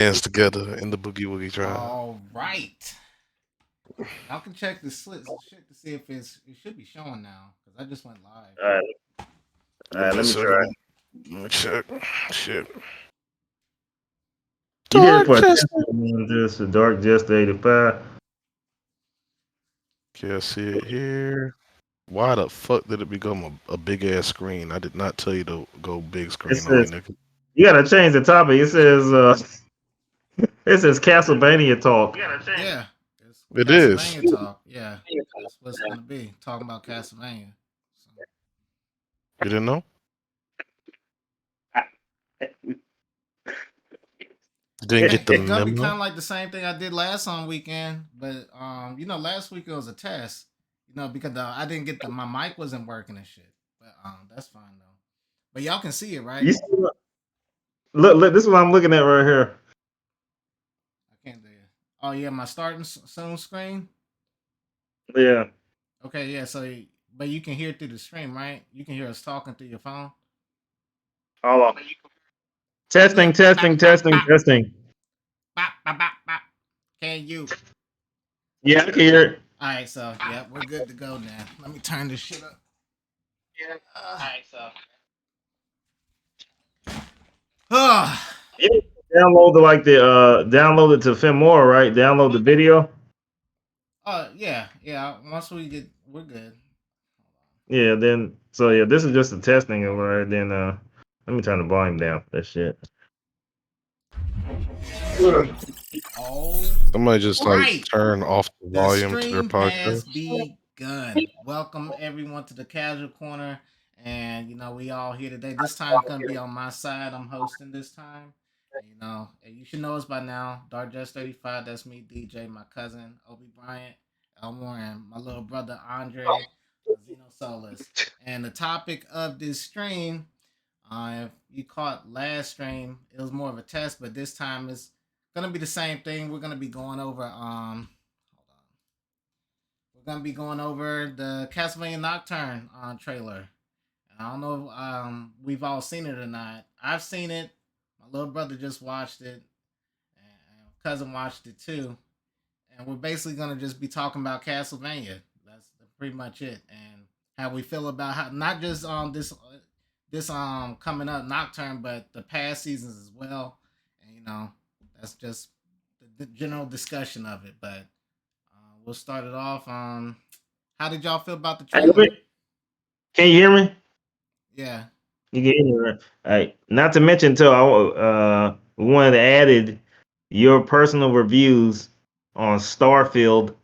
Hands together in the boogie woogie drive. All right. Y'all can check the shit to see if it should be showing now because I just went live. All right, all Give right. me a Let me try. second. Let me check. Shit. You hit it Dark for a test. Jester. Just a dark just 85. Okay, I see it here. Why the fuck did it become a big ass screen? I did not tell you to go big It screen on me, says nigga. you gotta change the topic. It says Castlevania talk. Yeah, it's It is. Castlevania talk. Yeah, that's what it's gonna be talking about Castlevania. So, You didn't know? You didn't get the it's gonna be kind memo? of like the same thing I did last on weekend, but last week it was a test. Because I didn't get my mic wasn't working and shit. But that's fine though. But y'all can see it, right? You see, look. This is what I'm looking at right here. I can't do it. Oh yeah, my starting soon screen. Yeah. Okay, yeah. But you can hear it through the stream, right? You can hear us talking through your phone. Hold on. Yeah. Testing, Bop, testing, bop, testing, bop, testing. bop, bop, bop, bop. Can you? Yeah, I can hear it. All right, so yeah, we're good to go now. Let me turn this shit up. All right, so. Yeah. Download it to Filmora, right? Download the video. Yeah. Once we're good. Yeah, then so yeah, this is just a testing of right. Then let me turn the volume down for that shit. All Somebody just like right. turn off the The volume to their stream has podcast. begun. Welcome everyone to the Casual Corner, and we all here today. This time gonna be on my side. I'm hosting this time. And you should know us by now. Dark Just 35. That's me, DJ. My cousin Obi Bryant, Elmore, and my little brother Andre ZenoSolis. And the topic of this stream, if you caught last stream, it was more of a test, but this time it's gonna be the same thing. We're gonna be going over hold on. We're gonna be going over the Castlevania Nocturne trailer. I don't know if we've all seen it or not. I've seen it. My little brother just watched it, and my cousin watched it too. And we're basically gonna just be talking about Castlevania. That's pretty much it, and how we feel about how not just this coming up Nocturne, but the past seasons as well. And that's just the general discussion of it. But we'll start it off. How did y'all feel about the trailer? Can you hear me? Yeah. You can hear me, right? All right. Not to mention too, we wanted to added your personal reviews on Starfield,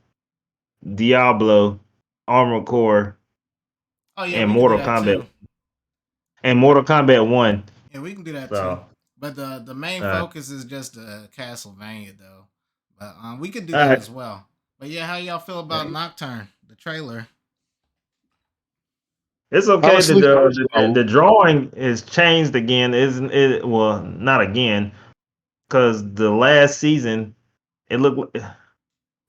Diablo, Armored Core, Oh yeah, and we can do Mortal that Kombat too. and Mortal Kombat 1. Yeah, we can do that too. So But the main uh, focus is just the Castlevania though. But we could do all that right. as well. But yeah, how y'all feel about Nocturne, the trailer? It's okay. Honestly, The drawing is changed again, isn't it? Well, not again, because the last season it looked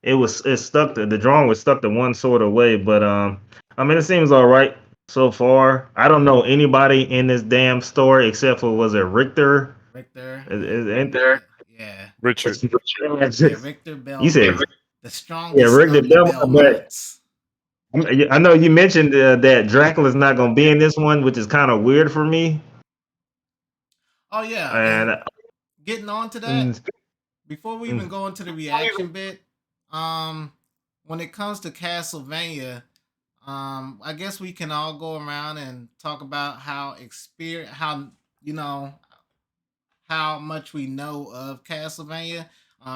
it stuck to the drawing was stuck to one sort of way. But I mean, it seems all right so far. I don't know anybody in this damn story except for was it Richter? Richter, Ain't there? yeah, Richard. yeah, Richter You said Belmont, the yeah, strongest Richter of the Belmont, but Belmonts. I know you mentioned that Dracula's not going to be in this one, which is kind of weird for me. Oh yeah, And and getting on to that, mm, before we even mm, go into the reaction bit, um, when it comes to Castlevania, I guess we can all go around and talk about how you know how much we know of Castlevania.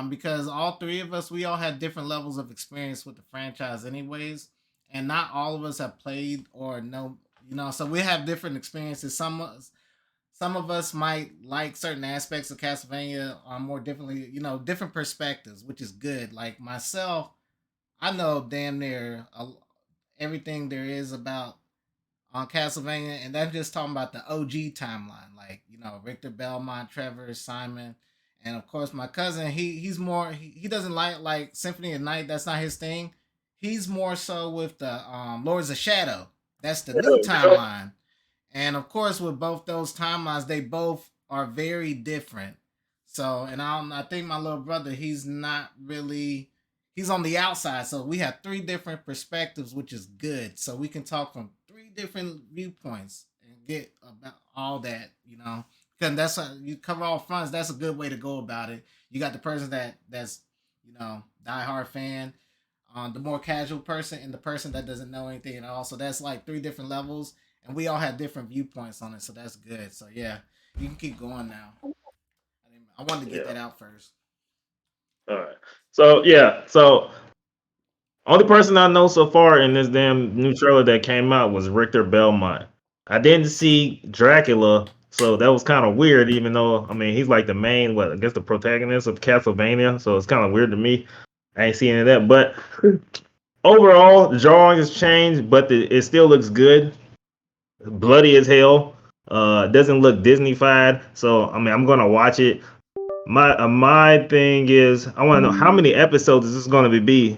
Because all three of us, we all had different levels of experience with the franchise, anyways, and not all of us have played or know, so we have different experiences. Some of us might like certain aspects of Castlevania more differently, different perspectives, which is good. Like myself, I know damn near everything there is about on Castlevania, and that's just talking about the OG timeline, like Richter Belmont, Trevor, Simon, and of course my cousin. He's more he doesn't like Symphony of Night. That's not his thing. He's more so with the Lords of Shadow. That's the new timeline, and of course with both those timelines, they both are very different. So, and I think my little brother, he's not really, he's on the outside. So we have three different perspectives, which is good. So we can talk from three different viewpoints and get about all that, you know. Because you cover all fronts. That's a good way to go about it. You got the person that's diehard fan, the more casual person, and the person that doesn't know anything at all. So that's like three different levels, and we all have different viewpoints on it. So that's good. So yeah, you can keep going now. I wanted to get Yeah. that out first. All right. So yeah. So only person I know so far in this damn new trailer that came out was Richter Belmont. I didn't see Dracula, so that was kind of weird. Even though I mean he's like the main, what I guess the protagonist of Castlevania, so it's kind of weird to me. I ain't seen any of that, but overall the drawing has changed, but it still looks good. Bloody as hell. Doesn't look Disneyfied, so I mean I'm gonna watch it. My thing is, I want to know how many episodes is this going to be?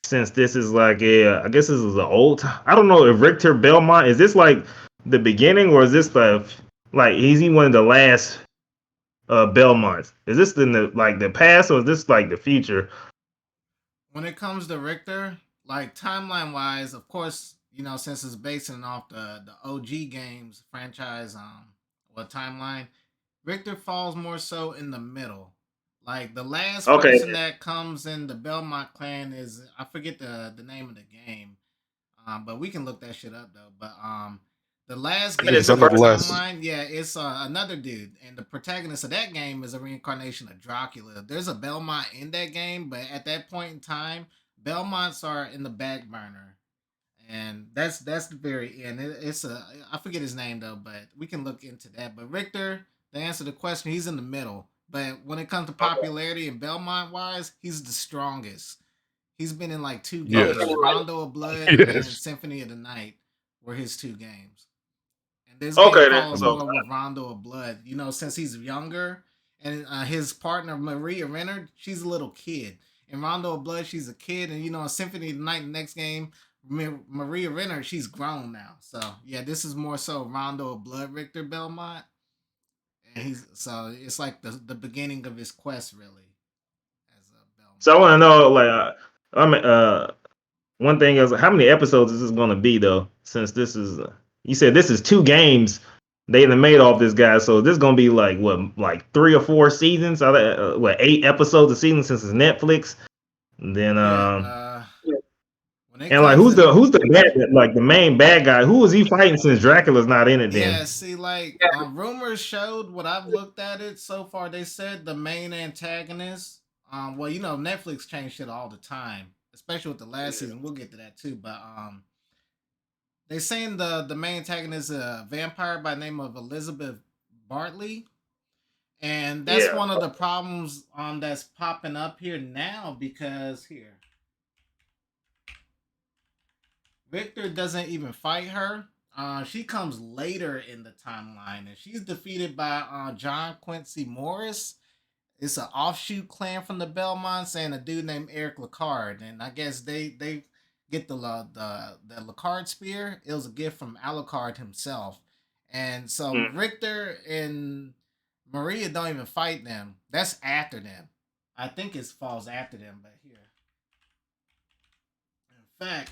Since this is like I guess this is an old. I don't know if Richter Belmont is this like the beginning or is this like is he one of the last Belmonts? Is this in the like the past or is this like the future? When it comes to Richter, like timeline wise, of course, since it's basing off the OG games franchise, timeline, Richter falls more so in the middle. Like the last Okay, person that comes in the Belmont clan is, I forget the name of the game. But we can look that shit up though. But the last I mean it's game the in the first. Nonetheless, timeline, yeah, it's another dude, and the protagonist of that game is a reincarnation of Dracula. There's a Belmont in that game, but at that point in time, Belmonts are in the back burner, and that's the very end. It's a, I forget his name though, but we can look into that. But Richter, to answer the question, he's in the middle. But when it comes to popularity and Belmont wise, he's the strongest. He's been in like two Okay. games. Rondo of Blood and yes. Symphony of the Night were his two games. And this game Okay then. follows So more with Rondo of Blood. Since he's younger, and his partner Maria Renner, she's a little kid. In Rondo of Blood, she's a kid, and in Symphony of the Night, the next game, Maria Renner, she's grown now. So yeah, this is more so Rondo of Blood, Richter Belmont, and it's like the beginning of his quest really as a Belmont. I want to know like I mean one thing is how many episodes is this going to be though? Since this is you said this is two games they done made off this guy, so this is going to be like what like 3 or 4 seasons? What 8 episodes a season since it's Netflix? And then Yeah, when it and like comes to who's the bad like the main bad guy? Who is he fighting since Dracula's not in it? yeah, Then see, like rumors showed what I've looked at it so far. They said the main antagonist. Well, Netflix changed shit all the time, especially with the last season. We'll get to that too. But they saying the main antagonist is a vampire by the name of Elizabeth Bartley, and that's yeah. one of the problems that's popping up here now because here Victor doesn't even fight her. She comes later in the timeline, and she's defeated by John Quincy Morris. It's an offshoot clan from the Belmonts and a dude named Eric Lacard. And I guess they get the Lacard spear. It was a gift from Alucard himself. And so Mm. Richter and Maria don't even fight them. That's after them. I think it falls after them, but here. In fact,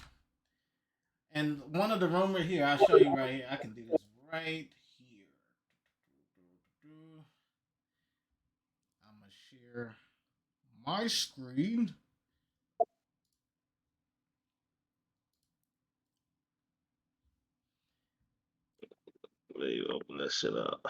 and one of the rumor here, I'll show you right here. I can do this right here. I'm gonna share my screen. Let me open that shit up.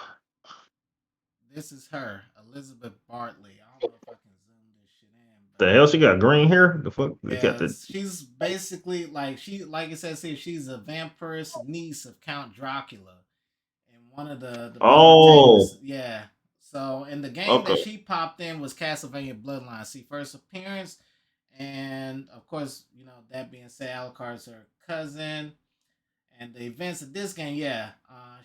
This is her, Elizabeth Bartley. I don't know if I can zoom this shit in, The but hell she got green hair? The fuck they got yeah, the she's basically like it says here, she's a vampirist niece of Count Dracula, and one of the main oh antagonists. Yeah. So in the game that okay. she popped in was Castlevania Bloodline. See, first appearance, and of course, that being said, Alucard's her cousin. And the events of this game, yeah,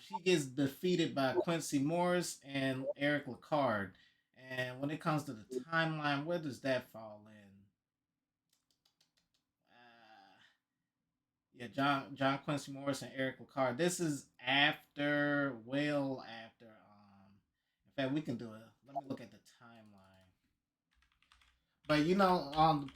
she gets defeated by Quincy Morris and Eric Lacard. And when it comes to the timeline, where does that fall in? Yeah, John Quincy Morris and Eric Lacard. This is after, well after. In fact, we can do it. Let me look at the But the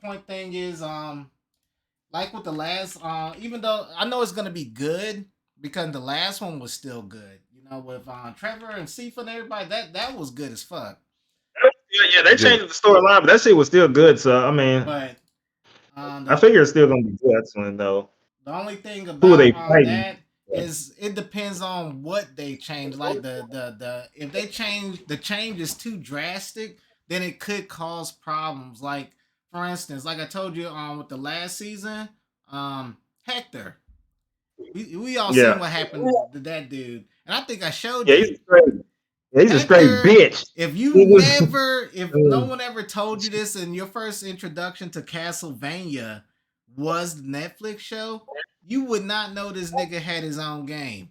point thing is, like with the last, even though I know it's gonna be good because the last one was still good. With Trevor and Sifa and everybody, that was good as fuck. Yeah, they changed the storyline, but that shit was still good. So I mean, But I figure it's still gonna be good. That's one though. the only thing Who are they about fighting? that is it depends on what they change. Like the if they the change is too drastic, then it could cause problems. Like for instance, like I told you with the last season, Hector. We all seen what happened to that dude, and I think I showed Yeah, you. he's a straight Hector, bitch. if no one ever told you this, and your first introduction to Castlevania was the Netflix show, you would not know this nigga had his own game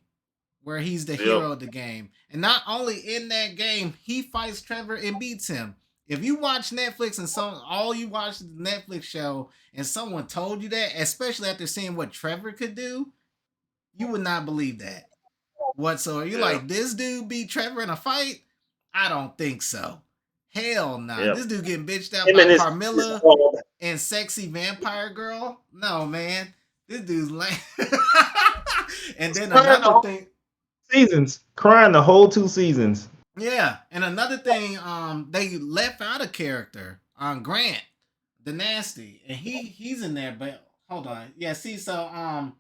where he's the hero of the game. And not only in that game, he fights Trevor and beats him. If you watch Netflix and all you watch the Netflix show and someone told you that, especially after seeing what Trevor could do, you would not believe that whatsoever. You're like, this dude beat Trevor in a fight? I don't think so. Hell nah. Yep. This dude getting bitched out by Carmilla and sexy vampire girl? No, man. This dude's lame. And then another thing. Seasons. Crying the whole 2 seasons. Yeah. And another thing, they left out a character on Grant, the nasty. And he's in there, but hold on. Yeah, see, so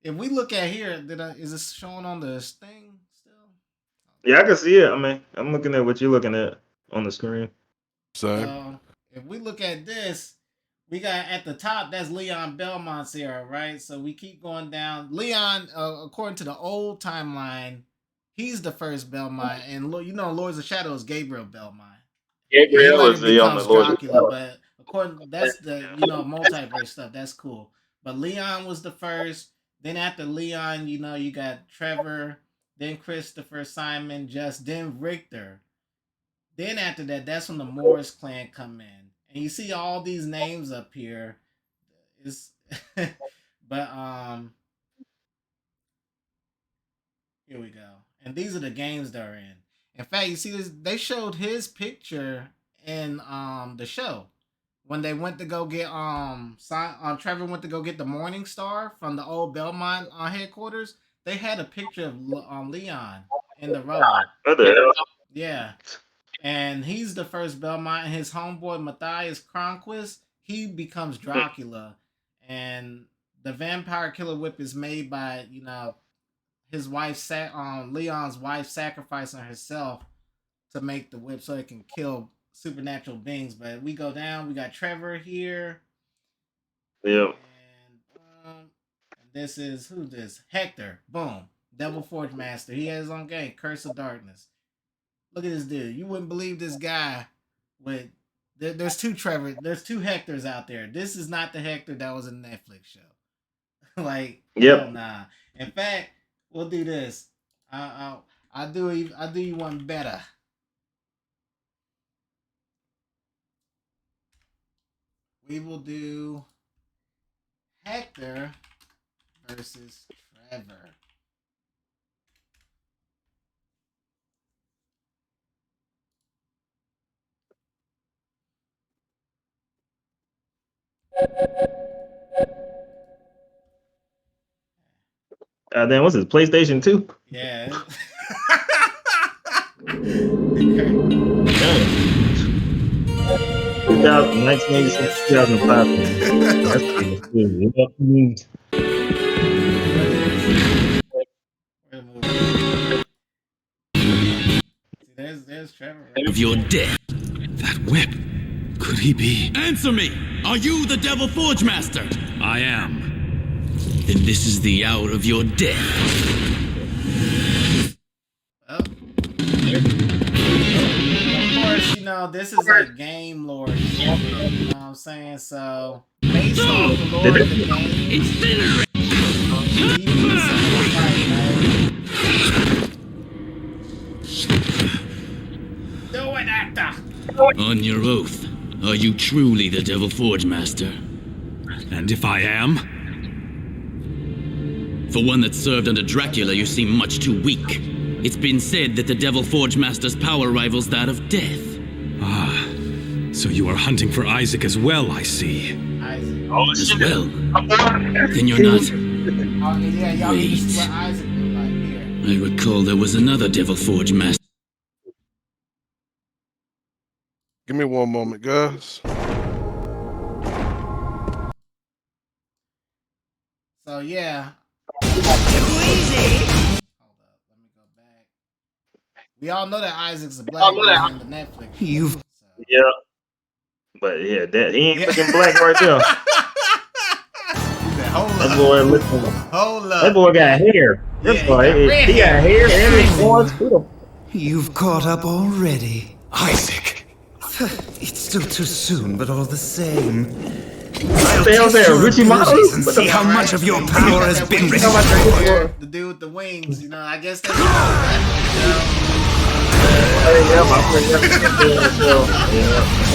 if we look at here, is this showing on the thing still? Yeah, I can see it. I mean, I'm looking at what you're looking at on the screen. So if we look at this, we got at the top, that's Leon Belmont's era, right? So we keep going down. Leon, according to the old timeline, he's the first Belmont, and Lords of Shadow is Gabriel Belmont. Gabriel is the Dracula, but according that's the multiverse stuff. That's cool. But Leon was the first. Then after Leon, you got Trevor, then Christopher, Simon, Just, then Richter. Then after that, that's when the Morris clan come in. And you see all these names up here. But here we go. And these are the games they're in. In fact, you see this, they showed his picture in the show. When they went to go get Trevor went to go get the Morning Star from the old Belmont headquarters. They had a picture of Leon in the row. What the hell? Yeah, and he's the first Belmont. And his homeboy Matthias Cronquist, he becomes Dracula, and the vampire killer whip is made by his wife Leon's wife sacrificing herself to make the whip so it can kill supernatural beings. But we go down, we got Trevor here. Yep. And this is who's this? Hector. Boom. Devil Forge Master. He has his own game, Curse of Darkness. Look at this dude. You wouldn't believe this guy with there's two Trevor, there's two Hectors out there. This is not the Hector that was in the Netflix show. Like, yep. Nah. In fact, we'll do this. I'll do you one better. We will do Hector versus Trevor. Then what's this? PlayStation 2? Yeah. Okay. 1986, 2005. That's pretty cool. There's Trevor. Of your death. That whip. Could he be? Answer me! Are you the Devil Forge Master? I am. Then this is the hour of your death. Oh. Of course, this is like game lore. You know what I'm saying? So, based off the lore of the game, Incinerate! Do it, actor! On your oath, are you truly the Devil Forge Master? And if I am? For one that served under Dracula, you seem much too weak. It's been said that the Devil Forge Master's power rivals that of death. So you are hunting for Isaac as well, I see. Isaac. Oh, As shit. well. Then you're not. Oh, yeah, y'all need to see Wait. what Isaac look like here. I recall there was another Devil Forge master. Give me one moment, guys. So yeah. Hold up, let me go back. We all know that Isaac's a black dude in the Netflix. You've So. Yeah. But yeah, that he ain't looking black right there. Hold That up. boy looking. Hold up. That boy got hair. Yeah, That's why he got red hair. and his voice. You've caught up already. Isaac! It's still too soon, but all the same. I'll the hell's test that, your Richie abilities Martin? and What the see how fuck? much of your power has been The restored. dude with the wings, you know, I guess that's Yeah, my friend. Yeah.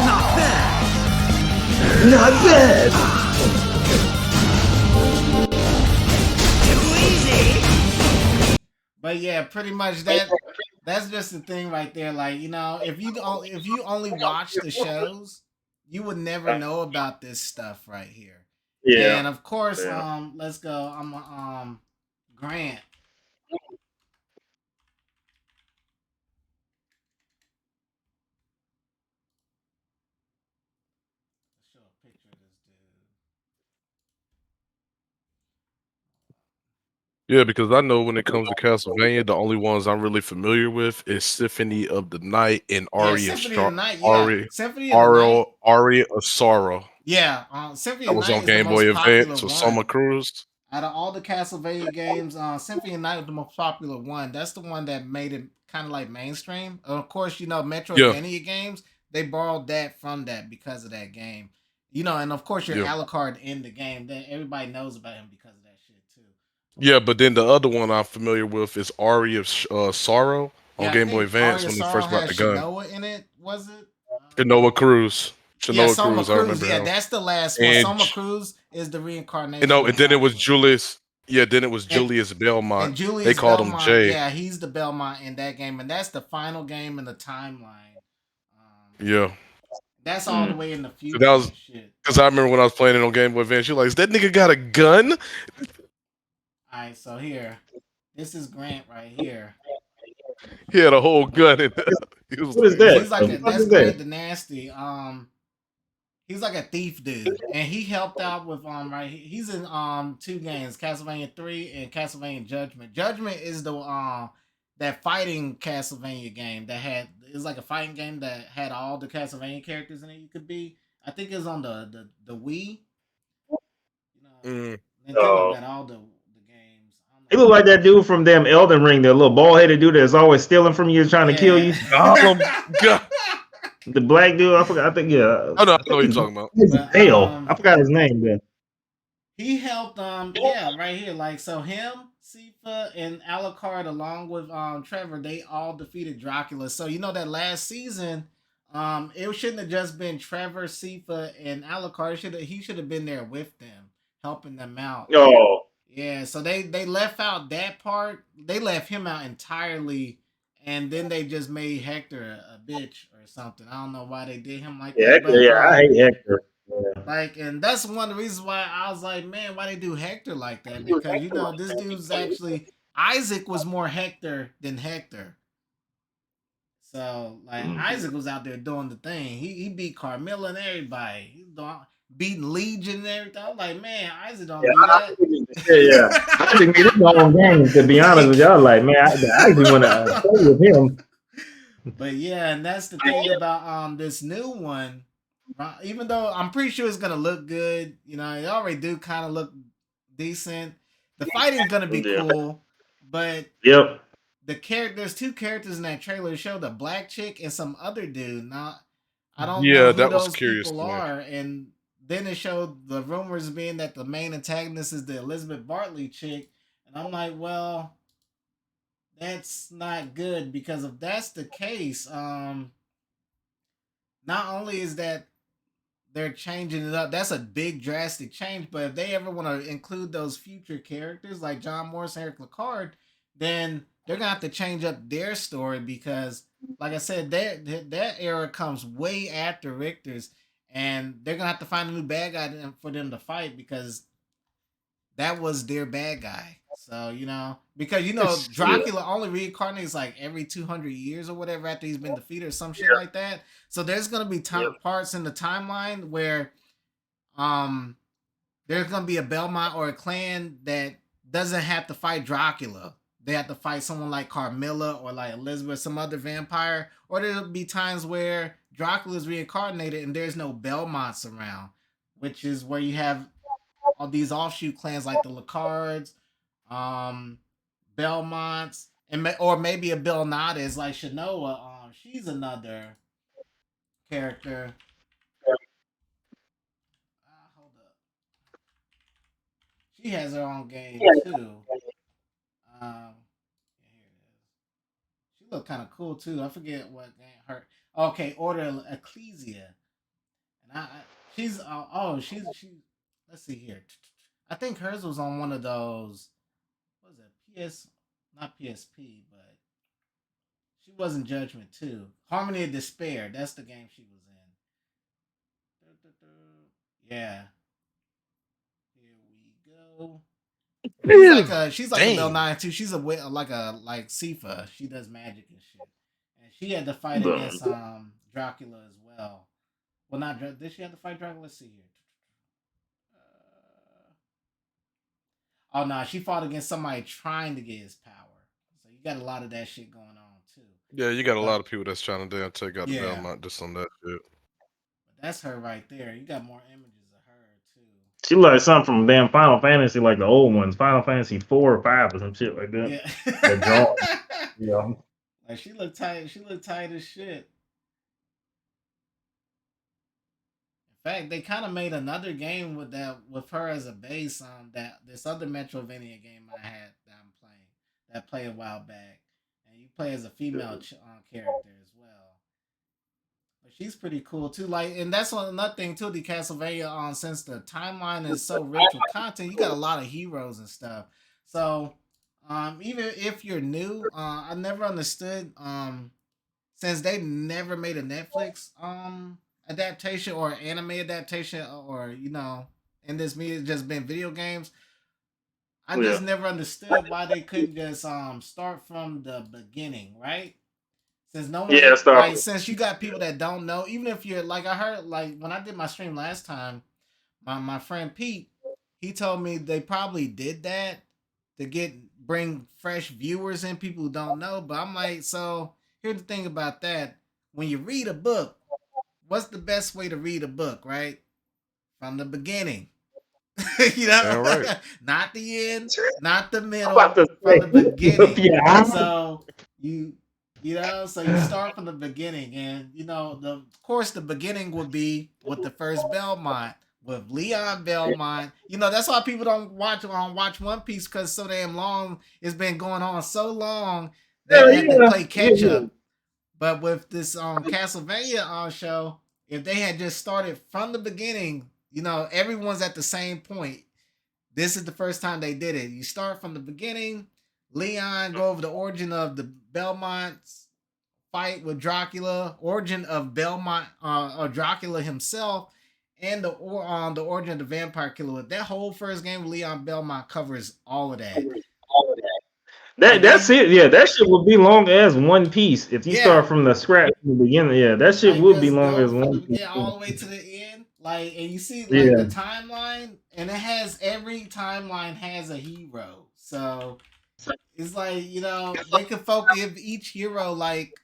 Not bad. Not bad. Too easy. But yeah, pretty much that's just the thing right there. Like, you know, if you only watch the shows, you would never know about this stuff right here. Yeah. And of course, Yeah. let's go. I'm Grant. Let's show a picture of this dude. Yeah, because I know when it comes to Castlevania, the only ones I'm really familiar with is Symphony of the Night and Aria of Symphony of the Night. Yeah, Symphony of the Night. Aria of Sorrow. Yeah, Symphony That of the was Night on is the Game most Boy popular Advance with one. Summer Cruise. Out of all the Castlevania games, Symphony of the Night was the most popular one. That's the one that made it kind of like mainstream. Of course, you know, Metroidvania games, they borrowed that from that because of that game. You know, and of course, your Alucard in the game, that everybody knows about him because of that shit too. Yeah, but then the other one I'm familiar with is Aria of Sorrow on Game Boy Advance Aria when they Sorrow first brought had the gun. Shinoa in it, was it? Shinoa Cruz. Soma Cruz, I remember yeah, him. that's the last one. And Soma Cruz is the reincarnation. and then it was Julius. Yeah, then it was Julius Belmont. And Julius they called Belmont, him Jay. yeah, he's the Belmont in that game, and that's the final game in the timeline. Yeah. That's all the way in the future. That was because I remember when I was playing it on Game Boy Advance. You're like, is that nigga got a gun? All right, so here, this is Grant right here. He had a whole gun in there. What is that? He's like that's Grant the Nasty. He's like a thief dude, and he helped out with he's in 2 games, Castlevania 3 and Castlevania Judgment. Judgment is the that fighting Castlevania game that had it's like a fighting game that had all the Castlevania characters in it. You could be, I think it was on the Wii. You know, Nintendo got all the games. He look like that dude from damn Elden Ring, that little bald-headed dude that's always stealing from you, trying to kill you. The black dude, I forgot. I think Oh no, I know what you're talking about. Hell, I forgot his name. Then he helped right here, like so him, Sifa, and Alucard along with Trevor, they all defeated Dracula. So you know that last season, it shouldn't have just been Trevor, Sifa, and Alucard. He should have been there with them, helping them out. Oh. Yeah, so they left out that part. They left him out entirely, and then they just made Hector a bitch or something. I don't know why they did him like that. But, I hate Hector. Yeah. Like, and that's one of the reasons why I was like, man, why they do Hector like that? Because you know this dude's actually Isaac was more Hector than Hector. So like Isaac was out there doing the thing. He beat Carmilla and everybody. He's beating Legion and everything. I'm like, man, Isaac don't do that. I think it's my own game, to be honest with y'all. Like, man, I actually want to play with him. But yeah, and that's the thing about this new one. Even though I'm pretty sure it's gonna look good, you know, it already do kind of look decent. The fighting's gonna be cool, but there's 2 characters in that trailer show, the black chick and some other dude. Now I don't know who those people are, and then it showed the rumors being that the main antagonist is the Elizabeth Bartley chick, and I'm like, well, that's not good, because if that's the case, not only is that they're changing it up, that's a big drastic change, but if they ever want to include those future characters like John Morris and Eric Lacard, then they're gonna have to change up their story, because like I said, that era comes way after Richter's, and they're gonna have to find a new bad guy for them to fight because that was their bad guy. So because Yeah. Dracula only reincarnates like every 200 years or whatever after he's been defeated or some shit like that. So there's gonna be parts in the timeline where um there's gonna be a Belmont or a clan that doesn't have to fight Dracula. They have to fight someone like Carmilla or like Elizabeth, some other vampire. Or there'll be times where Dracula's reincarnated and there's no Belmonts around, which is where you have all these offshoot clans like the Lacards, um, Belmonts, or maybe a Belnades like Shanoa. She's another character. Hold up, she has her own game too. Yeah, here it is. She looked kind of cool too. I forget what game her. Okay, Order Ecclesia, and she's she's. Let's see here. I think hers was on one of those. What was it? Not PSP, but she was in Judgment too. Harmony of Despair. That's the game she was in. Yeah. Here we go. She's like a Bell Dang. 9 too. She's like Sifa. She does magic and shit. And she had to fight against Dracula as well. Well, not did she have to fight Dracula? Let's see here. Oh no, she fought against somebody trying to get his power. So you got a lot of that shit going on too. Yeah, you got a But lot of people that's trying to damn take out the yeah, Belmont just on that shit. but that's her right there. You got more images of her too. She like something from damn Final Fantasy, like the old ones, Final Fantasy 4 or 5 or some shit like that. The drawing. Yeah. Yeah. Like she looked tight. She looked tight as shit. In fact, they kind of made another game with her as a base. That this other Metrovania game I had that I'm playing that played a while back, and you play as a female character as well. But she's pretty cool too. Like, and that's another thing too. The Castlevania, since the timeline is so rich with content, you got a lot of heroes and stuff. So, even if you're new, I never understood. Since they never made a Netflix adaptation or anime adaptation, or in this media just been video games. I Yeah. just never understood why they couldn't just start from the beginning, right? Since no one, Yeah, start. like, since you got people that don't know, even if you're like, I heard, like, when I did my stream last time, my friend Pete, he told me they probably did that to bring fresh viewers in, people who don't know. But I'm like, so here's the thing about that: when you read a book, what's the best way to read a book, right? From the beginning. Damn right. Not the end, not the I'm middle, about to from say, the beginning. yeah. So so you start from the beginning, and of course the beginning would be with the first Belmont with Leon Belmont. That's why people don't watch One Piece, because so damn long. It's been going on so long that they had to play catch up. But with this Castlevania show, if they had just started from the beginning, everyone's at the same point. This is the first time they did it. You start from the beginning. Leon go over the origin of the Belmont's fight with Dracula, origin of Belmont or Dracula himself, and the origin of the vampire killer. That whole first game, Leon Belmont covers all of that. That's it. Yeah, that shit would be long as One Piece. If you Yeah. start from the scratch from the beginning, yeah, that shit Like, would be just long go as from One the Piece. beginning all the way to the end. Like, and you see like Yeah. the timeline, and it has every timeline has a hero. So it's like, they could focus, give each hero like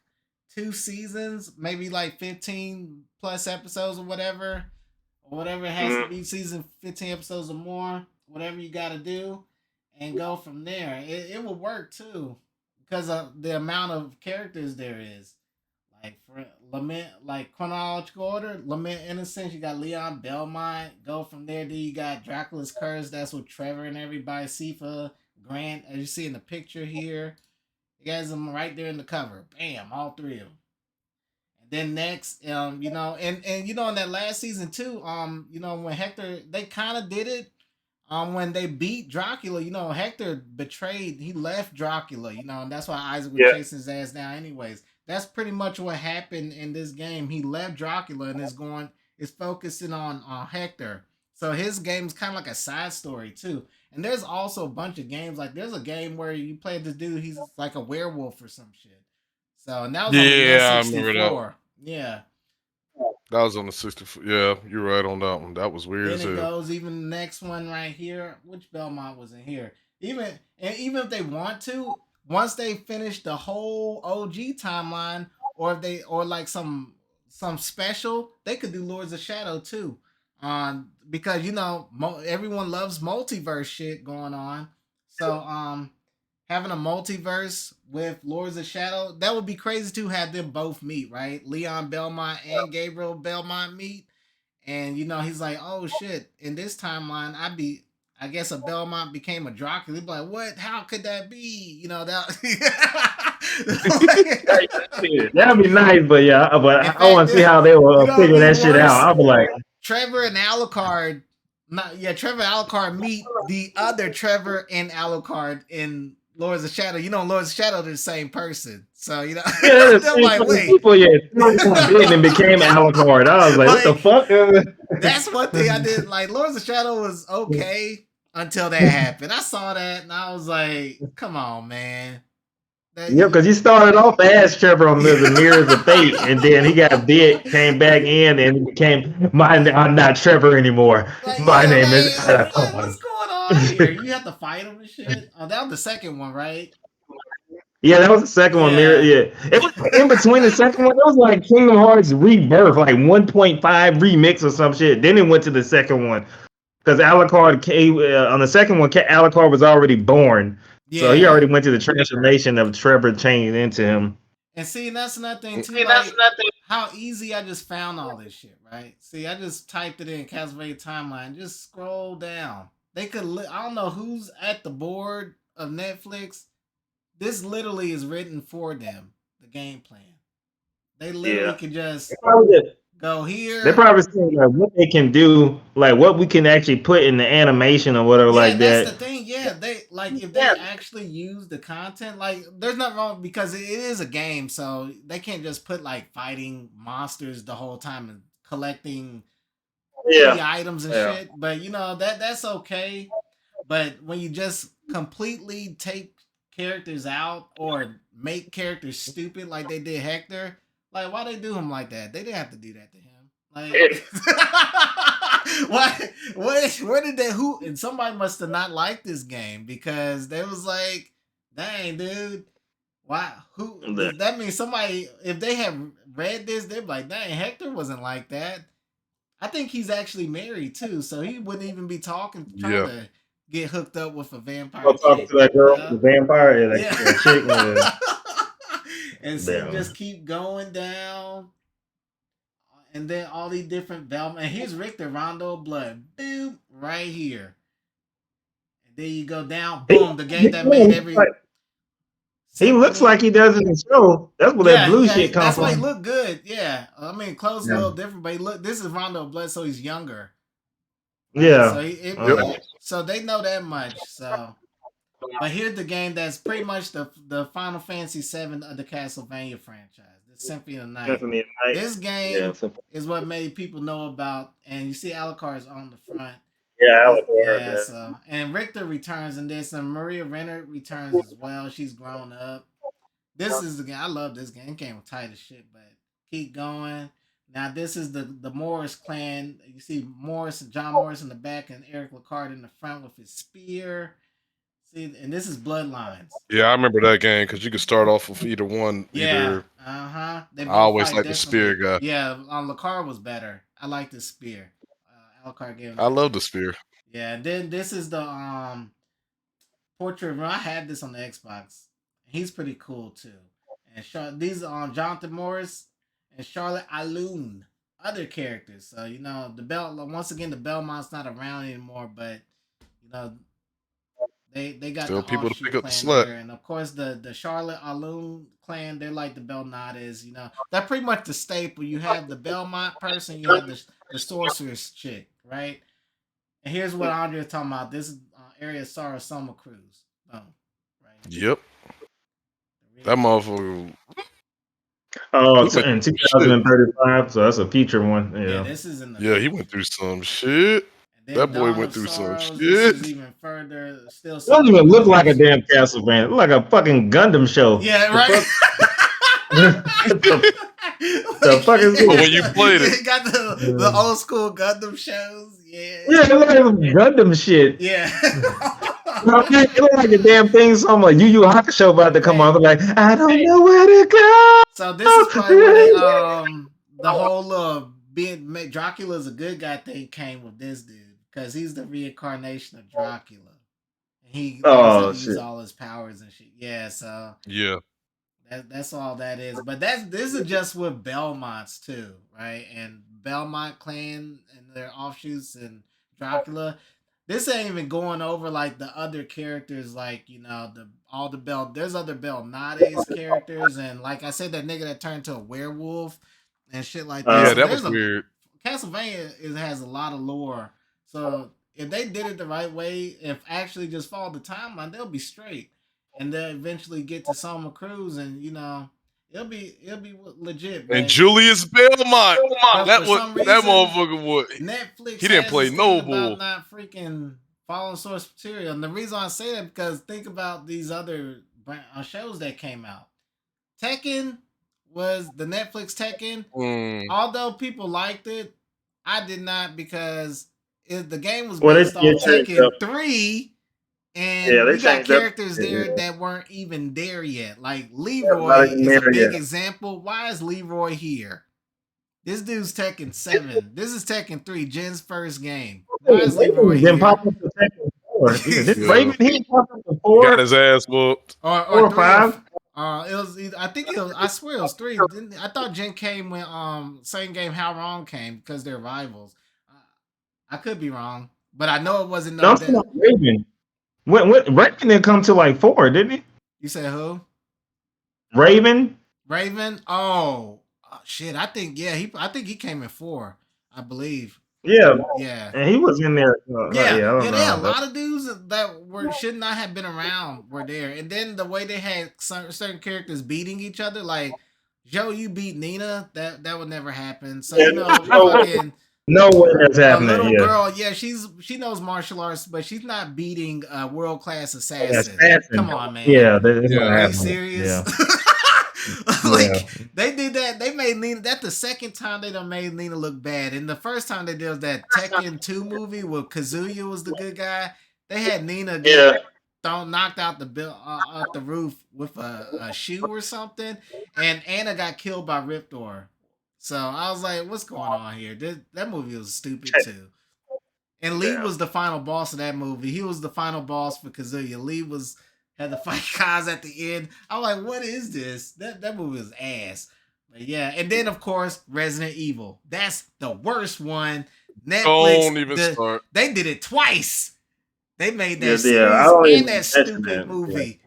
2 seasons, maybe like 15 plus episodes or whatever it has to be, season 15 episodes or more, whatever you got to do, and go from there. It will work too, because of the amount of characters there is. Like, for Lament, like chronological order, Lament Innocence, you got Leon Belmont. Go from there. Then you got Dracula's Curse. That's with Trevor and everybody. Sifa, Grant, as you see in the picture here. You guys them right there in the cover. Bam, all 3 of them. And then next, and in that last season too, when Hector, they kind of did it. When they beat Dracula, Hector betrayed. He left Dracula, and that's why Isaac was chasing his ass down. Anyways, that's pretty much what happened in this game. He left Dracula and is focusing on Hector. So his game's kind of like a side story too. And there's also a bunch of games like there's a game where you play this dude. He's like a werewolf or some shit. So and that was on the Yeah, I remember that. N64. Yeah. That was on the 64. Yeah, you're right on that one. That was weird Then as it hell. goes even the next one right here. Which Belmont was in here? Even if they want to, once they finish the whole OG timeline, or if they or like some special, they could do Lords of Shadow too. Because everyone loves multiverse shit going on. So having a multiverse with Lords of Shadow, that would be crazy to have them both meet, right? Leon Belmont and Gabriel Belmont meet. And he's like, oh shit, in this timeline, I guess a Belmont became a Dracula. He'd be like, what? How could that be? That That'd be nice, but in I fact, want to see how they will it'd figure be that shit out. worse. I'll be like, Trevor and Alucard, Trevor and Alucard meet the other Trevor and Alucard in Lords of Shadow. Lords of Shadow, they're the same person. So yeah, they're the they're same like, fucking wait. people. Yeah, did and became Alucard. I was like, what the fuck? That's one thing I did. Like Lords of Shadow was okay until that happened. I saw that and I was like, come on, man. Yeah, because he started off as Trevor on the Mirrors of Fate, and then he got bit, came back in, and became I'm not Trevor anymore. Like, My name is what's going on here? You have to fight him and shit. Oh, that was the second one, right? Yeah, that was the second one. Mirror, yeah, it was in between the second one. It was like Kingdom Hearts Rebirth, like 1.5 remix or some shit. Then it went to the second one because Alucard came on the second one. Alucard was already born, so he already went to the transformation of Trevor changing into him. And see, that's another thing too. How easy I just found all this shit, right? See, I just typed it in Castlevania timeline. Just scroll down. They could. I don't know who's at the board of Netflix. This literally is written for them. The game plan. They literally could just go here. They're probably saying like what they can do, like what we can actually put in the animation or whatever, like that. That's the thing. Yeah, they if they actually use the content, like there's nothing wrong because it is a game, so they can't just put like fighting monsters the whole time and collecting items and shit. But that's okay. But when you just completely take characters out or make characters stupid like they did Hector, like why they do him like that? They didn't have to do that to him. Like where did they and somebody must have not liked this game because they was like, dang dude, why that means somebody if they have read this, they're like, dang, Hector wasn't like that. I think he's actually married too, so he wouldn't even be trying to get hooked up with a vampire. Talk to that girl, the vampire, that chick. And so you just keep going down, and then all these different Belmont. And here's Richter, Rondo of Blood, boom, right here. And then you go down, boom, the game that made every. He looks like he does in the show. That's where that blue shit comes from. That's why he looked good. Yeah, I mean, clothes a little different, but this is Rondo of Blood, so he's younger. Yeah. So they know that much. So, but here's the game that's pretty much the Final Fantasy VII of the Castlevania franchise. The Symphony of the Night. This game is what made people know about, and you see Alucard's on the front. Yeah, Alucard. So, and Richter returns in this, and Maria Renner returns as well. She's grown up. This is the game. I love this game. It came tight as shit, but keep going. Now this is the Morris clan. You see John Morris in the back, and Eric Lacard in the front with his spear. See, and this is Bloodlines. Yeah, I remember that game because you could start off with either one. Yeah. I always liked the spear guy. Yeah, Lacard was better. I like the spear. Alucard gave. I love the spear. Yeah. And then this is the portrait. I had this on the Xbox. He's pretty cool too. And these are Jonathan Morris and Charlotte Alun, other characters. So once again the Belmont's not around anymore, but they got still the people to pick up the slack. And of course the Charlotte Alun clan, they're like the Belnades. They're pretty much the staple. You have the Belmont person, you have the sorceress chick, right? And here's what Andre is talking about. This is area Sarah Summer Cruise. Right. Yep. That motherfucker. Oh, He went in through shit. 2035, so that's a future one. Yeah, Yeah. this is in the Yeah, he future. went through some shit. And then That boy Dawn went of through some Sorrows. This shit. is even further. Still It don't sequel even look like a clues. damn Castlevania. It look like a fucking Gundam show. Yeah, The right. fuck? the fuck is But this? when you played it, It got the old school Gundam shows. Yeah. Yeah, it look like some Gundam shit. Yeah. You know what I mean? It look like a damn thing. Some Yu Yu Hakusho about to come on. They're like, I don't know where to go. So this is probably where they the whole being Dracula's a good guy thing came with this dude because he's the reincarnation of Dracula. And he knows how Oh to use shit. all his powers and shit. Yeah, so yeah. that's all that is. But this is just with Belmonts too, right? And Belmont clan and their offshoots and Dracula. This ain't even going over like the other characters, like there's other Belnades characters, and like I said, that nigga that turned to a werewolf and shit like that. Yeah, So that there's was weird. Castlevania has a lot of lore. So if they did it the right way, if actually just follow the timeline, they'll be straight, and they'll eventually get to Soma Cruz, and it'll be legit. And But Julius Belmont, that for was some that reason, motherfucker. Would Netflix he didn't has play this no thing bull. about not freaking following source material. And the reason I say that because think about these other shows that came out. Tekken was the Netflix Tekken. Although people liked it, I did not because the game was based on Tekken 3. And they you got changed up. characters there that weren't even there yet. Like Leroy is a big example. Why is Leroy here? This dude's Tekken 7. This is Tekken 3, Jen's first game. Why is Leroy here? Pop up to Tekken 4. Did Raven he pop up to 4? He got his ass whooped. Or 4 or 5? It was. I think it was. I swear it was 3. I thought Jen came when same game How Wrong came because they're rivals. I could be wrong, but I know it wasn't no. Raven. When Raven didn't come to like 4, didn't he? You said who? Raven. Oh shit! I think he came in 4. I believe. Yeah, yeah, and he was in there. Yeah, I don't know. There are a lot of dudes that should not have been around were there, and then the way they had certain characters beating each other, like Joe, you beat Nina, that would never happen. So fucking. No way that's happening. A little girl, she knows martial arts, but she's not beating a world class assassin. Come on, man. Yeah, are you serious? Yeah. They did that. They made Nina. That's the second time they done made Nina look bad. And the first time they did was that Tekken 2 movie where Kazuya was the good guy. They had Nina get knocked out the roof with a shoe or something, and Anna got killed by Riptor. So I was like, what's going on here? That movie was stupid too. And Lee was the final boss of that movie. He was the final boss for Kazuya. Lee had to fight Kaz at the end. I'm like, what is this? That movie was ass. But yeah, and then of course Resident Evil. That's the worst one. Netflix. Don't even start. They did it twice. They made that series and that stupid movie.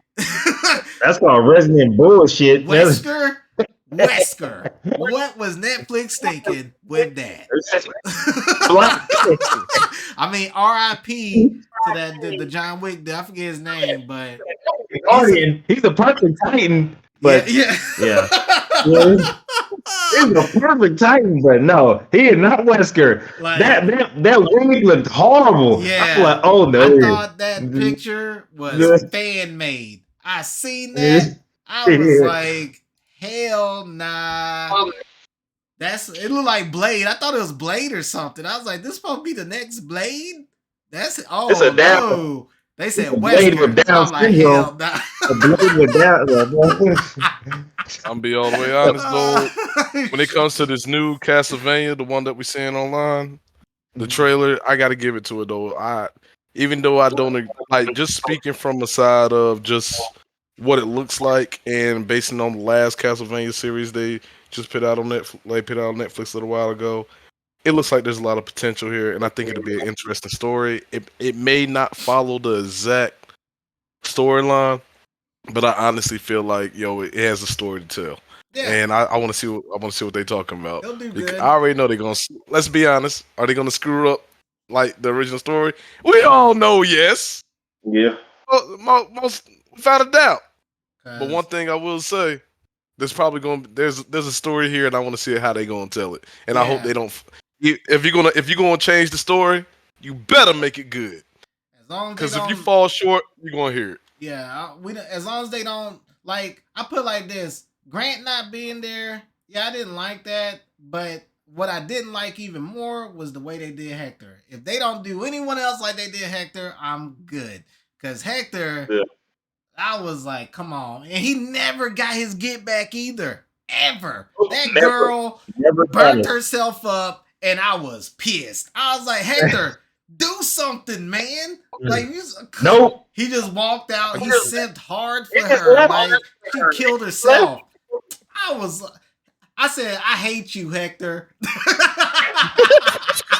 That's called Resident bullshit. Wesker. What was Netflix thinking with that? I mean, R.I.P. to that the John Wick. I forget his name, but he's a perfect Titan. But yeah. He's a perfect Titan, but no, he is not Wesker. Like, that wig looked horrible. Yeah, I was like, oh no. I thought that picture was fan made. I seen that. I was like, hell nah. It looked like Blade. I thought it was Blade or something. I was like, this supposed to be the next Blade? It's a no. They said Wesker. I'm like, hell nah. A Blade with down. I'm be all the way honest though. When it comes to this new Castlevania, the one that we're seeing online, the trailer, I gotta give it to it though. Even though I don't like, just speaking from the side of just what it looks like and basing on the last Castlevania series they just put out on Netflix a little while ago, it looks like there's a lot of potential here, and I think it'll be an interesting story. It may not follow the exact storyline, but I honestly feel like it has a story to tell. Yeah. And I want to see what they're talking about. They'll do good. I already know they're gonna. Let's be honest. Are they gonna screw up like the original story? We all know yes. Yeah. Most without a doubt. But one thing I will say, there's probably going to there's a story here, and I want to see how they going to tell it. And I hope they don't. If you're gonna change the story, you better make it good. Because if you fall short, you're gonna hear it. Yeah, as long as they don't like. I put it like this: Grant not being there. Yeah, I didn't like that, but what I didn't like even more was the way they did Hector. If they don't do anyone else like they did Hector, I'm good. Because Hector. Yeah. I was like, come on. And he never got his get back either. Ever. That girl burnt herself up, and I was pissed. I was like, Hector, do something, man. Like, nope. He just walked out. He simped hard for her. Like, she killed herself. I said, I hate you, Hector.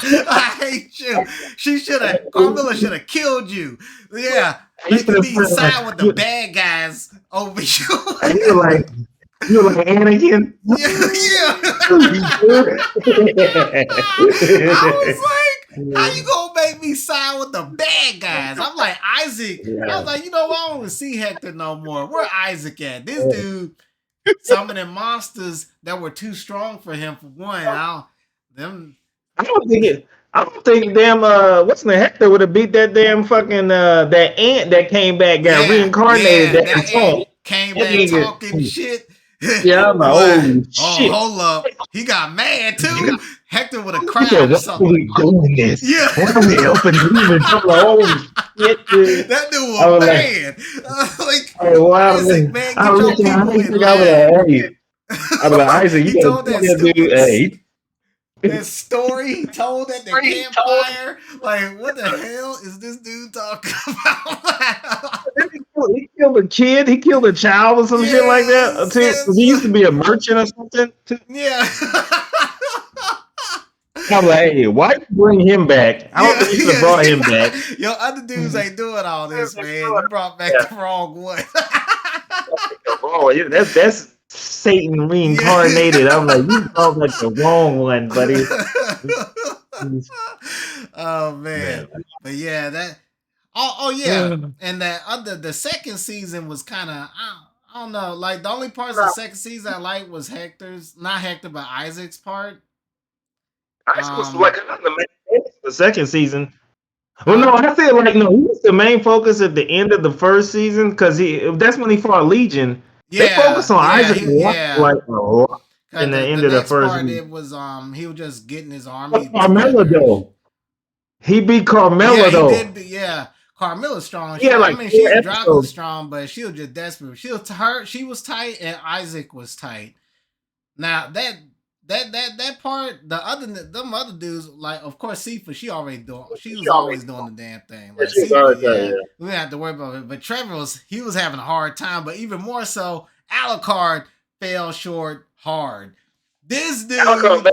I hate you. Carmilla should have killed you. Yeah. They could be side with the bad guys over you. You're like Anakin. Yeah. I was like, how you gonna make me side with the bad guys? I'm like, Isaac. Yeah. I was like, you know what? I don't want to see Hector no more. Where Isaac at? This dude, some of them monsters that were too strong for him for one. I don't think damn what's the Hector would have beat that damn fucking that ant that came back, got reincarnated. That ant came back talking shit. Yeah, I'm like, shit. Hold up. He got mad too. Hector would have cried or something. Why are we doing this? Yeah. Why are we helping him? That dude was mad. Isaac, man, get your people in line. I'm like, Isaac, you told that dude, hey. That story he told at the campfire, like, what the hell is this dude talking about? He killed a kid. He killed a child or some shit like that. He used to be a merchant or something. Yeah. I'm like, hey, why you bring him back? I don't think you should have brought him back. Yo, other dudes ain't doing all this, man. You brought back the wrong one. That's Satan reincarnated. I'm like, you brought like the wrong one, buddy. Oh man. But yeah, that. Oh yeah, and that the second season was kind of I don't know. Like the only parts of the second season I liked was not Hector, but Isaac's part. Isaac was like the main the second season. Well, no, I feel like he was the main focus at the end of the first season because that's when he fought Legion. They focus on Isaac like a lot in the end of the first part. Season. It was he was just getting his army. Carmilla though, he beat Carmilla though. He did. Carmilla's strong. She was dropping strong, but she was just desperate. She was tight, and Isaac was tight. Now that part, them other dudes, like of course Sifa, she was always doing the damn thing. Like, we didn't have to worry about it. But Trevor was having a hard time, but even more so, Alucard fell short hard. This dude Alucard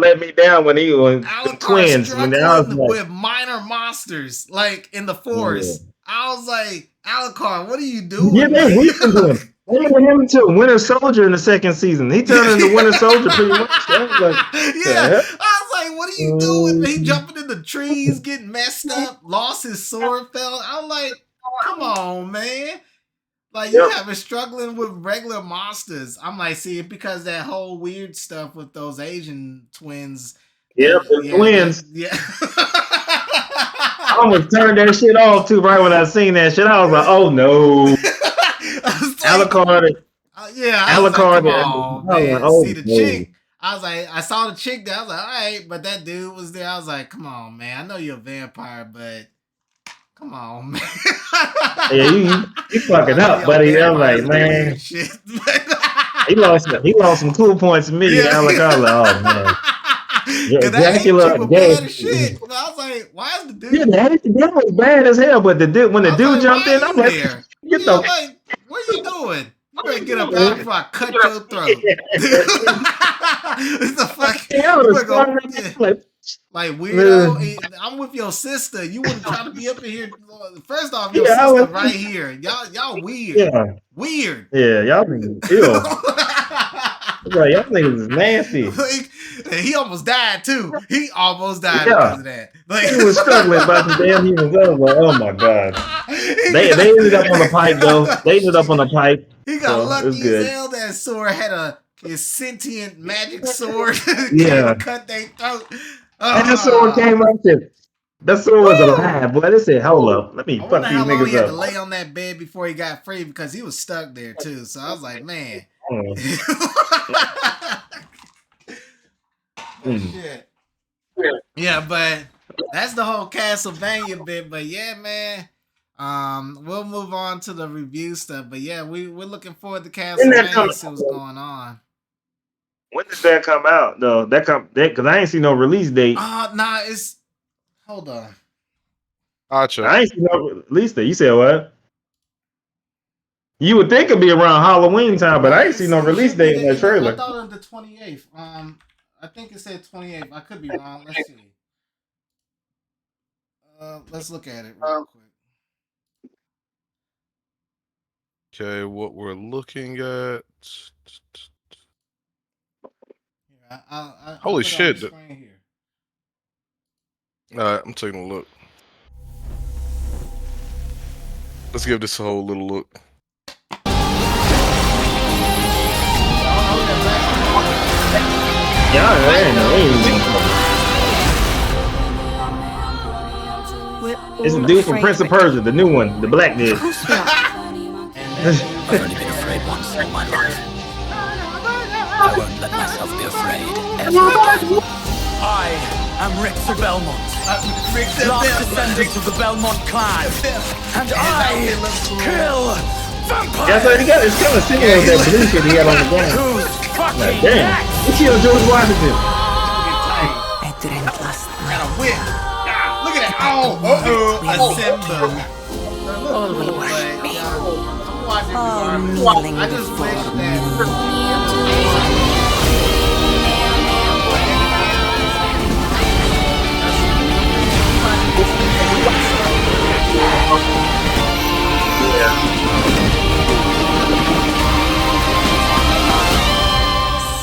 let me down when he was twins. With minor monsters like in the forest. I was like, Alucard, what are you doing? Yeah, they weakened him. They made him into Winter Soldier in the second season. He turned into Winter Soldier pretty much. I was like, what are you doing? He jumping in the trees, getting messed up, lost his sword, fell. I'm like, come on, man. Like, you have been struggling with regular monsters. I'm like, see, because that whole weird stuff with those Asian twins. Twins. I almost turned that shit off too right when I seen that shit. I was like, oh no. Alucard. Alucard. See the chick. I was like, I saw the chick there. I was like, all right, but that dude was there. I was like, come on, man. I know you're a vampire, but come on, man. Yeah, you fucking up, buddy. I'm like, man. he lost some cool points to me. I was like, oh man. Yeah, Dracula bad as shit. I was like, why is the dude? Yeah, that was bad as hell. But when the dude jumped in, I'm like, get the. Like, what are you doing? You better get up out before I cut your throat. It's the fuck. Like weirdo. I'm with your sister. You wouldn't try to be up in here. First off, your sister right here. Y'all weird. Yeah. Weird. Yeah, y'all niggas ill. Right, y'all niggas is nasty. he almost died too. He almost died because of that. Like he was struggling about the damn humans. I was like, oh my god. They ended up on the pipe though. They ended up on the pipe. He got lucky as good. hell. That sword had his sentient magic sword. Yeah. Cut their throat. And that sword came up to. That sword was alive, boy. They said, hold up. Let me fuck these how long he niggas had up. to lay on that bed before he got free because he was stuck there too. So I was like, man. Shit. Yeah, but that's the whole Castlevania bit. But yeah, man. We'll move on to the review stuff. But yeah, we're looking forward to Castlevania to see what's going on. When did that come out though? Because I ain't see no release date. Nah, it's hold on. Gotcha. I ain't see no release date. You said what? You would think it'd be around Halloween time, but I ain't see no release date in that trailer. I thought it was the 28th. I think it said 28th. I could be wrong. Let's see. Let's look at it real quick. Okay, what we're looking at. I Holy shit. Here. Alright, I'm taking a look. Let's give this a whole little look. It's the dude from Prince of Persia, the new one, the black dude. I've only been afraid once in my life. I won't let myself be afraid ever again. I am Richter Belmont, last descendant of the Belmont clan, and I kill vampires. That's what he got. It's kind of similar with that blue shit he had on the ground. Who's fucking damn, he killed George Washington. Got a whip. Look at that. Assemble. I just wish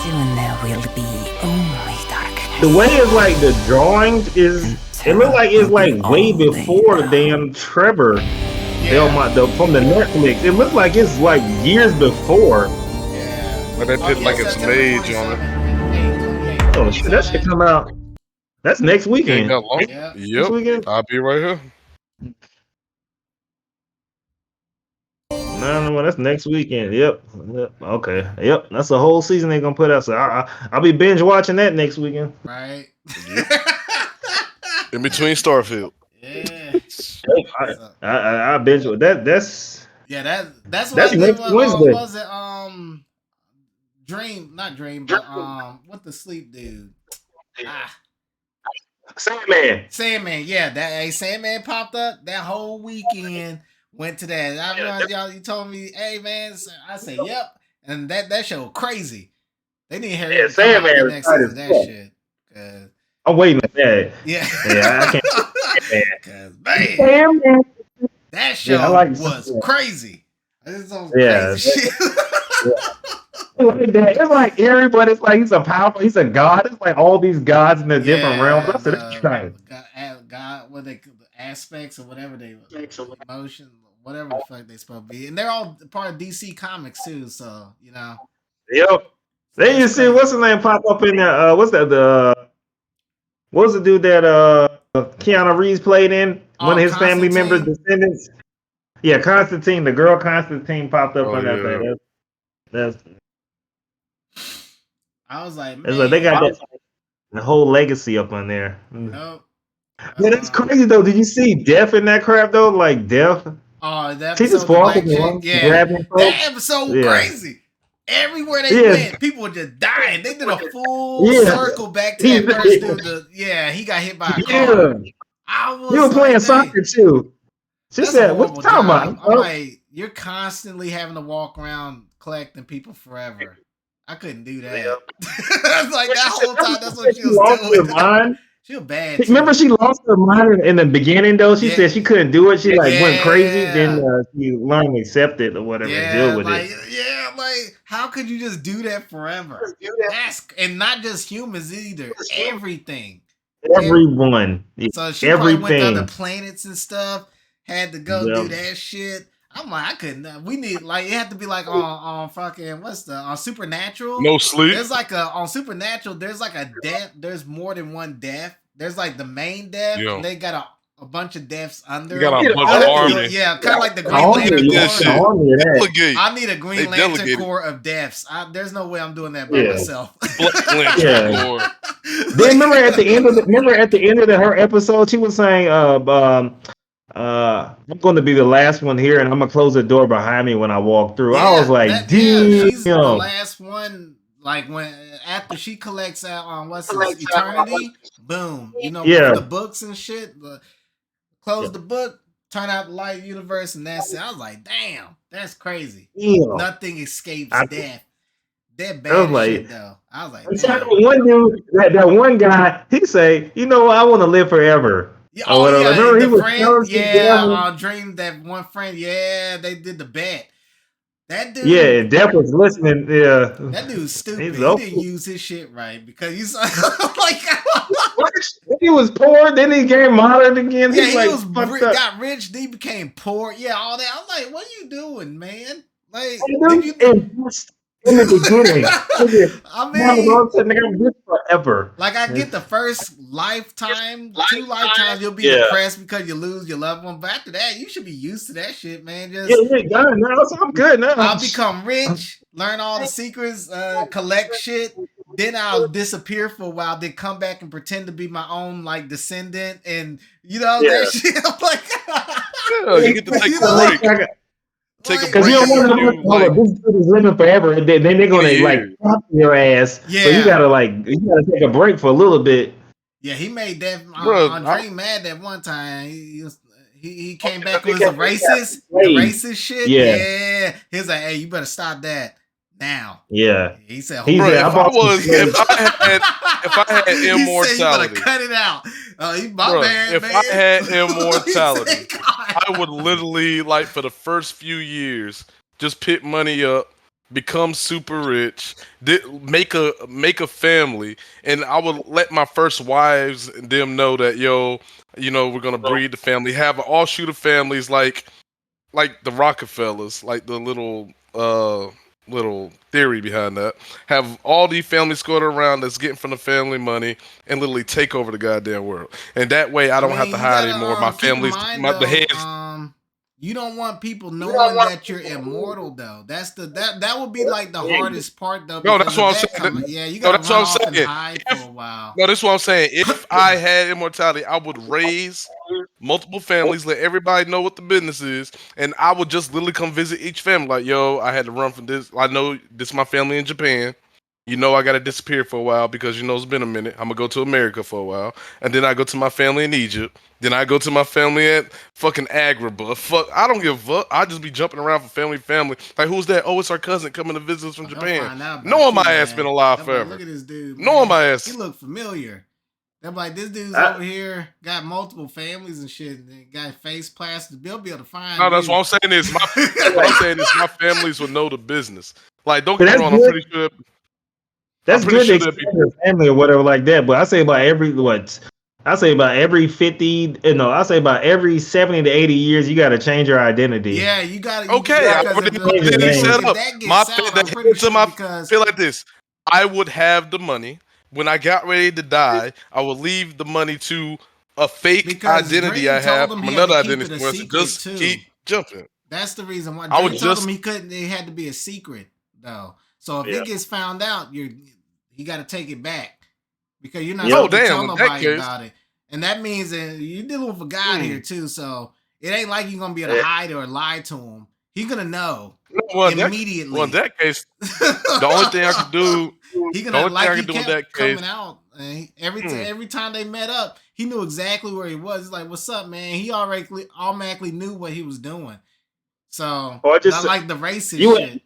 Soon there will be only darkness. The way it's like the drawing is, it looked like it's like way before the damn Trevor Belmont from the Netflix. It looked like it's like years before. Yeah. But they put like its mage on it. Oh shit, that should come out. That's next weekend. Ain't that long? Yeah. Next weekend? I'll be right here. No, that's next weekend. Yep. Okay. Yep. That's a whole season they're gonna put out. So I'll be binge watching that next weekend. Right. In between Starfield. Yeah. I binge with that. That's that's next what Wednesday. was it? Not Dream, but what the sleep dude? Sandman. Yeah, that Sandman popped up that whole weekend. Went to that. I remember y'all. You told me, "Hey man," I said, "Yep," and that show crazy. They need to hurry up and come out the next season of that shit. I'm waiting on that. Yeah, I can't. Cause man, that show was crazy. This is some crazy shit. It's like everybody's like he's a god. It's like all these gods in the different realms. I said, that's right. God, what they aspects or whatever they emotion, whatever the fuck they supposed to be, and they're all part of DC Comics too. So you know. Yep. Then you see what's his name pop up in there. What's that? What was the dude that Keanu Reeves played in? One of his family members' descendants. Yeah, Constantine. The girl Constantine popped up on that thing. That's. I was like, man. It's like they got the whole legacy up on there. Nope. Yeah, that's crazy though. Did you see Death in that crap though? Like Death. Oh, that Jesus episode. That episode was crazy. Everywhere they went, people were just dying. They did a full circle back to that first dude. He got hit by a car. You were playing soccer too. She said, "What you talking about?" I'm like, you're constantly having to walk around collecting people forever. I couldn't do that. I was like that whole time. That's what she was doing. She was bad too. Remember, she lost her mind in the beginning, though. She said she couldn't do it. She went crazy. Then she learned to accept it or whatever and deal with it. Yeah, like how could you just do that forever? And not just humans either. Everything. Everyone. So she probably went to other planets and stuff. Had to go do that shit. I'm like, I couldn't. We need it had to be like on fucking on Supernatural. No sleep. There's like on Supernatural. There's like a death. There's more than one death. There's like the main death. And they got a bunch of deaths under. You got a bunch of army. Yeah, kind of like the Green Lantern Corps. I need a Green Lantern Corps of deaths. There's no way I'm doing that by myself. Then remember at the end of her episode, she was saying, I'm going to be the last one here, and I'm gonna close the door behind me when I walk through. I was like, damn. She's the last one. Like after she collects out on eternity, boom. The books and shit. Close the book, turn out the light universe, and that's it. I was like, damn, that's crazy. Yeah. Nothing escapes death. That bad shit though. I was like, one dude, that one guy, he say, I want to live forever. Yeah, the friend, Dream, that one friend, they did the bet. That dude, and Depp was listening. Yeah, that dude's stupid. He didn't use his shit right because he's like, he was poor, then he became modern again. Yeah, got rich, then he became poor. Yeah, all that. I was like, what are you doing, man? Like, in the beginning, I mean, forever. Like, I get the first lifetime, 2 lifetimes, you'll be depressed because you lose your loved one. But after that, you should be used to that shit, man. I'm good now. I'll become rich, learn all the secrets, collect shit. Then I'll disappear for a while, then come back and pretend to be my own descendant, and that shit. I'm like, you get to take a break. Because you don't want to know this dude is living forever, and then they're gonna pop your ass. Yeah. So you gotta take a break for a little bit. Yeah, he made that on Dream mad that one time. He came back with the racist shit. Yeah. He was like, hey, you better stop that now. Yeah. He said, if I had immortality, you better cut it out. If I had immortality, I would literally, for the first few years, just put money up, become super rich, make a family, and I would let my first wives and them know that we're gonna breed the family, have all shooter families like the Rockefellers, like the little theory behind that. Have all these families going around that's getting from the family money and literally take over the goddamn world. And that way I don't have to hide anymore. My family's the heads. You don't want people knowing that you're immortal though. That would be like the hardest part though. No, that's what I'm saying. You gotta run off and hide for a while. No, that's what I'm saying. If I had immortality, I would raise multiple families, let everybody know what the business is, and I would just literally come visit each family. Like, I had to run from this. I know this is my family in Japan. I got to disappear for a while because it's been a minute. I'm gonna go to America for a while, and then I go to my family in Egypt. Then I go to my family at fucking Agrabah. Fuck, I don't give a fuck. I just be jumping around from family. Like, who's that? Oh, it's our cousin coming to visit us from Japan. Knowing my ass been alive forever. Look at this dude. Knowing my ass. He look familiar. They're like, this dude's over here, got multiple families and shit, and got face plastered. They'll be able to find. No, that's what I'm saying is my families would know the business. Like, don't get me wrong. I'm pretty sure. That's good to extend your family or whatever like that. But I say about every 50, I say about every 70 to 80 years, you got to change your identity. Yeah, you got to. Okay, I feel like this. I would have the money. When I got ready to die, I would leave the money to a fake identity I have from another identity. Just keep jumping. That's the reason why. I would told him he couldn't. It had to be a secret though. So if it gets found out, he got to take it back because you're not supposed to tell nobody about it. And that means that you're dealing with a God here too. So it ain't like you're gonna be able to hide or lie to him. He's gonna know immediately. In that case, the only thing I could do. He gonna kept coming out. Every time they met up, he knew exactly where he was. He's like, "What's up, man?" He automatically knew what he was doing. So, not like the racist shit.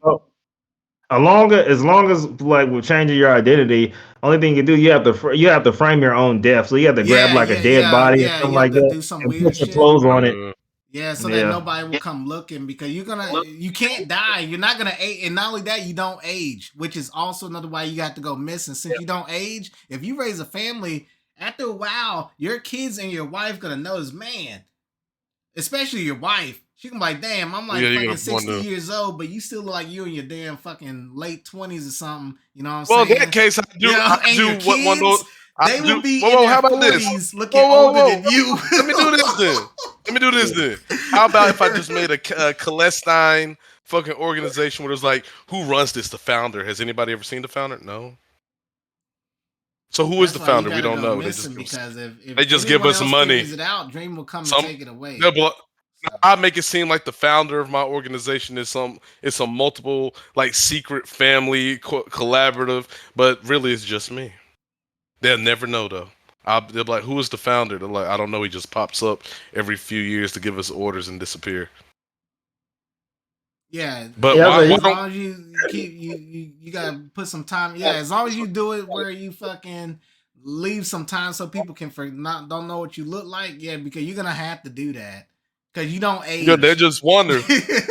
as long as like with changing your identity, only thing you can do you have to frame your own death. So you have to grab Yeah, like a yeah, dead yeah, body or yeah. something You have like to that do some and weird put your shit. clothes on it. Yeah, so that nobody will come looking because you can't die. You're not gonna age, and not only that, you don't age, which is also another why you got to go missing. Since you don't age, if you raise a family, after a while, your kids and your wife gonna notice, man, especially your wife. She can be like, damn, I'm like Yeah, you're fucking gonna 60 wonder. years old, but you still look like you in your damn fucking late 20s or something. You know what I'm Well, in saying? that case, You know, I and do your what one of those. kids, I they will do. be in Whoa, their how about this? 40s looking Whoa, whoa, older whoa. than you. Let me do this then. Let me do this then. How about if I just made a Celestine fucking organization where there's like, who runs this? The founder. Has anybody ever seen the founder? No. So who is That's the why you founder? We gotta don't go know. missing because if They just give anyone us else money. figures it out, Dream will come and Some take it away. they'll be like, So, I make it seem like the founder of my organization is some multiple like secret family collaborative, but really it's just me. They'll never know though. They'll be like, "Who is the founder?" They're like, "I don't know. He just pops up every few years to give us orders and disappear." yeah, But Yeah, why as don't? long as you keep you gotta put some time. Yeah, as long as you do it where you fucking leave some time so people can don't know what you look like. Yeah, because you're gonna have to do that because you don't Yeah, they age. just wonder.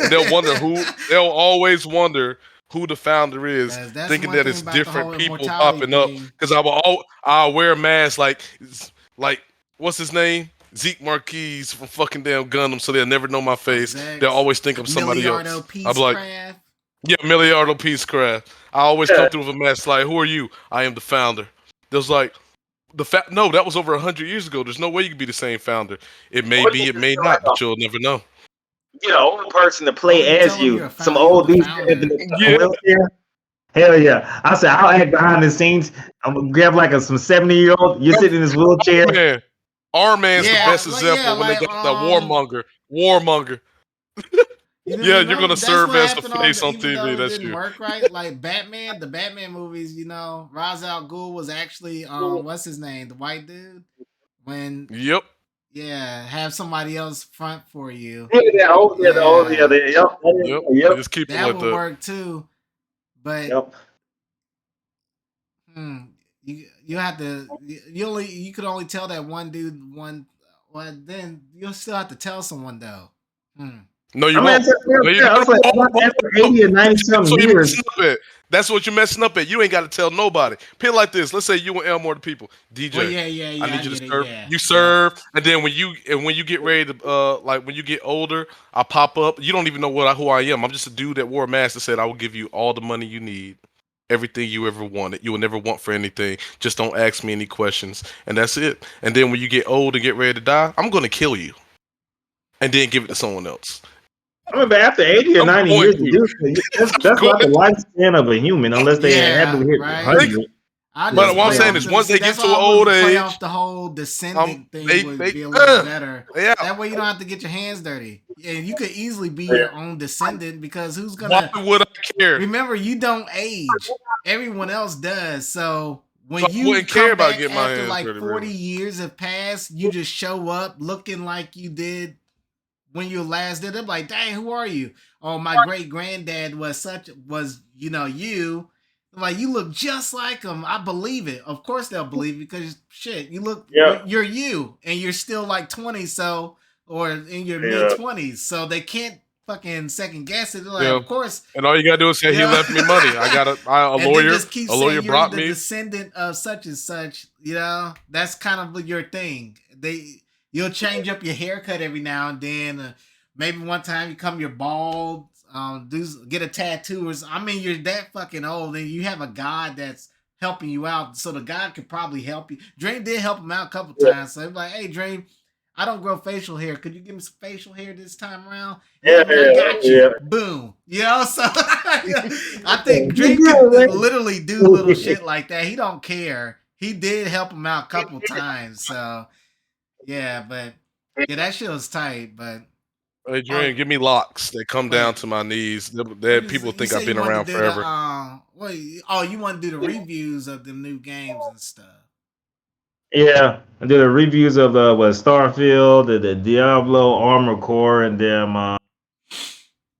They'll wonder who. They'll always wonder who the founder is, That's thinking one that thing it's about the different whole people immortality popping up. thing. Because I'll wear a mask like what's his name? Zeke Marquis from fucking damn Gundam, so they'll never know my face. They'll Exact. always think I'm somebody else. Milliardo I'll be like, Peacecraft. yeah, Miliardo Peacecraft. I always come through with a mask like, who are you? I am the founder. There's like no, that was over 100 years ago. There's no way you could be the same founder. It may be, it may not, but you'll never know. Get an old person to Long as play you as tell them you're you. a Some you're old the dude sitting in founder. the Yeah, wheelchair. Hell yeah! I said I'll act behind the scenes. I'm gonna grab like some 70-year-old. You're sitting in this wheelchair. man. Our man's the Yeah, best yeah, example when they like got the warmonger. Warmonger. you Yeah, you're remember gonna that's serve what as the happened face on even though TV. it That's didn't you. work right. Like Batman, the Batman movies, Ra's al Ghul was actually what's his name, the white dude. When Yep. have somebody else front for you. Yeah, Yeah, Yep. They yep, just keep it that like would that. work too. But yep. hmm, you have to you could only tell that one dude one. Well, then you'll still have to tell someone though. Hmm. No, you I mean, won't. No, you I was like, after 80 or 90 That's something what you're years, messing up at. That's what you're messing up at. You ain't got to tell nobody. Put it like this. Let's say you and Elmore the people. Well, DJ, yeah, yeah, I yeah. I need you to get it. serve. Yeah, You yeah. serve, and then when you get ready to like when you get older, I pop up. You don't even know who I am. I'm just a dude that wore a mask that said I will give you all the money you need. Everything you ever wanted. You will never want for anything. Just don't ask me any questions. And that's it. And then when you get old and get ready to die, I'm gonna kill you. And then give it to someone else. I mean, but after 80 or I'm 90 going years to to. do that's Going not the lifespan of a human unless they had to Yeah, hit right. 100. I But just what I'm play saying off is, the. once See, they get that's to an why I old wanted to play age, off the whole descendant thing they would be a little better. yeah. That way you don't have to get your hands dirty, and you could easily be Yeah. your own descendant because who's Why gonna would I care? remember? You don't age. Everyone else does. So So when I you wouldn't care come about back getting my after hands like dirty, 40 really. years have passed, you just show up looking like you did when you last did it. Like, dang, who are you? Oh, my great granddad was you. Like, you look just like him. I believe it. Of course they'll believe it because shit, Yeah. you're you, and you're still like 20, or in your mid Yeah. 20s, so they can't fucking second guess it. They're like, Yeah. of course, And all you gotta do is say he Yeah. left me money. I got a and then just keep saying you're brought the me. descendant of such and such. That's kind of your thing. You'll change up your haircut every now and then. Maybe one time you're bald. Get a tattoo or something. I mean, you're that fucking old, and you have a god that's helping you out. So the god could probably help you. Dream did help him out a couple times. So he's like, "Hey, Dream, I don't grow facial hair. Could you give me some facial hair this time around?" Yeah, man, I got you. Yeah. Boom. So I think Dream can literally do little shit like that. He don't care. He did help him out a couple times. So yeah, but yeah, that shit was tight. But Hey, Dream, give me locks that come down to my knees. That people think I've been around forever. You want to do the reviews of the new games and stuff? Yeah, I did the reviews of Starfield, the Diablo, Armor Core, and then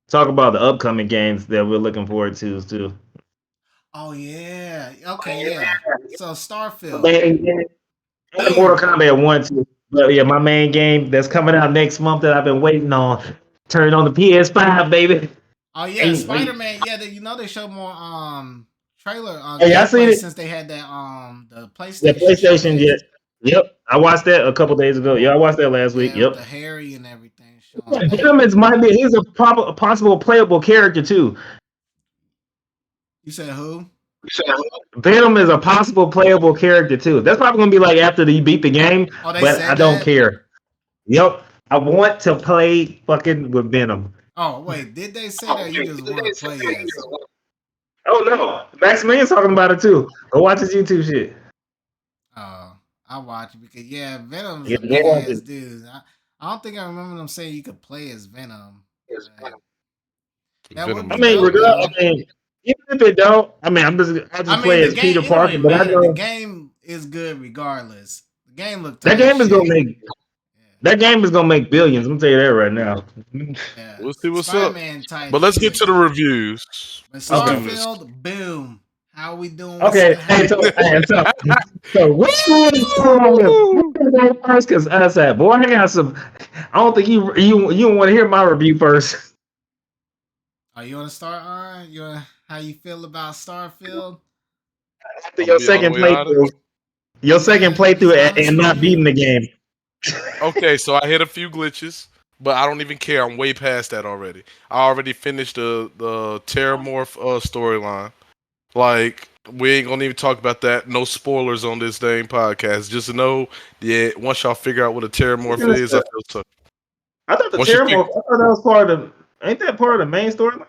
talk about the upcoming games that we're looking forward to too. Oh yeah. Okay, yeah. So Starfield. Man, Mortal Kombat 1 too. But yeah, my main game that's coming out next month that I've been waiting on. Turn on the PS5, baby. Oh yeah, Spider-Man. Yeah, they showed more trailer Hey, I seen gameplay it. since they had that the Yeah, PlayStation PlayStation, showcase. yes. Yep. I watched that a couple days ago. Yeah, I watched that last week. Yeah, with Yep. the Harry and everything showing. Venom is might be he's a possible playable character too. You said who? Venom is a possible playable character too. That's probably gonna be like after you beat the game, Oh, they but I said don't that? care. Yep. I want to play fucking with Venom. Oh wait, did they say that? You just want to play as him? Oh no. Maximilian's talking about it too. Go watch his YouTube shit. I watch it because yeah, Venom's Yeah, a go big watch ass it. dude. I don't think I remember them saying you could play as Venom. That would Venom be I is mean, dope regardless, though. I mean, even if it don't, I mean, I just play The as game Peter it don't Parker, even but I matter. The know game is good regardless. The game looked that tight as game is shit. gonna make that game is gonna make billions. I'm gonna tell you that right now. Yeah, We'll see what's up. Spider-Man tight But as let's get shit. to the reviews. But Let's do this. Starfield, boom. How we doing? Okay, so which one is first? Because I said, boy, I got some. I don't think you don't want to hear my review first. Are you want to start on? How you feel about Starfield? After I'll your be all the second way honest. playthrough, Be honest and not review. beating the game. Okay, so I hit a few glitches, but I don't even care. I'm way past that already. I already finished the Terramorph storyline. Like, we ain't gonna even talk about that. No spoilers on this dang podcast. Just know, yeah, once y'all figure out what a Terramorph is, I feel so. I thought the Once you Terramorph. I thought that was part of the. Ain't that part of the main storyline?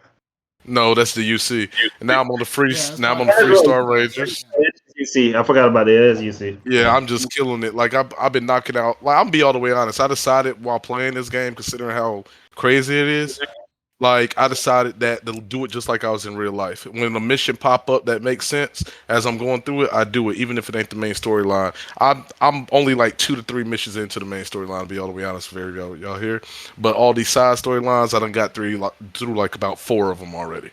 No, that's the UC. And now I'm on the free. Yeah, that's Now I'm on part the of Free the Star story. Rangers. You see, I forgot about that. As you see, Yeah, I'm just killing it. Like I've been knocking out. Like I'm be all the way honest. I decided while playing this game, considering how crazy it is, like I decided that to do it just like I was in real life. When a mission pop up that makes sense as I'm going through it, I do it, even if it ain't the main storyline. I'm only like 2 to 3 missions into the main storyline. To be all the way honest, for y'all here. But all these side storylines, I done got through like about 4 of them already.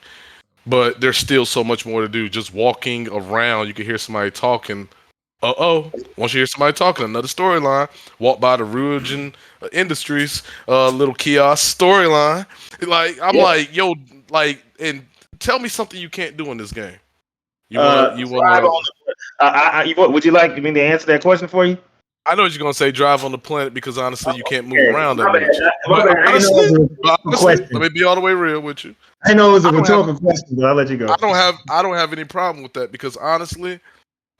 But there's still so much more to do. Just walking around, you can hear somebody talking. Once you hear somebody talking, another storyline. Walk by the Ruin Industries, little kiosk storyline. Like I'm like, yo, like, and tell me something you can't do in this game. You wanna? would you like me to answer that question for you? I know what you're gonna say. Drive on the planet because honestly, you can't move Okay, around that my bad. much. My But bad. I didn't know it was a honestly, question. let me be all the way real with you. I know it was a I don't rhetorical question, but I'll let you go. I don't have any problem with that because honestly,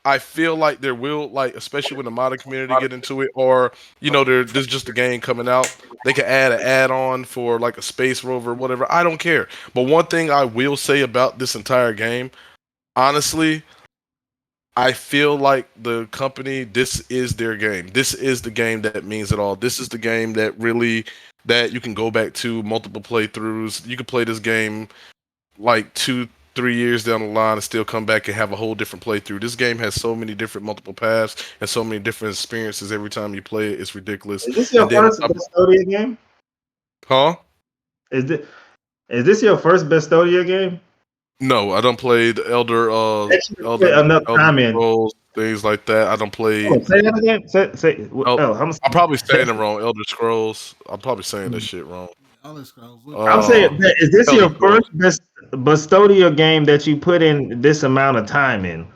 I feel like there will, like, especially when the modding community get into it, or there's just a game coming out. They can add an add-on for like a space rover, or whatever. I don't care. But one thing I will say about this entire game, honestly, I feel like the company, this is their game. This is the game that means it all. This is the game that you can go back to multiple playthroughs. You can play this game like 2-3 years down the line and still come back and have a whole different playthrough. This game has so many different multiple paths and so many different experiences every time you play it. It's ridiculous. Is this your And then first Bestodia game? huh? Is this your first Bestodia game? No, I don't play the Elder Put enough time in. Scrolls, things like that. I don't play. Oh, say that again. Say. I'm probably saying it wrong. Elder Scrolls. I'm probably saying that shit wrong. Elder Scrolls. I'm saying, is this Elder your Scrolls. first Bestodia game that you put in this amount of time in?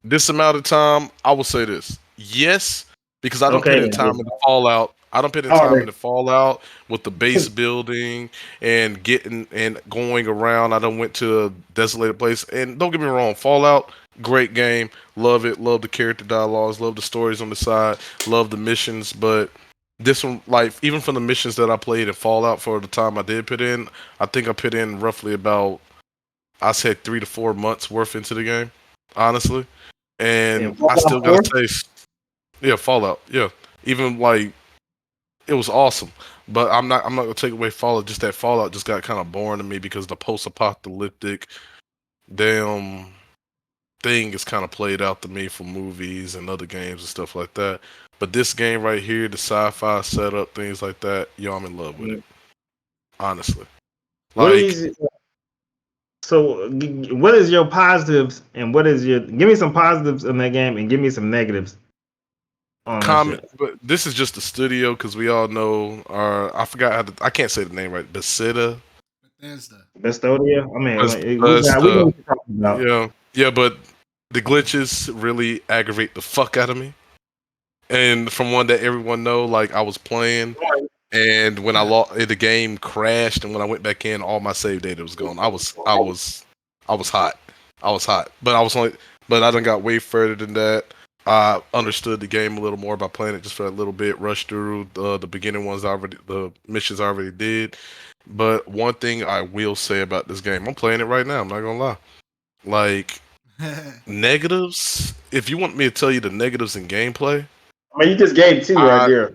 This amount of time, I will say this. Yes, because I don't Okay, put in time in the Fallout. I don't put in Oh, time man. in the Fallout with the base building and getting and going around. I done went to a desolated place. And don't get me wrong, Fallout, great game. Love it. Love the character dialogues. Love the stories on the side. Love the missions. But this one, like, even from the missions that I played in Fallout for the time I did put in, I think I put in roughly about, I said 3 to 4 months worth into the game, honestly. And I still gotta say, yeah, Fallout, yeah. Even like, it was awesome, but I'm not gonna take away Fallout. Just that Fallout just got kind of boring to me because the post-apocalyptic damn thing is kind of played out to me from movies and other games and stuff like that. But this game right here, the sci-fi setup, things like that, yo, I'm in love with it. Honestly, like, So, what is your positives and what is your? Give me some positives in that game and give me some negatives on that Comment, shit. but this is just the studio because we all know. I forgot how I can't say the name right. Bethesda. Bethesda. Bestodia. I mean, we know Bethesda. what you're talking about. Yeah, but the glitches really aggravate the fuck out of me. And from one that everyone know, like I was playing, and when I lost, the game crashed, and when I went back in, all my save data was gone. I was hot. I was hot, but I done got way further than that. I understood the game a little more by playing it just for a little bit. Rushed through the beginning ones the missions I already did. But one thing I will say about this game, I'm playing it right now. I'm not gonna lie. Like negatives, if you want me to tell you the negatives in gameplay, I mean, you just gave two right there.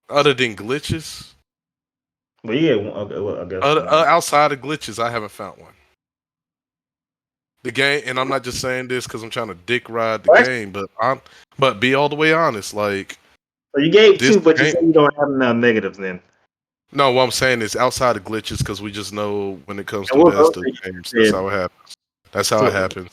other than glitches, But yeah, okay, well, I guess outside of glitches, I haven't found one. The game, and I'm not just saying this because I'm trying to dick ride the game, but be all the way honest. Like, so you gave two, but you game, said you don't have enough negatives then. No, what I'm saying is outside of glitches because we just know when it comes to Bethesda games, that's how it happens. That's how it happens.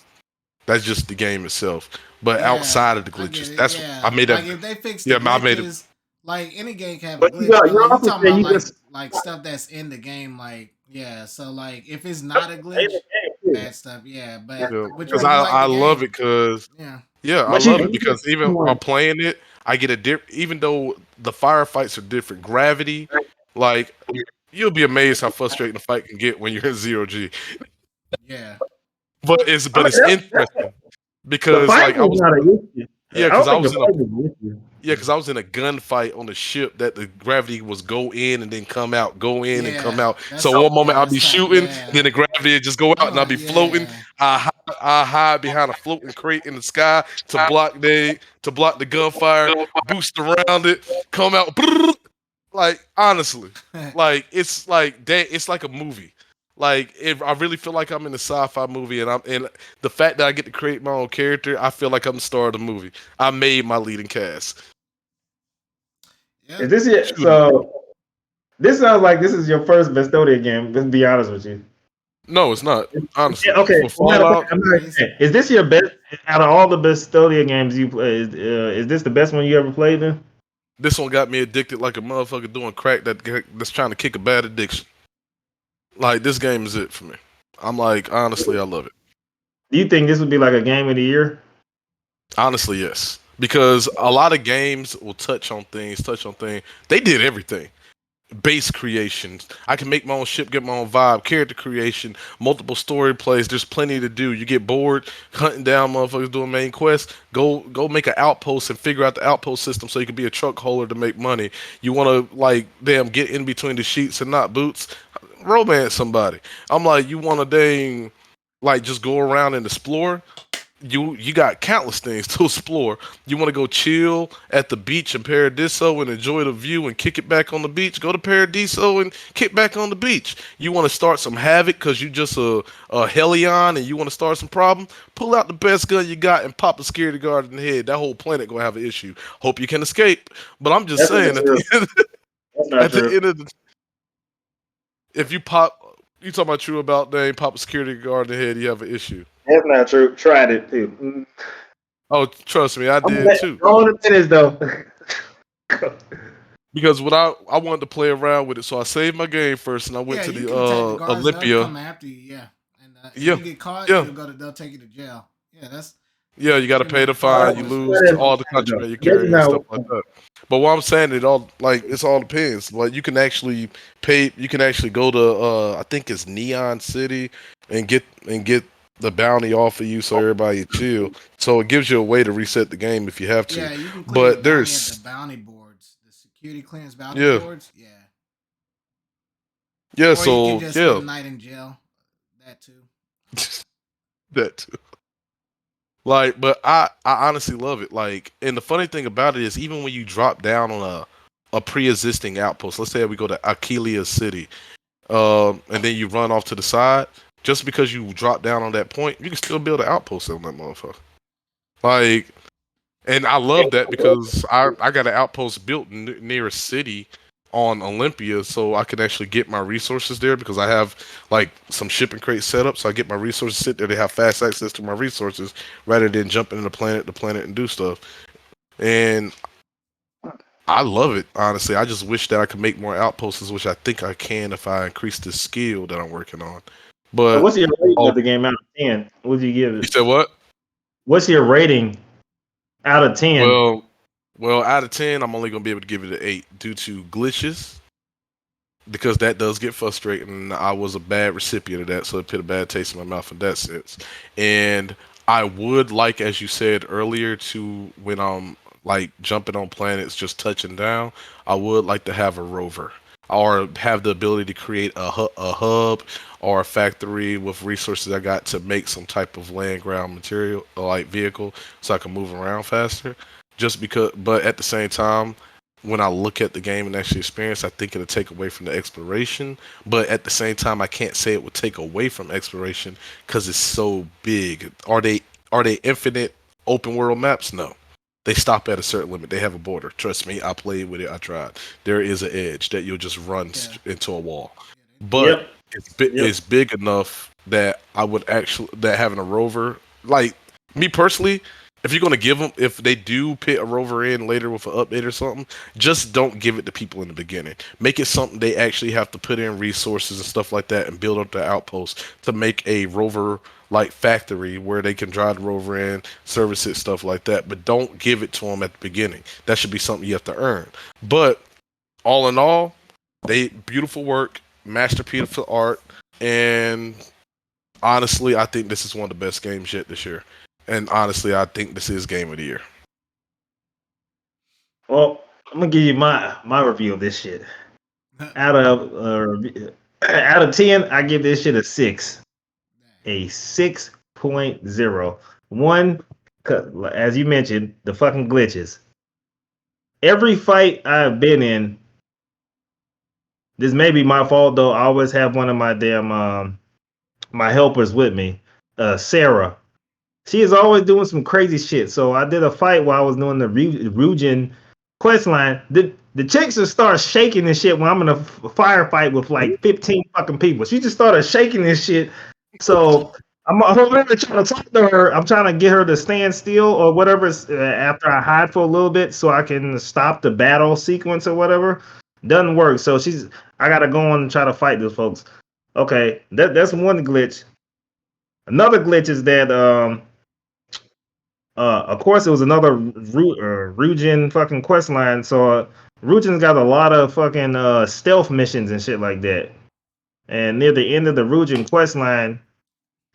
That's just the game itself. But outside of the glitches, I made that. Like if they fix the glitches, I made it. Like any game can have a glitch. But you're talking about like stuff that's in the game, like so like if it's not a glitch, bad stuff, But because I love it because I love it because even while playing it, I get a even though the firefights are different, gravity, like you'll be amazed how frustrating the fight can get when you're in 0G. Yeah. But it's interesting because like I was because I was in a gunfight on the ship that the gravity was go in and then come out, go in and come out. So one moment I'll be shooting, then the gravity would just go out and I'll be floating. I hide behind a floating crate in the sky to block the gunfire, boost around it, come out. Like honestly, like it's like that. It's like a movie. Like I really feel like I'm in a sci-fi movie, and the fact that I get to create my own character, I feel like I'm the star of the movie. I made my leading cast. Is this it? So this sounds like this is your first Bestodia game. Let's be honest with you. No, it's not. Honestly, okay. Is this your best out of all the Bestodia games you play? Is this the best one you ever played? Then this one got me addicted like a motherfucker doing crack that's trying to kick a bad addiction. Like this game is it for me. I'm like, honestly, I love it. Do you think this would be like a game of the year? Honestly, yes. Because a lot of games will touch on things. They did everything. Base creations. I can make my own ship, get my own vibe, character creation, multiple story plays. There's plenty to do. You get bored hunting down motherfuckers doing main quests. Go make an outpost and figure out the outpost system so you can be a truck holder to make money. You want to get in between the sheets and not boots. Romance somebody. I'm like, you want to just go around and explore. You got countless things to explore. You want to go chill at the beach in Paradiso and enjoy the view and kick it back on the beach. Go to Paradiso and kick back on the beach. You want to start some havoc because you just a Helion and you want to start some problem. Pull out the best gun you got and pop a security guard in the head. That whole planet gonna have an issue. Hope you can escape. But I'm just saying at the end of the if you talk about true about name, pop a security guard in the head, you have an issue. That's not true. Tried it too. Oh, trust me, I did too. All the minutes though. Because when I wanted to play around with it, so I saved my game first, and I went to the Olympia. Come after you, and if you get caught, they'll take you to jail. You got to pay the fine. You lose all the country that you carry and stuff like that. But what I'm saying, it all depends. Like you can actually pay. You can actually go to I think it's Neon City and get the bounty off of you, so everybody chill. So it gives you a way to reset the game if you have to. Yeah, you can but there's the bounty boards, the security clearance bounty boards. Yeah. Or so you can just spend a night in jail. That too. That too. Like, but I honestly love it. Like, and the funny thing about it is, even when you drop down on a pre-existing outpost, let's say we go to Aquilia City, and then you run off to the side, just because you drop down on that point, you can still build an outpost on that motherfucker. Like, and I love that because I got an outpost built near a city on Olympia so I can actually get my resources there because I have like some shipping crates set up, so I get my resources sit there. They have fast access to my resources rather than jumping in the planet to planet and do stuff. And I love it, honestly. I just wish that I could make more outposts, which I think I can if I increase the skill that I'm working on. But what's your rating of the game out of 10? What would you give you it? said what? What's your rating out of 10? Well, out of 10, I'm only gonna be able to give it an 8 due to glitches because that does get frustrating. And I was a bad recipient of that, so it put a bad taste in my mouth in that sense. And I would like, as you said earlier, to when I'm like jumping on planets, just touching down, I would like to have a rover or have the ability to create a hub or a factory with resources I got to make some type of land ground material like vehicle so I can move around faster. Just because, but at the same time, when I look at the game and actually experience, I think it'll take away from the exploration. But at the same time, I can't say it would take away from exploration because it's so big. Are they infinite open world maps? No. They stop at a certain limit. They have a border. Trust me, I played with it. I tried. There is an edge that you'll just run into a wall. But Yep. it's big enough that I would actually that having a rover, like me personally, if you're gonna give them, if they do put a rover in later with an update or something, just don't give it to people in the beginning. Make it something they actually have to put in resources and stuff like that and build up the outposts to make a rover like factory where they can drive the rover in, service it, stuff like that. But don't give it to them at the beginning. That should be something you have to earn. But all in all, they beautiful work, masterpiece of art, and honestly, I think this is one of the best games yet this year. And honestly, I think this is game of the year. Well, I'm gonna give you my review of this shit. Out of 10, I give this shit a 6. A 6.0. One, as you mentioned, the fucking glitches. Every fight I've been in, this may be my fault though. I always have one of my damn my helpers with me, Sarah. She is always doing some crazy shit. So I did a fight while I was doing the Rugin quest line. The chicks just start shaking this shit when I'm in a firefight with like 15 fucking people. She just started shaking this shit. So I'm literally trying to talk to her. I'm trying to get her to stand still or whatever after I hide for a little bit so I can stop the battle sequence or whatever. Doesn't work. So I gotta go on and try to fight those folks. Okay, that's one glitch. Another glitch is that of course, it was another Rugin fucking quest line. So Rugin's got a lot of fucking stealth missions and shit like that. And near the end of the Rugin quest line,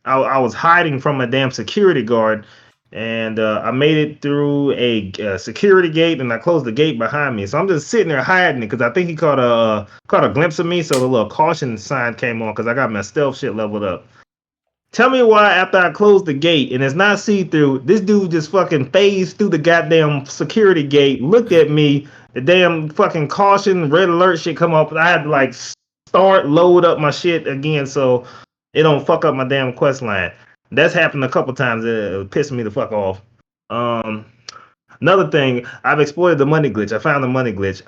I was hiding from a damn security guard, and I made it through a security gate, and I closed the gate behind me. So I'm just sitting there hiding it because I think he caught a glimpse of me. So the little caution sign came on because I got my stealth shit leveled up. Tell me why after I closed the gate and it's not see-through, this dude just fucking phased through the goddamn security gate, looked at me, the damn fucking caution, red alert shit come up. I had to like load up my shit again so it don't fuck up my damn quest line. That's happened a couple times. It pissed me the fuck off. Another thing, I've exploited the money glitch. I found the money glitch.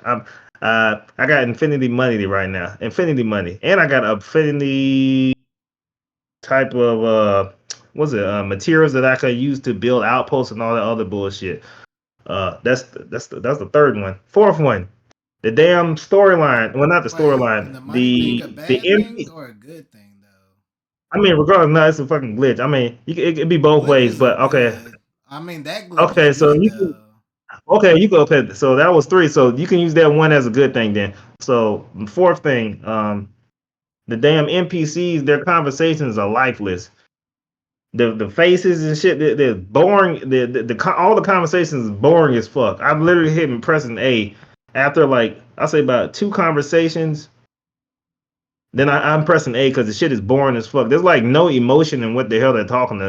I got infinity money right now. Infinity money. And I got infinity type of materials that I could use to build outposts and all that other bullshit. That's the third one. Fourth one, the damn storyline. Well, not the storyline. The money thing a bad thing or a good thing though? I mean, regardless, no, it's a fucking glitch. I mean, it could be both ways, but okay. I mean, that glitch. Okay, so you can. Okay. So that was 3. So you can use that one as a good thing then. So fourth thing, the damn NPCs, their conversations are lifeless. The faces and shit, they're boring. All the conversations is boring as fuck. I'm literally hitting pressing A after like I say about 2 conversations. Then I'm pressing A because the shit is boring as fuck. There's like no emotion in what the hell they're talking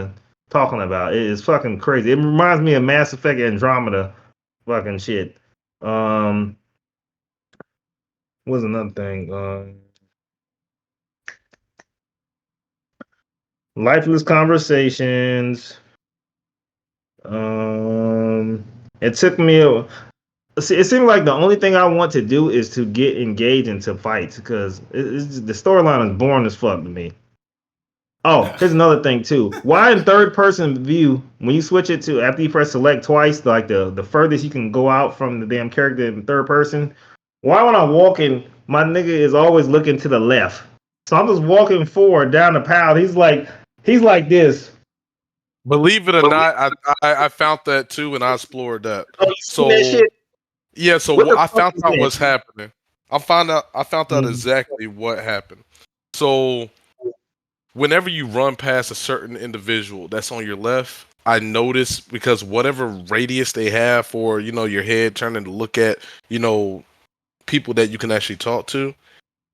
about. It is fucking crazy. It reminds me of Mass Effect Andromeda, fucking shit. What's another thing? Lifeless conversations. It took me See, it seems like the only thing I want to do is to get engaged into fights because the storyline is boring as fuck to me. Oh, here's another thing too. Why in third person view when you switch it to after you press select twice, like the furthest you can go out from the damn character in third person? Why when I'm walking, my nigga is always looking to the left. So I'm just walking forward down the path. He's like this. Believe it or not, I found that too, and I explored that. Oh, you seen that So shit? yeah, so What the I fuck found is out that? what's happening. I found out Mhm. exactly what happened. So whenever you run past a certain individual that's on your left, I notice because whatever radius they have for, your head turning to look at, people that you can actually talk to,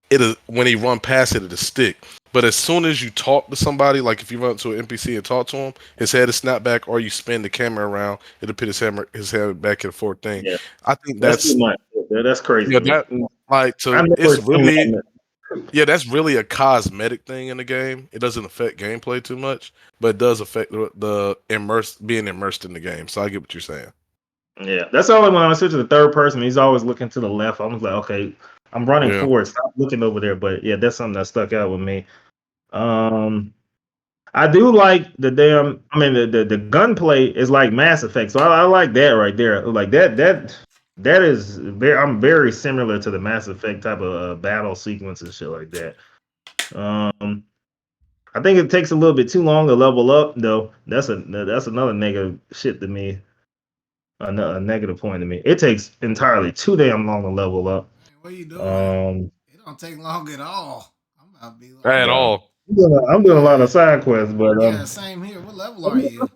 it is when he run past it, it'll stick. But as soon as you talk to somebody, like if you run to an NPC and talk to him, his head is snapped back, or you spin the camera around, it'll put his head back and forth thing. Yeah, I think that's too that's much. That's crazy yeah, to me. that like I've to never it's seen really that. yeah, that's really a cosmetic thing in the game. It doesn't affect gameplay too much, but it does affect the being immersed in the game. So I get what you're saying. Yeah, that's only when I switch to the third person. He's always looking to the left. I was like, okay, I'm running Yeah. forward. Stop looking over there. But yeah, that's something that stuck out with me. Um, I do like the damn. I mean, the gunplay is like Mass Effect, so I like that right there. Like that is very. I'm very similar to the Mass Effect type of battle sequence and shit like that. Um, I think it takes a little bit too long to level up, though. That's another negative shit to me. A negative point to me. It takes entirely too damn long to level up. Man, what are you doing? Um, It don't take long at all. I'm about to be like, At yeah, all. I'm doing a lot of side quests, but yeah, same here. What level are I'm you?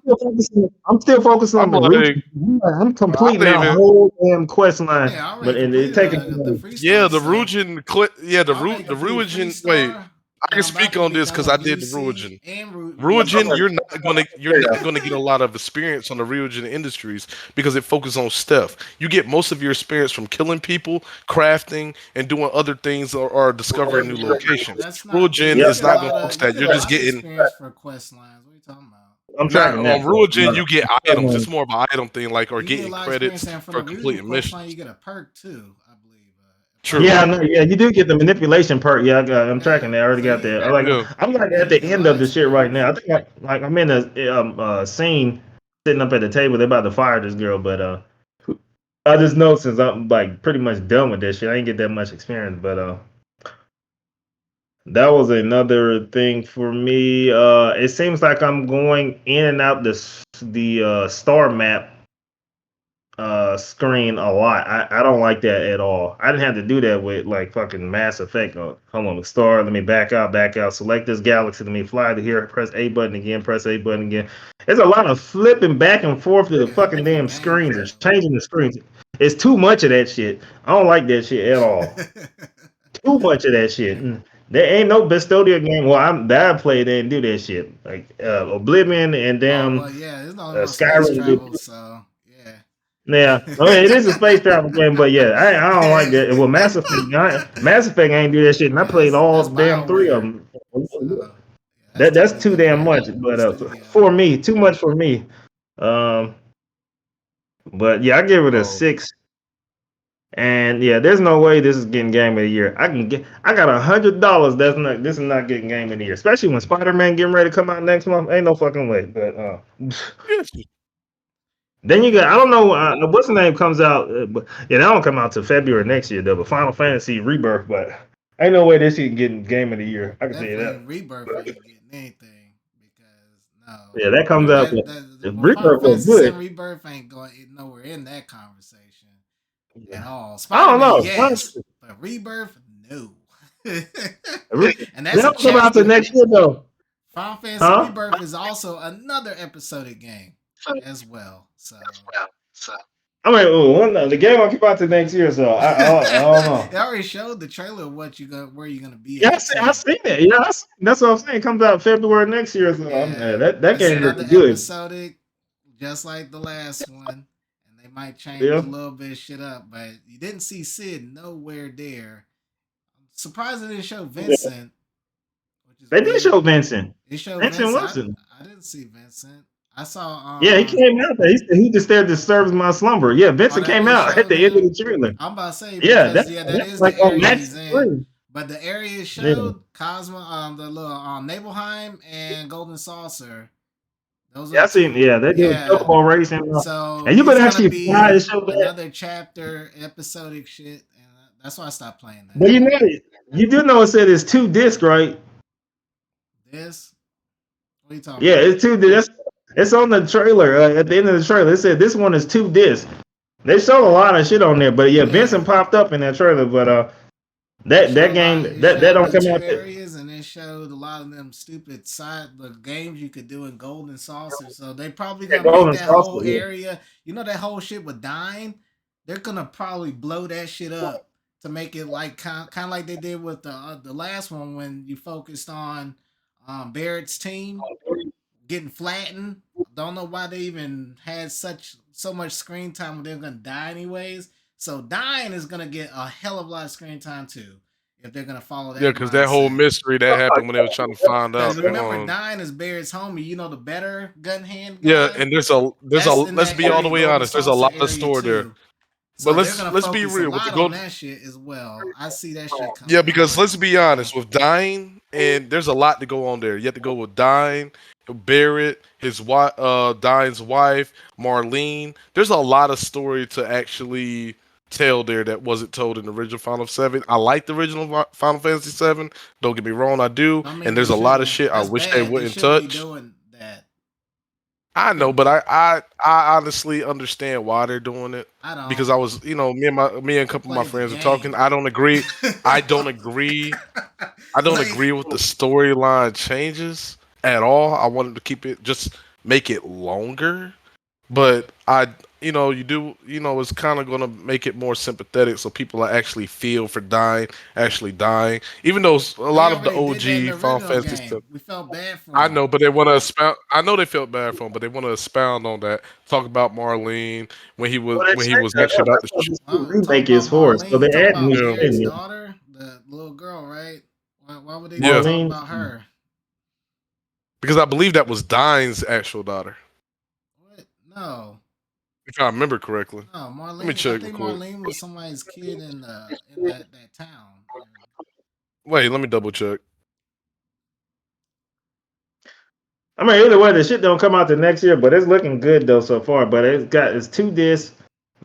still focusing on I'm the like, routine. I'm I completing don't that even. whole damn quest line, Yeah, I but already and it completed the taking. Yeah, freestyle the stuff. Rugen clip. Yeah, I already the completed Rugen. Wait, Freestar, I and can I'm about speak to on get this done because with I did the UC Rugen. and Rugen, Rugen. you're not gonna get a lot of experience on the Rugen Industries because it focuses on stealth. You get most of your experience from killing people, crafting, and doing other things or discovering new locations. That's not. You Rugen Yep, get is a not gonna lot of focus that. You're just getting experience for quest lines. What are you talking about? I'm not tracking on that. Rugen. You get items. It's more of an item thing, like or You get a getting lot of experience, credits and from for the Rugen completing quest line, missions. you get a perk too, I believe. If I'm True. Yeah, not no, yeah, you do get the manipulation part. Yeah, I'm yeah. tracking that. I already So got you that. Yeah. I'm like yeah, at you the get a end lot of of the shit right experience. now. I think I'm in a scene sitting up at the table. They're about to fire this girl, but I just know since I'm like pretty much done with this shit, I ain't get that much experience. But that was another thing for me. It seems like I'm going in and out the star map screen a lot. I don't like that at all. I didn't have to do that with like fucking Mass Effect. Hold on, star. Let me back out. Select this galaxy. Let me fly to here. Press A button again. Press A button again. There's a lot of flipping back and forth to the Yeah, fucking different damn games screens and though. changing the screens. It's too much of that shit. I don't like that shit at all. Too much of that shit. There ain't no Bestodia game. Well, that I played didn't do that shit. Like Oblivion and Oh well, damn yeah, it's not about space Skyrim. travel, so yeah. Yeah, I mean, it is a space travel game, but yeah, I don't like that. Well, Mass Effect ain't do that shit, and I Yeah, played all that's damn three of BioWare. them. So yeah, that's That's totally too damn different much, but studio. for me, too much for me. Um, but yeah, I give it a Oh, 6. And yeah, there's no way this is getting game of the year. I got $100. This is not getting game of the year, especially when Spider-Man getting ready to come out next month. Ain't no fucking way. But yes. then you got I don't know what's the name comes out, but yeah, that don't come out till February next year though. But Final Fantasy Rebirth, but ain't no way this shit getting game of the year. I can tell you Definitely that. Rebirth ain't getting anything because no, Yeah, that comes out. that Final Rebirth was Fantasy good. VII Rebirth ain't going nowhere in that conversation at all. I Spider don't Man, know. yes, but Rebirth, no. And They that's a don't come out till chapter. next year though, Final Fantasy huh? Rebirth is also another episodic game as well. So I mean, the game will come out till next year, so I don't know. they already showed the trailer of what you going where you're gonna be Yeah, at too. I seen that. Yeah, that's what I'm saying. It comes out February next year, so Yeah, that it's game another looks good. episodic, just like the last one, and they might change Yeah, a little bit of shit up. But you didn't see Sid nowhere there. I'm surprised they didn't show yeah. Vincent, which is They did weird. show Vincent. They showed Vincent Vincent. Wilson. I didn't see Vincent. I saw. Yeah, he came out there. He said he just there disturbs my slumber. Yeah, Vincent came out at the end of the trailer. I'm about to say Yeah, because that is the area he's in. But the area showed Cosmo, the little Nabelheim and Golden Saucer. Those are I seen. Yeah, they do football racing. So and you better actually fly and show that. Another chapter, episodic shit, and that's why I stopped playing that. But you do know it said it's 2 discs, right? This. What are you talking about? Yeah, it's 2 discs. It's on the trailer. At the end of the trailer, it said this one is 2 discs. They showed a lot of shit on there, but yeah, Vincent popped up in that trailer. But that game that don't come out. Areas and it showed a lot of them stupid the games you could do in Golden Saucer. So they probably gonna make that whole area. You know that whole shit with dying. They're gonna probably blow that shit up to make it like kind of like they did with the last one when you focused on Barrett's team getting flattened. Don't know why they even had so much screen time when they're gonna die anyways. So dying is gonna get a hell of a lot of screen time too if they're gonna follow that. Yeah, because that whole mystery that happened when they were trying to find out. Remember, dying is Barrett's homie. You know the better gun hand guy? Yeah, and there's a let's be all the way honest. There's a lot of story there. So but let's be real with the that shit as well. I see that shit coming. Yeah, because let's be honest with dying, and there's a lot to go on there. You have to go with dying, Barrett, his wife, Dying's wife, Marlene. There's a lot of story to actually tell there that wasn't told in the original Final 7. I like the original Final Fantasy 7. Don't get me wrong, I do. And there's a lot of shit I wish they wouldn't touch. I know, but I honestly understand why they're doing it. I don't. Because I was, me and a couple of my friends are talking. I don't agree. I don't agree with the storyline changes at all. I wanted to keep it, just make it longer. But it's kind of going to make it more sympathetic so people actually feel for actually dying. Even though a lot of the OG Final Fantasy stuff. We felt bad for him. I know, but they want to expound. I know they felt bad for him, but they want to expound on that. Talk about Marlene when he was actually about to remake his horse. So they add his daughter, the little girl, right? Why would they talk about her? Because I believe that was Dying's actual daughter. No. If I remember correctly. No, Marlene. Let me check. I think Marlene was somebody's kid in that town. Wait, let me double check. I mean, either way, the shit don't come out the next year, but it's looking good though so far. But it's 2 discs.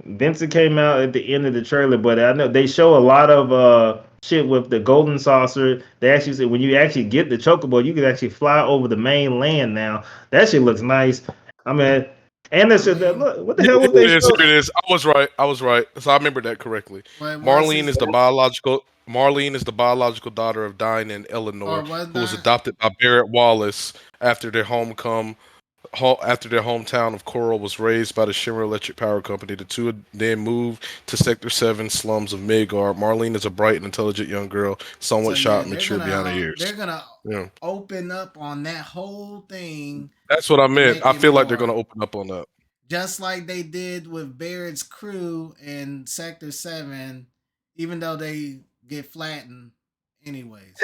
Vincent came out at the end of the trailer, but I know they show a lot of shit with the Golden Saucer. They actually say when you actually get the Chocobo, you can actually fly over the main land now. That shit looks nice. I mean. And they said, "Look, what the hell was they?" It is. I was right. So I remember that correctly. Marlene is the biological daughter of Dying and Eleanor, who was adopted by Barrett Wallace after their hometown of Coral was raised by the Shimmer Electric Power Company. The two then moved to Sector 7 slums of Midgard. Marlene is a bright and intelligent young girl, somewhat shy and mature behind her years. They're gonna open up on that whole thing. That's what I meant. I feel like they're gonna open up on that, just like they did with Barrett's crew in Sector 7, even though they get flattened anyways.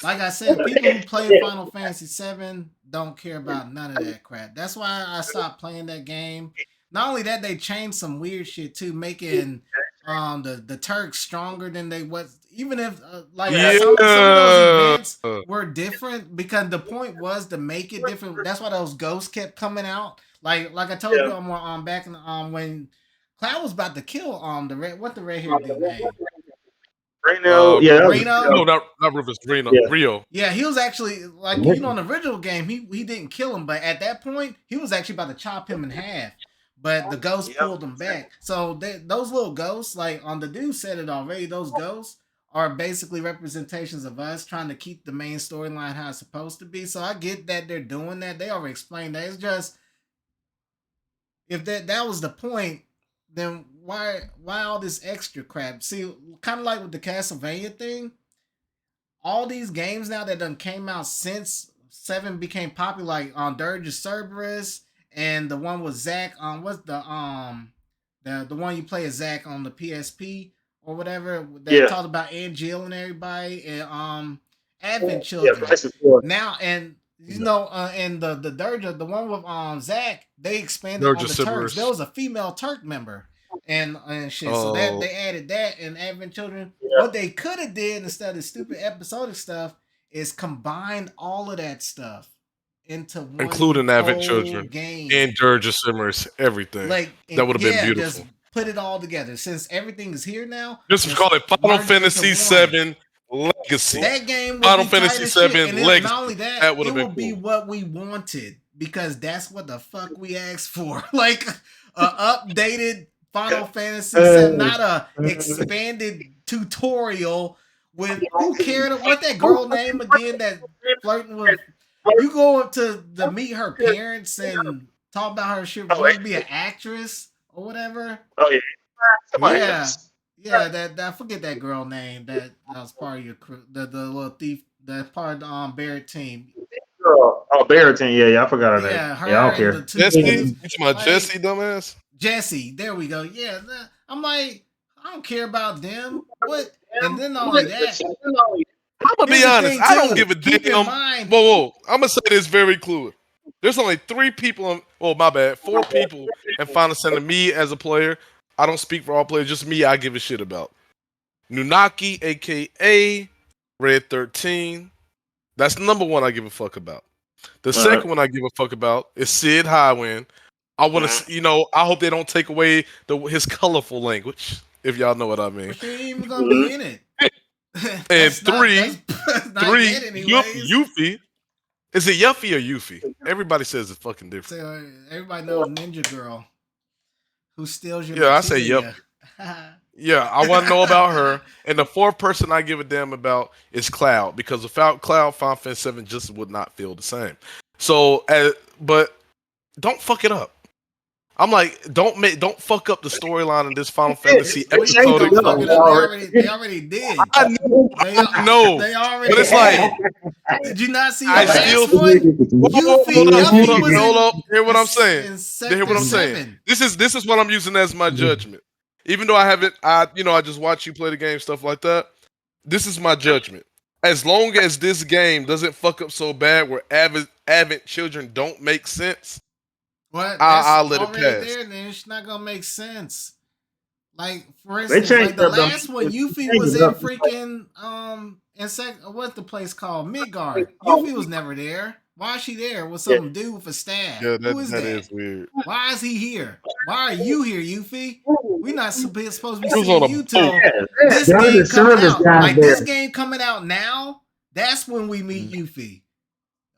Like I said, people who play Final Fantasy 7 don't care about none of that crap. That's why I stopped playing that game. Not only that, they changed some weird shit too, making the Turks stronger than they was. Even if some of those events were different, because the point was to make it different. That's why those ghosts kept coming out. Like I told you back in when Cloud was about to kill the red hair dude name. Reno, Reno. No, not Rufus. Reno, Rio. Yeah, he was actually in the original game. He didn't kill him, but at that point, he was actually about to chop him in half. But the ghost pulled him back. So those little ghosts, like on the dude said it already. Those ghosts are basically representations of us trying to keep the main storyline how it's supposed to be. So I get that they're doing that. They already explained that. It's just if that was the point, then why all this extra crap? See, kind of like with the Castlevania thing, all these games now that done came out since 7 became popular, like on Dirge of Cerberus and the one with Zack on what's the one you play as Zack on the PSP or whatever that talked about Angel and everybody and Advent Children. Now and You know, and the Durja, the one with Zach, they expanded Durja on the Simmers. Turks. There was a female Turk member and shit. So that they added that in Advent Children. Yeah. What they could have did instead of stupid episodic stuff is combined all of that stuff into one including Advent whole Children game. and Durja Simmers, everything. Like that would have been beautiful. Just put it all together. Since everything is here now, Just call it Final Fantasy VII Legacy. That game would Final be tight Fantasy as shit. VII And then Legacy. not only that, That it would have would been be cool. what we wanted because that's what the fuck we asked for. Like a updated Final Fantasy VII, not a expanded tutorial with who cared what that girl name again that flirting with. You go up to meet her parents and talk about her shit. Want to be an actress or whatever. Oh yeah. Yeah, that I forget that girl name that was part of your crew, the little thief, that part of the Barrett team. Oh, Barrington, yeah, I forgot her name. Yeah, her I don't and care. the two Jesse, kids. you talking about Jesse, dumbass? Jesse, there we go. Yeah, I'm like, I don't care about them. What? And then not only that, I'm gonna be here's the honest. thing, I don't too. give a Keep in damn. mind- Whoa! I'm gonna say this very clear. There's only 3 people. My bad. 4 people in Final Fantasy. Me as a player, I don't speak for all players. Just me, I give a shit about. Nunaki, aka Red 13. That's the number 1 I give a fuck about. The second one I give a fuck about is Sid Highwind. I want to, I hope they don't take away his colorful language, if y'all know what I mean. but she ain't even gonna be in it. And That's three, yet anyways. Yuffie. Is it Yuffie or Yuffie? Everybody says it's fucking different. So everybody knows Ninja Girl who steals your. Yeah, I say materia. Yeah, I want to know about her. And the 4th person I give a damn about is Cloud, because without Cloud, Final Fantasy VII just would not feel the same. So, but don't fuck it up. I'm like, don't fuck up the storyline of this Final Fantasy episode. They already did. I know. They already. But it's like, did you not see the I last still one? Hold up. Hear what I'm saying. Hear what I'm saying. 7. This is what I'm using as my judgment. Even though I haven't, I just watch you play the game, stuff like that. This is my judgment. As long as this game doesn't fuck up so bad where Advent Children don't make sense, what? I'll let it pass. There, then it's not gonna make sense. Like for instance, like the last one, Yuffie was in freaking what's the place called? Midgard. Yuffie was never there. Why is she there with some dude with a staff? Yeah, Who is that? is weird. Why is he here? Why are you here, Yuffie? We're not supposed to be He was seeing on a you boat. till this game coming out. Like this game coming out now, that's when we meet Yuffie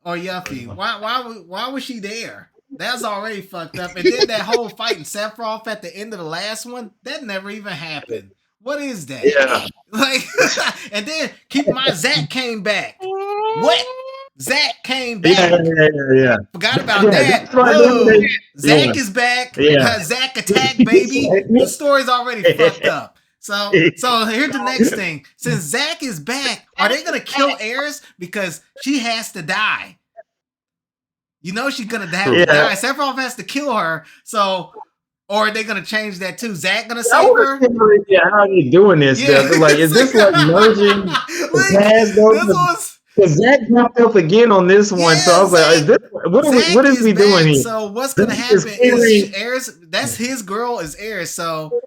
or Yuffie. Why was she there? That's already fucked up. And then that whole fight in Sephiroth at the end of the last one, that never even happened. What is that? Yeah. Like, and then keep in mind, Zach came back. What? Zach came back. Yeah. Forgot about that. Whoa. Zach is back. Yeah. Zach attacked, baby. The story's already fucked up. So here's the next thing. Since Zach is back, are they gonna kill Aerith because she has to die? You know she's gonna have to die. Sephiroth has to kill her. So, or are they gonna change that too? Zach gonna save her? Yeah, how are you doing this? Yeah. Like, is this like merging the past? Because Zach jumped up again on this one, so I was like, is this, what is we doing here? So what's gonna happen is Aerith, that's his girl is Aerith. So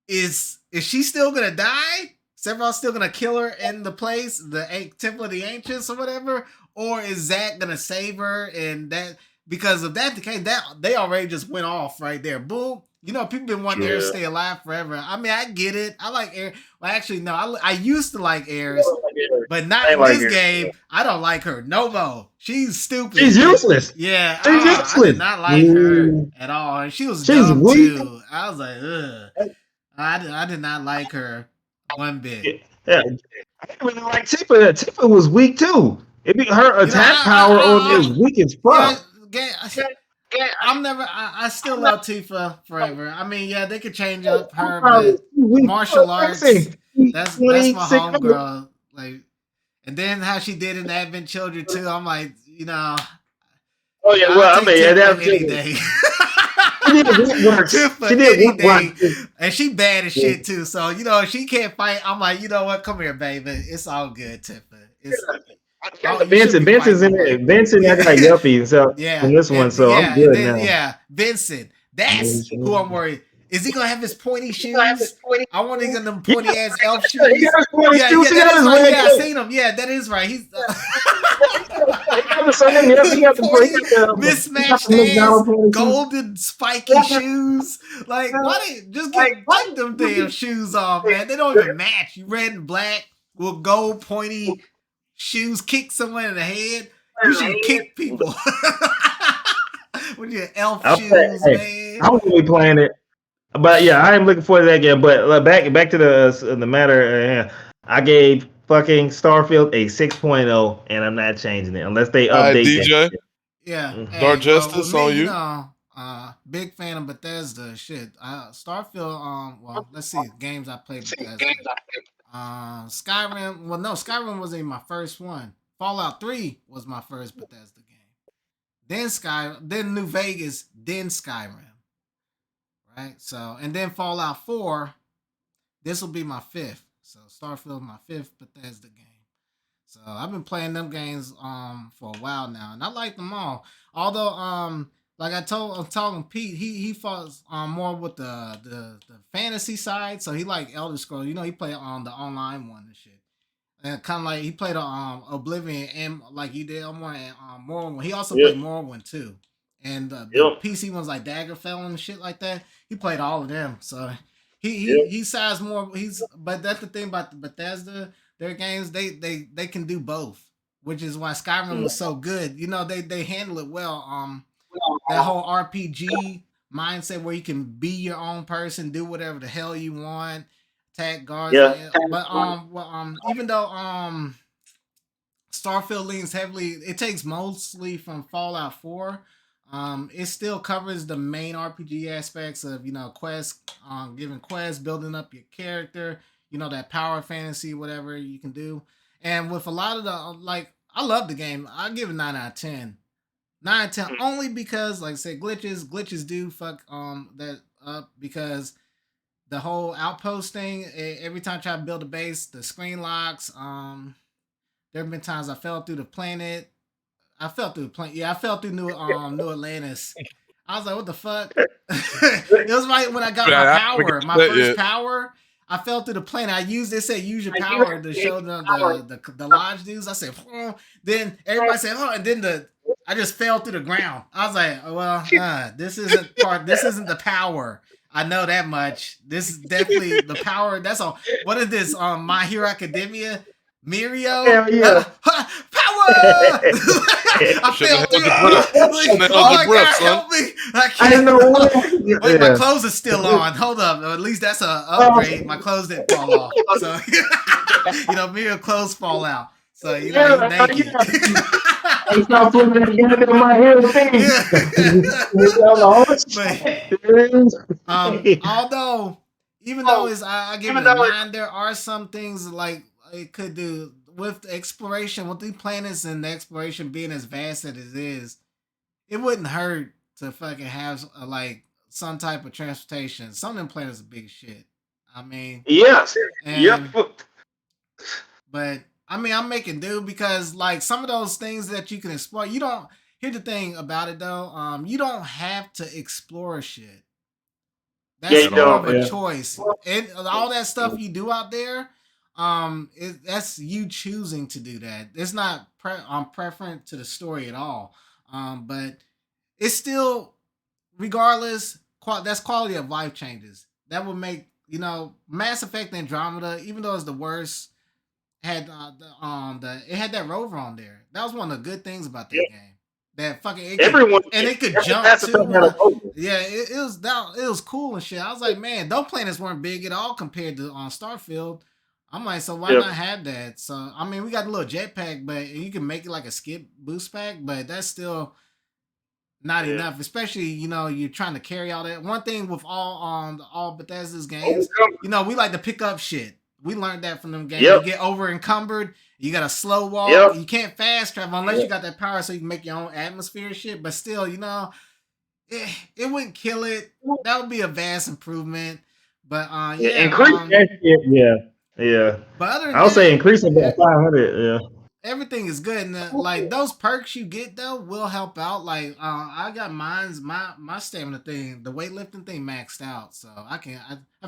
is she still gonna die? Sephiroth's still gonna kill her in the place, the Temple of the Ancients or whatever, or is Zach gonna save her? And that because of that the case, that they already just went off right there. Boom. You know, people been wanting Aerith to stay alive forever. I mean, I get it. I like Aerith. Well, actually, no, I used to like Aerith, but not in this game. I don't like her. No. She's stupid. She's useless. Yeah. She's useless. I did not like her at all. And she was dumb too. I was like, ugh. I did not like her one bit. Yeah. I didn't really like Tifa. Tifa was weak too. Her attack power was weak as fuck. I still love Tifa forever. I mean, yeah, they could change up her, but martial arts, that's my homegirl. Like, and then how she did in Advent Children too. I'm like, oh yeah, well, I mean, that any day. She did work. And she bad as shit too. So if she can't fight, I'm like, you know what? Come here, baby. It's all good, Tifa. Benson's in it. Benson, I got Yuppie. So in this one, so I'm good now. Benson. That's who I'm worried. Is he gonna have his pointy shoes? I want to get them pointy ass elf shoes. He got his pointy shoes. That is right. Yeah, I seen him. Yeah, that is right. He's mismatched ass, golden spiky shoes. Like, why they just get them damn shoes off, man? They don't even match. You red and black with gold pointy shoes. Kick someone in the head. You should kick people with your elf shoes, man. I'm really playing it. But yeah, I am looking forward to that game. But back to the matter. I gave fucking Starfield a 6.0, and I'm not changing it unless they update DJ. that. Yeah, Dark Justice on you. Big fan of Bethesda. Shit, Starfield. Well, let's see games I played Bethesda. Skyrim. Well, no, Skyrim wasn't even my first one. Fallout 3 was my first Bethesda game. Then New Vegas, then Skyrim. Right, so and then Fallout 4, this will be my 5th. So Starfield my 5th Bethesda game. So I've been playing them games for a while now, and I like them all. Although like I'm talking Pete, he falls more with the fantasy side. So he like Elder Scrolls. You know, he played on the online one and shit. And kind of like he played Oblivion and like you did Morrowind. He also played Morrowind too. And the PC ones like Daggerfall and shit like that, he played all of them. So he size more. But that's the thing about the Bethesda. Their games they can do both, which is why Skyrim was so good. You know they handle it well. That whole RPG mindset where you can be your own person, do whatever the hell you want, attack guards. Yeah. But even though Starfield leans heavily, it takes mostly from Fallout 4. It still covers the main RPG aspects of, quests, giving quests, building up your character, that power fantasy, whatever you can do. And with a lot of the, I love the game. I give it 9 out of 10. 9 out of 10 only because, like I said, glitches do fuck that up because the whole outpost thing, every time I try to build a base, the screen locks. There have been times I fell through the planet. I fell through New Atlantis. I was like, what the fuck? It was right when I got my power, my first power. I fell through the planet. It said use your power to show the lodge dudes. I said, oh. Then everybody said, oh, and then I just fell through the ground. I was like, well, this isn't the power. I know that much. This is definitely the power. That's all. What is this? My Hero Academia? Mirio? Yeah. Power! I fell through. Oh my God, help me! I can't. Wait, my clothes are still on. Hold up. At least that's an upgrade. My clothes didn't fall off. So, Mirio clothes fall out. So, he's naked. Stop putting that together in my head. Although, even though I give it a 9, there are some things like it could do with the exploration, with the planets and the exploration being as vast as it is. It wouldn't hurt to fucking have some type of transportation. Some of them planets are big shit. I mean, yes, but I mean, I'm making do because some of those things that you can explore, you don't. Here's the thing about it though, you don't have to explore shit. That's more of a choice. And all that stuff you do out there. That's you choosing to do that. It's not preferent to the story at all. But it's still, regardless, that's quality of life changes. That would make Mass Effect Andromeda, even though it's the worst, had it had that rover on there. That was one of the good things about that game. That fucking it could jump too. Yeah, it was cool and shit. I was like, man, those planets weren't big at all compared to Starfield. I'm like, so why not have that? So, I mean, we got a little jetpack, but you can make it like a skip boost pack, but that's still not enough, especially, you're trying to carry all that. One thing with all Bethesda's games, we like to pick up shit. We learned that from them games. You get over encumbered, you got to slow walk, you can't fast travel unless you got that power so you can make your own atmosphere shit, but still, it wouldn't kill it. That would be a vast improvement. But, increase that shit, yeah. But other than I'll say increase it by 500. Yeah. everything is good, and like those perks you get though will help out. Like I got my stamina thing, the weightlifting thing maxed out, so I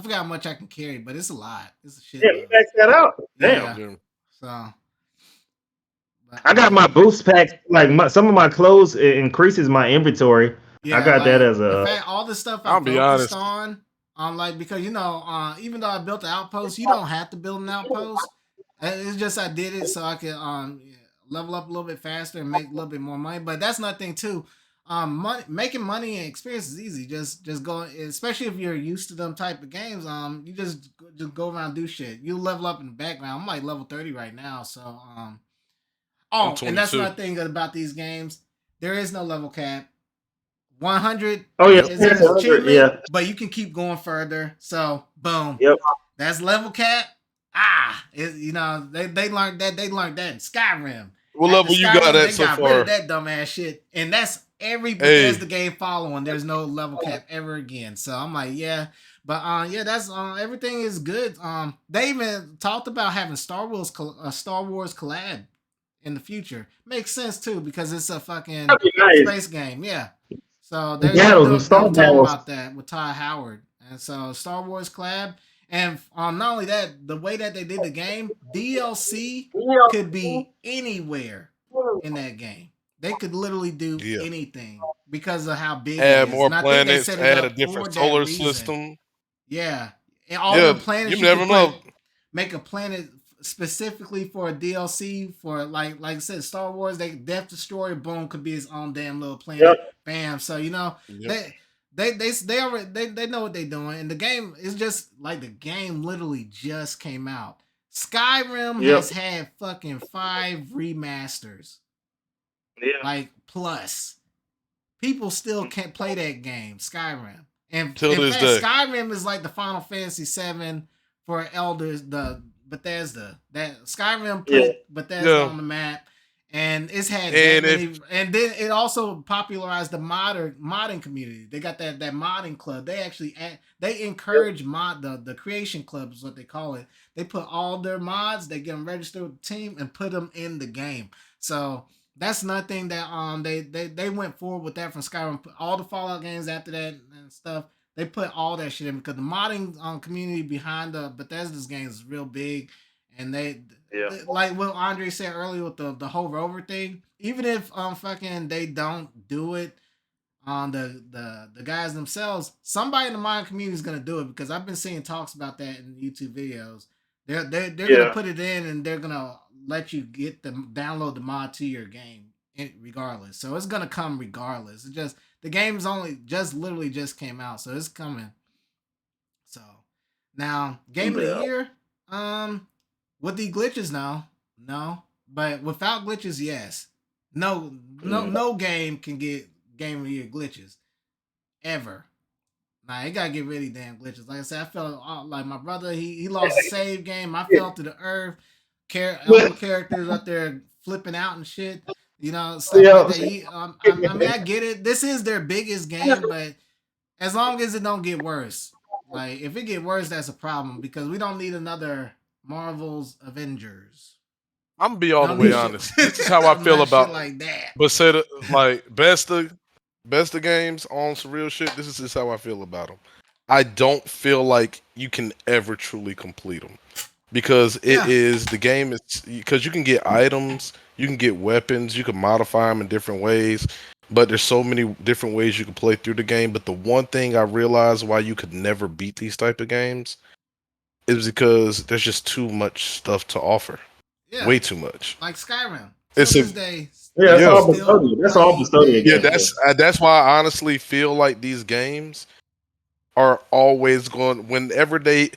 forgot how much I can carry, but it's a lot. It's a shit. Yeah, you maxed that out. Damn. Yeah. So. But, I got my boost packs. Like some of my clothes, it increases my inventory. Yeah, I got like, that as in fact, all the stuff I'll I be focused honest. on, like because even though I built an outpost, you don't have to build an outpost. It's just I did it so I could level up a little bit faster and make a little bit more money. But that's another thing too. Making money and experience is easy. Just go, especially if you're used to them type of games. You just go around and do shit. You level up in the background. I'm like level 30 right now, so Oh, and that's another thing about these games. There is no level cap. 100 is an achievement, yeah. but you can keep going further. So, boom. Yep. That's level cap. They learned that. They learned that in Skyrim. What level you got at so got far? rid of that dumbass shit. And that's every Bethesda game following. There's no level cap ever again. So I'm like, yeah. But that's everything is good. They even talked about having Star Wars collab in the future. Makes sense too because it's a fucking space game. Yeah. So they're talking about that with Todd Howard. And so Star Wars collab. And not only that, the way that they did the game, DLC could be anywhere in that game. They could literally do anything because of how big add it is. More and planets, I think they set it add up a different for solar that reason. system. Yeah. And all the planets you never know. Make a planet specifically for a DLC for like I said, Star Wars. Death Destroyer, boom, could be its own damn little planet. Yep. Bam. So they know what they're doing, and the game is just like the game literally just came out. Skyrim has had fucking 5 remasters. Yeah. Like plus, people still can't play that game, Skyrim. And till this day, Skyrim is like the Final Fantasy VII for Elders, the Bethesda. That Skyrim put Bethesda on the map, and it's had and then it also popularized the modding community. They got that modding club. They actually they encourage the creation club is what they call it. They put all their mods, they get them registered with the team and put them in the game. So that's another thing that they went forward with that from Skyrim. All the Fallout games after that and stuff. They put all that shit in because the modding community behind the Bethesda's games is real big, and they like what Andre said earlier with the whole rover thing. Even if fucking they don't do it on the guys themselves, somebody in the modding community is gonna do it because I've been seeing talks about that in YouTube videos. They're gonna put it in and they're gonna let you download the mod to your game regardless. So it's gonna come regardless. It's just the game's only literally just came out, so it's coming. So now game of the year, with the glitches now, no, but without glitches, yes. No game can get game of the year glitches ever. Nah, you gotta get rid of damn glitches. Like I said, I felt like my brother. He lost a save game. I fell to the earth. All the characters up there flipping out and shit. Stuff like that. I mean, I get it. This is their biggest game, but as long as it don't get worse. Like, if it get worse, that's a problem because we don't need another Marvel's Avengers. I'm gonna be all the way honest. This is how I feel about like that. But say best of games on some real shit. This is just how I feel about them. I don't feel like you can ever truly complete them. Because the game is because you can get items, you can get weapons, you can modify them in different ways, but there's so many different ways you can play through the game. But the one thing I realized why you could never beat these type of games is because there's just too much stuff to offer. Yeah. Way too much. Like Skyrim. That's all Bethesda. Yeah, that's why I honestly feel like these games are always going whenever they.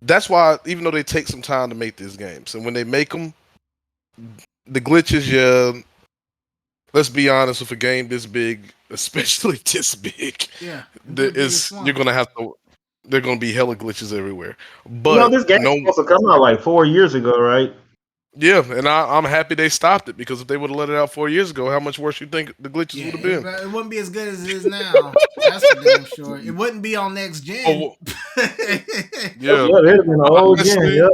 That's why, even though they take some time to make these games, and when they make them, the glitches, let's be honest, with a game this big, especially this big, you're gonna have to. They're gonna be hella glitches everywhere. But this game was supposed to come out like 4 years ago, right? Yeah, and I'm happy they stopped it because if they would have let it out 4 years ago, how much worse you think the glitches would have been? It wouldn't be as good as it is now. That's for damn sure. It wouldn't be on next gen. Yeah, it'd been an old gen. Yep.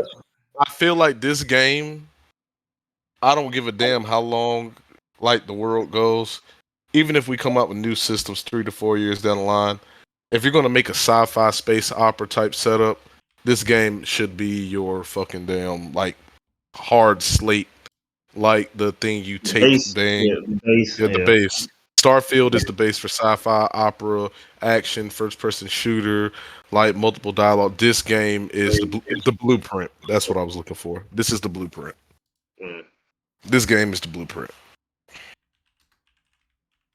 I feel like this game I don't give a damn how long like the world goes. Even if we come up with new systems 3 to 4 years down the line, if you're gonna make a sci-fi space opera type setup, this game should be your fucking damn like hard slate, like the thing you take Base, yeah, the base, the yeah. base. Starfield is the base for sci-fi, opera, action, first-person shooter, like multiple dialogue. This game is the blueprint. That's what I was looking for. This is the blueprint. Mm. This game is the blueprint.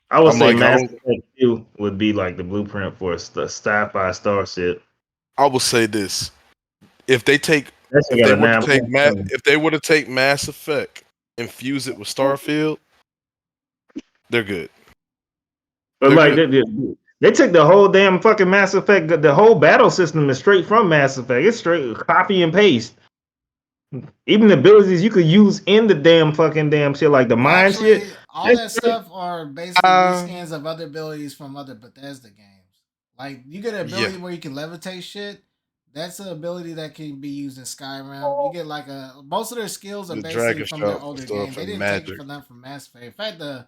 I would I'm say like, Mass Effect 2 would be like the blueprint for a sci-fi starship. I will say this: if they take, That's if they were to take Mass Effect, infuse it with Starfield, they're good. But They're like good. they took the whole damn fucking Mass Effect. The whole battle system is straight from Mass Effect. It's straight copy and paste. Even the abilities you could use in the damn shit, like the mind shit. All that stuff are basically rescans of other abilities from other Bethesda games. Like you get an ability where you can levitate shit. That's an ability that can be used in Skyrim. You get like most of their skills are basically from their older games. They didn't take it from them from Mass Effect. In fact, the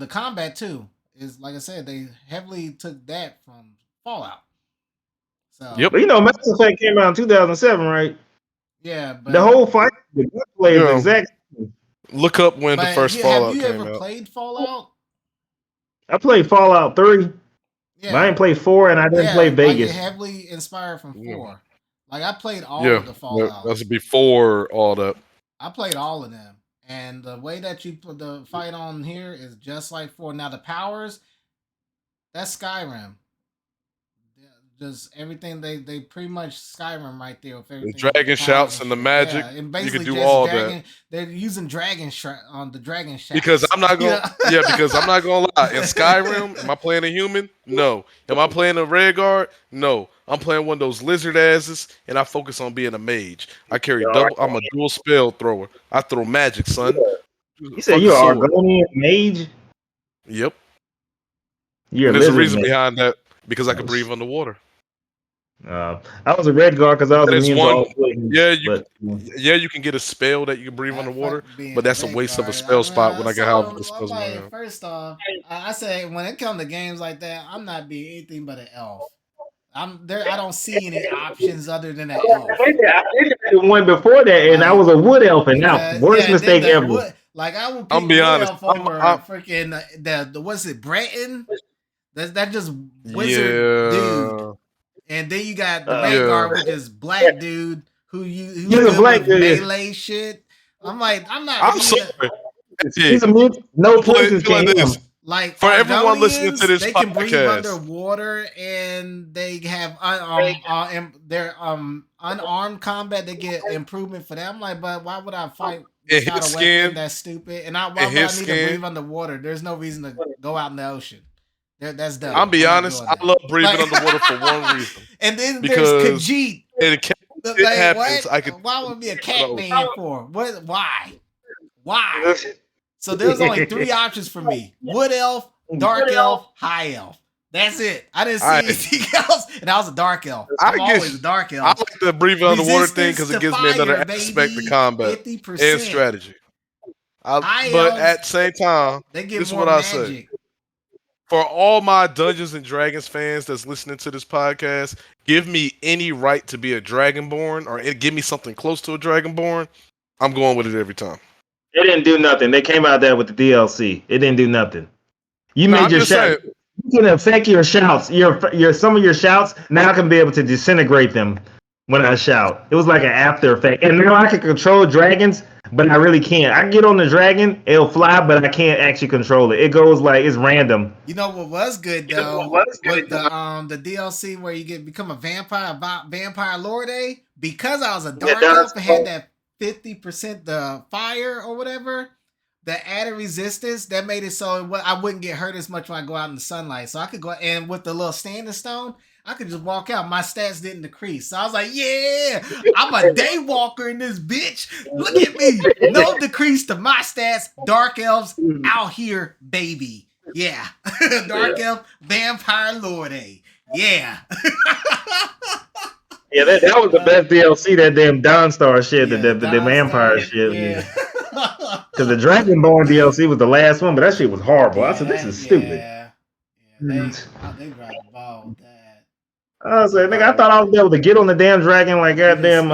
combat too is like I said, they heavily took that from Fallout. So but you know, Mass Effect came out in 2007, right? Yeah, but the whole fight, the gameplay is exact. Look up when the first Fallout came out. Have you ever played Fallout? I played Fallout 3. Yeah. But I didn't play 4 and I didn't play Vegas. Like heavily inspired from 4. Like I played all of the Fallout. That's before all that. I played all of them. And the way that you put the fight on here is just like 4. Now the powers, that's Skyrim. Just everything they pretty much Skyrim right there with everything. The dragon shouts and the magic. Yeah, and you can do all that. They're using on the dragon shouts. Because I'm not gonna because I'm not gonna lie. In Skyrim, am I playing a human? No. Am I playing a red guard? No. I'm playing one of those lizard asses and I focus on being a mage. I carry I'm a dual spell thrower. I throw magic, son. You said you're an Argonian mage? Yep. There's a reason behind that. Because I could breathe underwater. I was a red guard because I was immune to all poison. You can get a spell that you can breathe underwater, but that's a waste of a spell spot when I can have the spells. First off, I say when it comes to games like that, I'm not being anything but an elf. I'm there. I don't see any options other than an elf. I did the one before that, and I was a wood elf, and now worst mistake ever. Like I will pick wood elf over freaking the what's it, Breton? That just wizard dude. And then you got the red guard, which is black dude who's good with melee shit. I'm like, I'm sorry. He's a no poison can. Like for everyone listening to this they can breathe underwater and they have their unarmed combat. They get improvement for that. I'm like, but why would I fight without a weapon? That's stupid. And why would I need to breathe underwater? There's no reason to go out in the ocean. That's dumb. I'll be honest. I love breathing underwater for one reason. And then there's Khajiit. It happens. Why would be a cat man for? What? Why? So there's only 3 options for me: wood elf, dark elf, high elf. That's it. I didn't see anything else, and I was a dark elf. I'm always a dark elf. I like the breathing underwater thing because it gives me another aspect of combat and strategy. But at the same time, this is what I say. For all my Dungeons and Dragons fans that's listening to this podcast, give me any right to be a Dragonborn or give me something close to a Dragonborn. I'm going with it every time. It didn't do nothing. They came out there with the DLC. It didn't do nothing. You made your shout. You can affect your shouts. Your some of your shouts now I can be able to disintegrate them when I shout. It was like an after effect. And now I can control dragons, but I really can't. I can get on the dragon, it'll fly, but I can't actually control it. It goes like it's random. You know what was good though? With the DLC where you become a vampire lord, because I was a dark elf and had that 50% the fire or whatever, the added resistance that made it so I wouldn't get hurt as much when I go out in the sunlight. So I could go and with the little standing stone, I could just walk out. My stats didn't decrease. So I was like, yeah, I'm a day walker in this bitch. Look at me. No decrease to my stats. Dark elves out here, baby. Yeah. Dark elf, vampire lord, Yeah. Yeah, that was the best DLC. That damn Dawn Star shit, the vampire shit. Yeah. Because the Dragonborn DLC was the last one, but that shit was horrible. I said, this is stupid. They dropped the ball with that. I was like, nigga, I thought I was able to get on the damn dragon like goddamn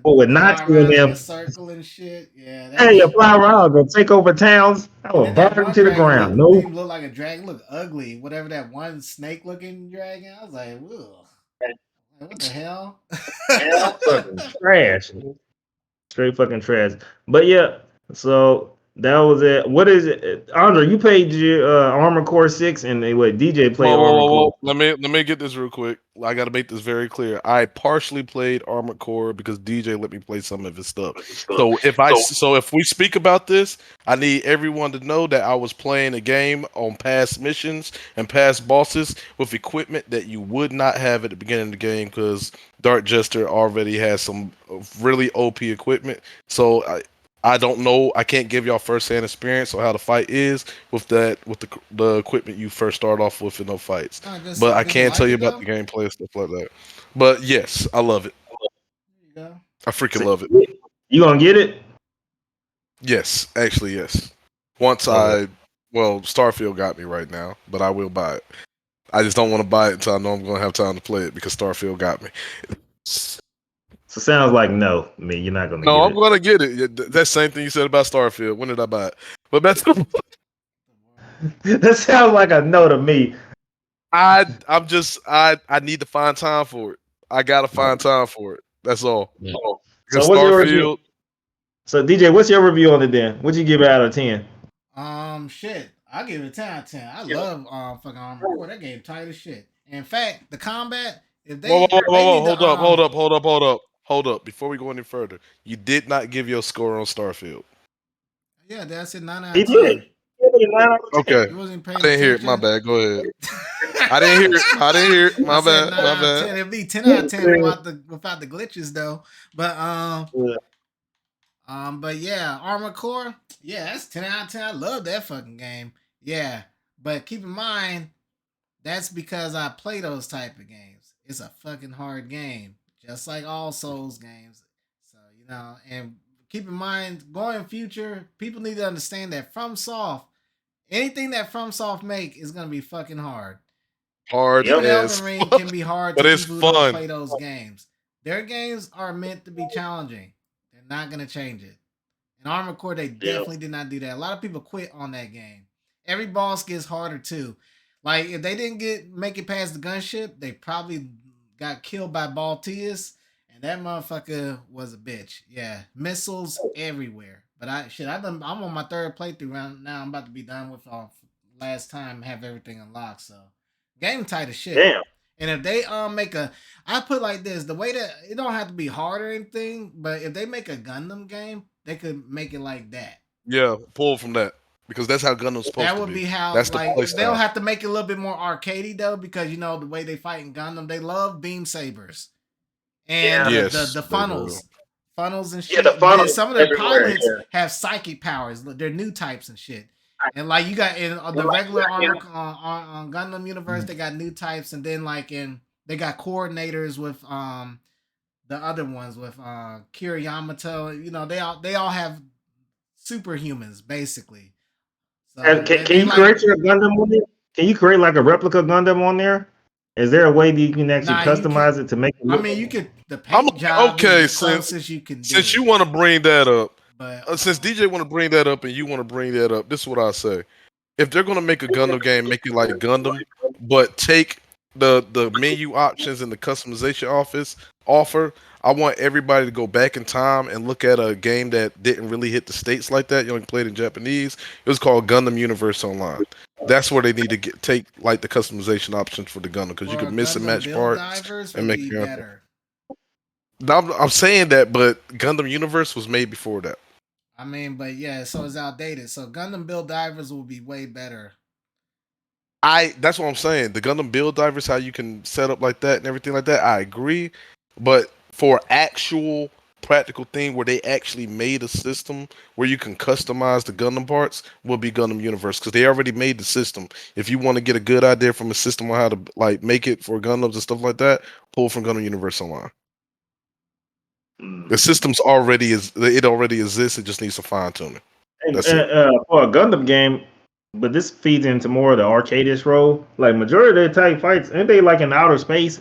with Nazi in them. Circle and shit. Yeah. Hey, you fly around, go take over towns. I will burn to the ground. No, nope. Look like a dragon. Look ugly. Whatever that one snake looking dragon. I was like, ugh. What the hell? fucking trash. Straight fucking trash. But yeah, so that was it. What is it, Andre? You played your Armor Core 6, and what DJ played Armor Core. Let me get this real quick. I got to make this very clear. I partially played Armor Core because DJ let me play some of his stuff. So if we speak about this, I need everyone to know that I was playing a game on past missions and past bosses with equipment that you would not have at the beginning of the game because Dark Jester already has some really OP equipment. So I don't know. I can't give y'all first-hand experience on how the fight is with the equipment you first start off with in no fights. But I can tell you about the gameplay and stuff like that. But yes, I love it. I freaking love it. You gonna get it? Yes, actually, yes. Starfield got me right now, but I will buy it. I just don't want to buy it until I know I'm gonna have time to play it because Starfield got me. So sounds like no, you're not gonna. No, I'm gonna get it. That same thing you said about Starfield. When did I buy it? But that's that sounds like a no to me. I need to find time for it. I gotta find time for it. That's all. Yeah. So what's your review? So DJ, what's your review on it then? What'd you give it out of 10? Shit, I give it a 10 out of 10. I love fucking Armor Core. That game tight as shit. In fact, the combat. If they Hold up. Before we go any further, you did not give your score on Starfield. Yeah, that's it. 9 out of 10. He did. Okay. I didn't hear it. My bad. Go ahead. I didn't hear it. My bad. 10. It'd be 10 out of 10 without the glitches though. But but yeah, Armor Core. Yeah, that's 10 out of 10. I love that fucking game. Yeah, but keep in mind, that's because I play those type of games. It's a fucking hard game. Just like all Souls games. So, and keep in mind, going future, people need to understand that FromSoft, anything that FromSoft make is going to be fucking hard. Hard Even Elden Ring can be hard but to it's people fun. Who don't play those games. Their games are meant to be challenging. They're not going to change it. In Armor Core, they definitely did not do that. A lot of people quit on that game. Every boss gets harder too. Like, if they didn't make it past the gunship, they probably got killed by Baltius, and that motherfucker was a bitch. Yeah, missiles everywhere. But I'm on my third playthrough right now. I'm about to be done with last time, have everything unlocked. So, game tight as shit. Damn. And if they I put like this, the way that it don't have to be hard or anything, but if they make a Gundam game, they could make it like that. Yeah, pull from that. Because that's how Gundam's supposed to be. That would be how, that's like, they'll have to make it a little bit more arcadey, though, because, the way they fight in Gundam, they love beam sabers. And the funnels. Funnels and shit. Yeah, the funnels. Some of their pilots have psychic powers. They're new types and shit. And, like, you got in the regular armor on Gundam universe, they got new types. And then, like, they got coordinators with the other ones, with Kira Yamato. They all have superhumans, basically. So can you create your Gundam on there? Can you create like a replica Gundam on there? Is there a way that you can actually customize it to make it look? You could. The paint job okay, is the closest you can do. Since you want to bring that up, but since DJ want to bring that up and you want to bring that up, this is what I say: if they're gonna make a Gundam game, make it like Gundam, but take the menu options and the customization offer. I want everybody to go back in time and look at a game that didn't really hit the States like that. You only played in Japanese. It was called Gundam Universe Online. That's where they need to take like the customization options for the Gundam, because you can miss and match parts and make it better. I'm saying that, but Gundam Universe was made before that. But yeah, so it's outdated. So Gundam Build Divers will be way better. That's what I'm saying. The Gundam Build Divers, how you can set up like that and everything like that, I agree. But for actual practical thing where they actually made a system where you can customize the Gundam parts will be Gundam Universe, because they already made the system. If you want to get a good idea from a system on how to like make it for Gundams and stuff like that, pull from Gundam Universe Online. The system's already already exists. It just needs some fine tuning. That's it. For a Gundam game, but this feeds into more of the arcadish role. Like majority of their type fights, ain't they like in outer space?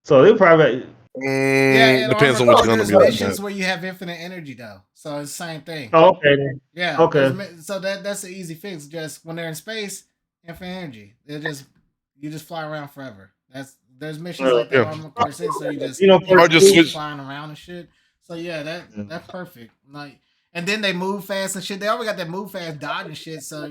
So they probably Depends on which Gundam there's you're looking missions at. where you have infinite energy though, so it's the same thing. Oh, okay. Then. Yeah. Okay. So that's an easy fix. Just when they're in space, infinite energy. You just fly around forever. There's missions like that on Core 6, so you just switch flying around and shit. So yeah, that's perfect. Like, and then they move fast and shit. They already got that move fast dodge and shit. So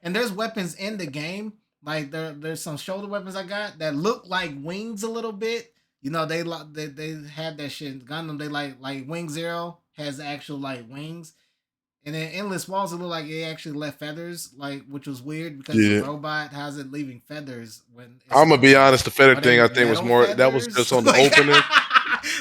and there's weapons in the game. Like there's some shoulder weapons I got that look like wings a little bit. They had that shit in Gundam. They like Wing Zero has actual like wings. And then Endless Walls, it looked like it actually left feathers, which was weird because the robot, how's it leaving feathers when I'm gonna be honest, the feather thing I think was more feathers? That was just on the opening.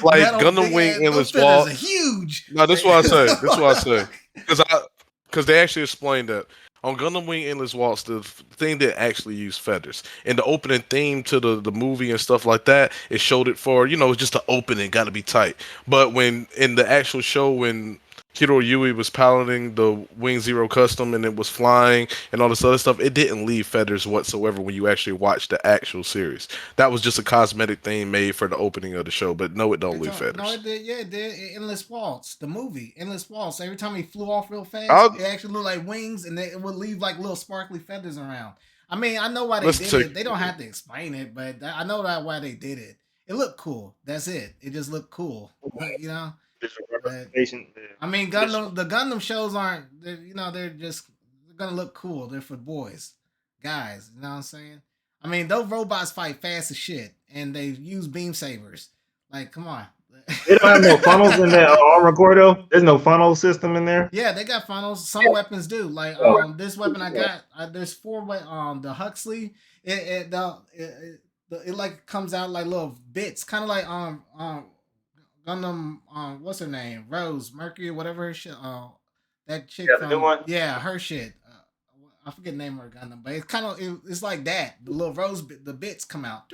Like Gundam Wing Endless Walls. Huge. No, that's what I say. Because they actually explained that. On Gundam Wing Endless Waltz, the thing that actually used feathers. In the opening theme to the movie and stuff like that, it showed it for, it's just the opening, got to be tight. But when in the actual show, when Hiro Yui was piloting the Wing Zero Custom and it was flying and all this other stuff, it didn't leave feathers whatsoever when you actually watch the actual series. That was just a cosmetic thing made for the opening of the show, but no, it don't leave feathers. No, it did. Yeah, it did. Endless Waltz, the movie, Endless Waltz. Every time he flew off real fast, it actually looked like wings, and it would leave like little sparkly feathers around. I mean, I know why they did it. They don't have to explain it, but I know why they did it. It looked cool. That's it. It just looked cool. I mean, the Gundam shows aren't. They're gonna look cool. They're for boys, guys. You know what I'm saying? I mean, those robots fight fast as shit, and they use beam sabers. Like, come on. They don't have no funnels in that armor core though. There's no funnel system in there. Yeah, they got funnels. Some weapons do. Like this weapon I got. There's 4 the Huxley. It like comes out like little bits, kind of like Gundam, what's her name? Rose, Mercury, whatever her shit. That chick from her shit. I forget the name of her Gundam, but it's kind of it's like that. The little Rose, the bits come out.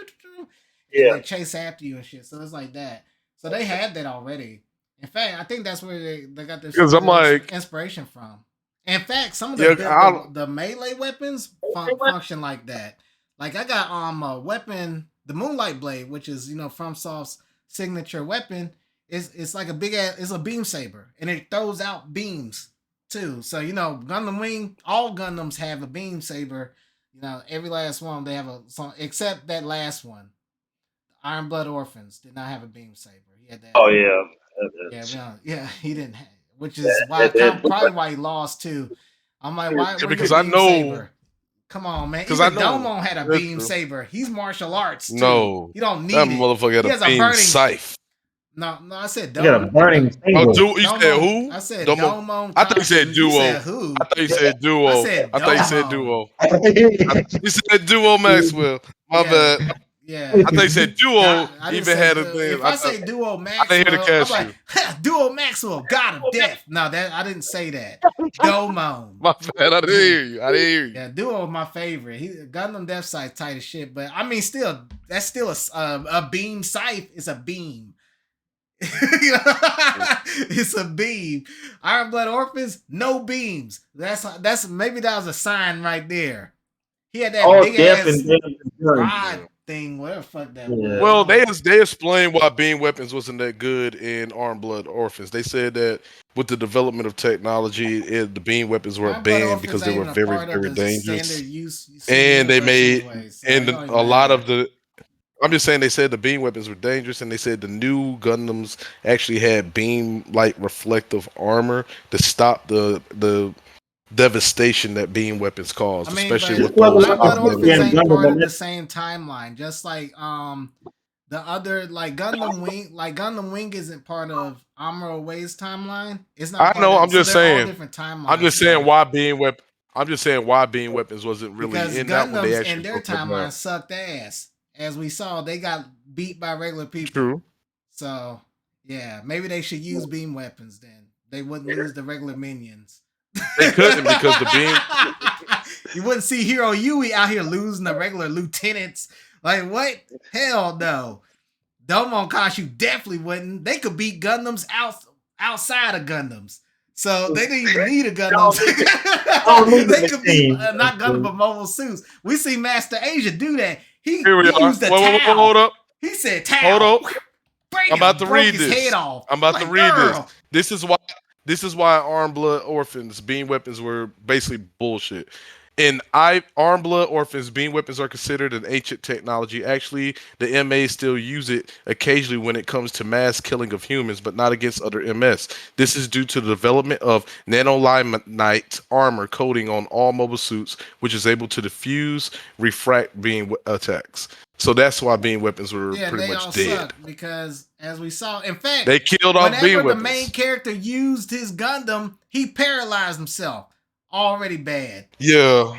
And they chase after you and shit. So it's like that. So they had that already. In fact, I think that's where they got their inspiration from. In fact, some of the melee weapons function like that. Like I got a weapon, the Moonlight Blade, which is FromSoft's signature weapon. It's like a big ass. It's a beam saber, and it throws out beams too. So Gundam Wing, all Gundams have a beam saber. Every last one they have except that last one. Iron Blood Orphans did not have a beam saber. He had that. Oh yeah. Yeah. He didn't. Which is probably why he lost too. I'm like, why? Because I know. Saber? Come on, man. Because Domon had a beam saber. He's martial arts too. No, you don't need that it. motherfucker had a beam scythe. No, I said Domon. You got a burning. You said who? I said Domon. I thought you said duo. Who? I thought you said duo. I thought you said duo. You said duo Maxwell. My bad. Yeah. I thought you said duo. Even had a thing. If I say duo Maxwell, I didn't hear the catch I'm like, duo Maxwell, God of death. No, I didn't say that. Domon. My bad. I didn't hear you. Yeah, duo is my favorite. Gundam Death Scythe tight as shit, but I mean, that's still a beam scythe. It's a beam. It's a beam. Iron Blood Orphans, no beams. That's maybe that was a sign right there. He had that big ass rod thing, whatever fuck that was. Well, they explained why beam weapons wasn't that good in Iron Blood Orphans. They said that with the development of technology, the beam weapons were banned because they were very, very dangerous. And they made a lot of the. I'm just saying they said the beam weapons were dangerous, and they said the new Gundams actually had beam-like reflective armor to stop the devastation that beam weapons cause, especially with those. Ain't part of the same timeline, just like the other Gundam Wing. Like Gundam Wing isn't part of Amuro Way's timeline. It's not. I know. I'm just saying. Different timelines. I'm just saying why beam weapons. I'm just saying why beam weapons wasn't really in that when they actually. And their timeline sucked ass. As we saw, they got beat by regular people. True. So, yeah, maybe they should use beam weapons then. They wouldn't lose the regular minions. They couldn't because the beam. You wouldn't see Hiro Yui out here losing the regular lieutenants. Like, what? Hell no. Domon Kanshu definitely wouldn't. They could beat Gundams outside of Gundams. So they didn't even need a Gundam. They could be not Gundam, but mobile suits. We see Master Asia do that. He used the towel. Hold up. He said towel. Hold up. I'm about to read his this. Head off. I'm about to read this. This is why Armed Blood Orphans beam weapons were basically bullshit. In Armed Blood Orphans, beam weapons are considered an ancient technology. Actually, the MA still use it occasionally when it comes to mass killing of humans, but not against other MS. This is due to the development of nanolimonite armor coating on all mobile suits, which is able to diffuse, refract beam attacks. So that's why beam weapons were pretty much dead. Because as we saw, in fact, they killed off beam weapons. Whenever the main character used his Gundam, he paralyzed himself. Already bad. Yeah.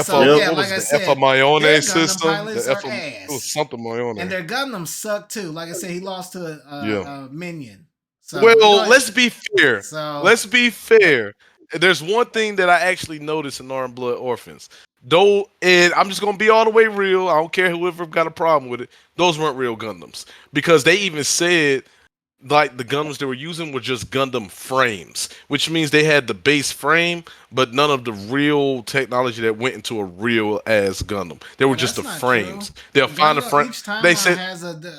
So like I said, Mayone system. It was something Mayone. And their Gundams suck too. Like I said, he lost to a minion. So let's be fair. Let's be fair. There's one thing that I actually noticed in Armed Blood Orphans. Though, and I'm just gonna be all the way real. I don't care whoever got a problem with it. Those weren't real Gundams because they even said like the Gundams they were using were just Gundam frames, which means they had the base frame, but none of the real technology that went into a real ass Gundam. They were just the frames. They'll find a frame. They said has their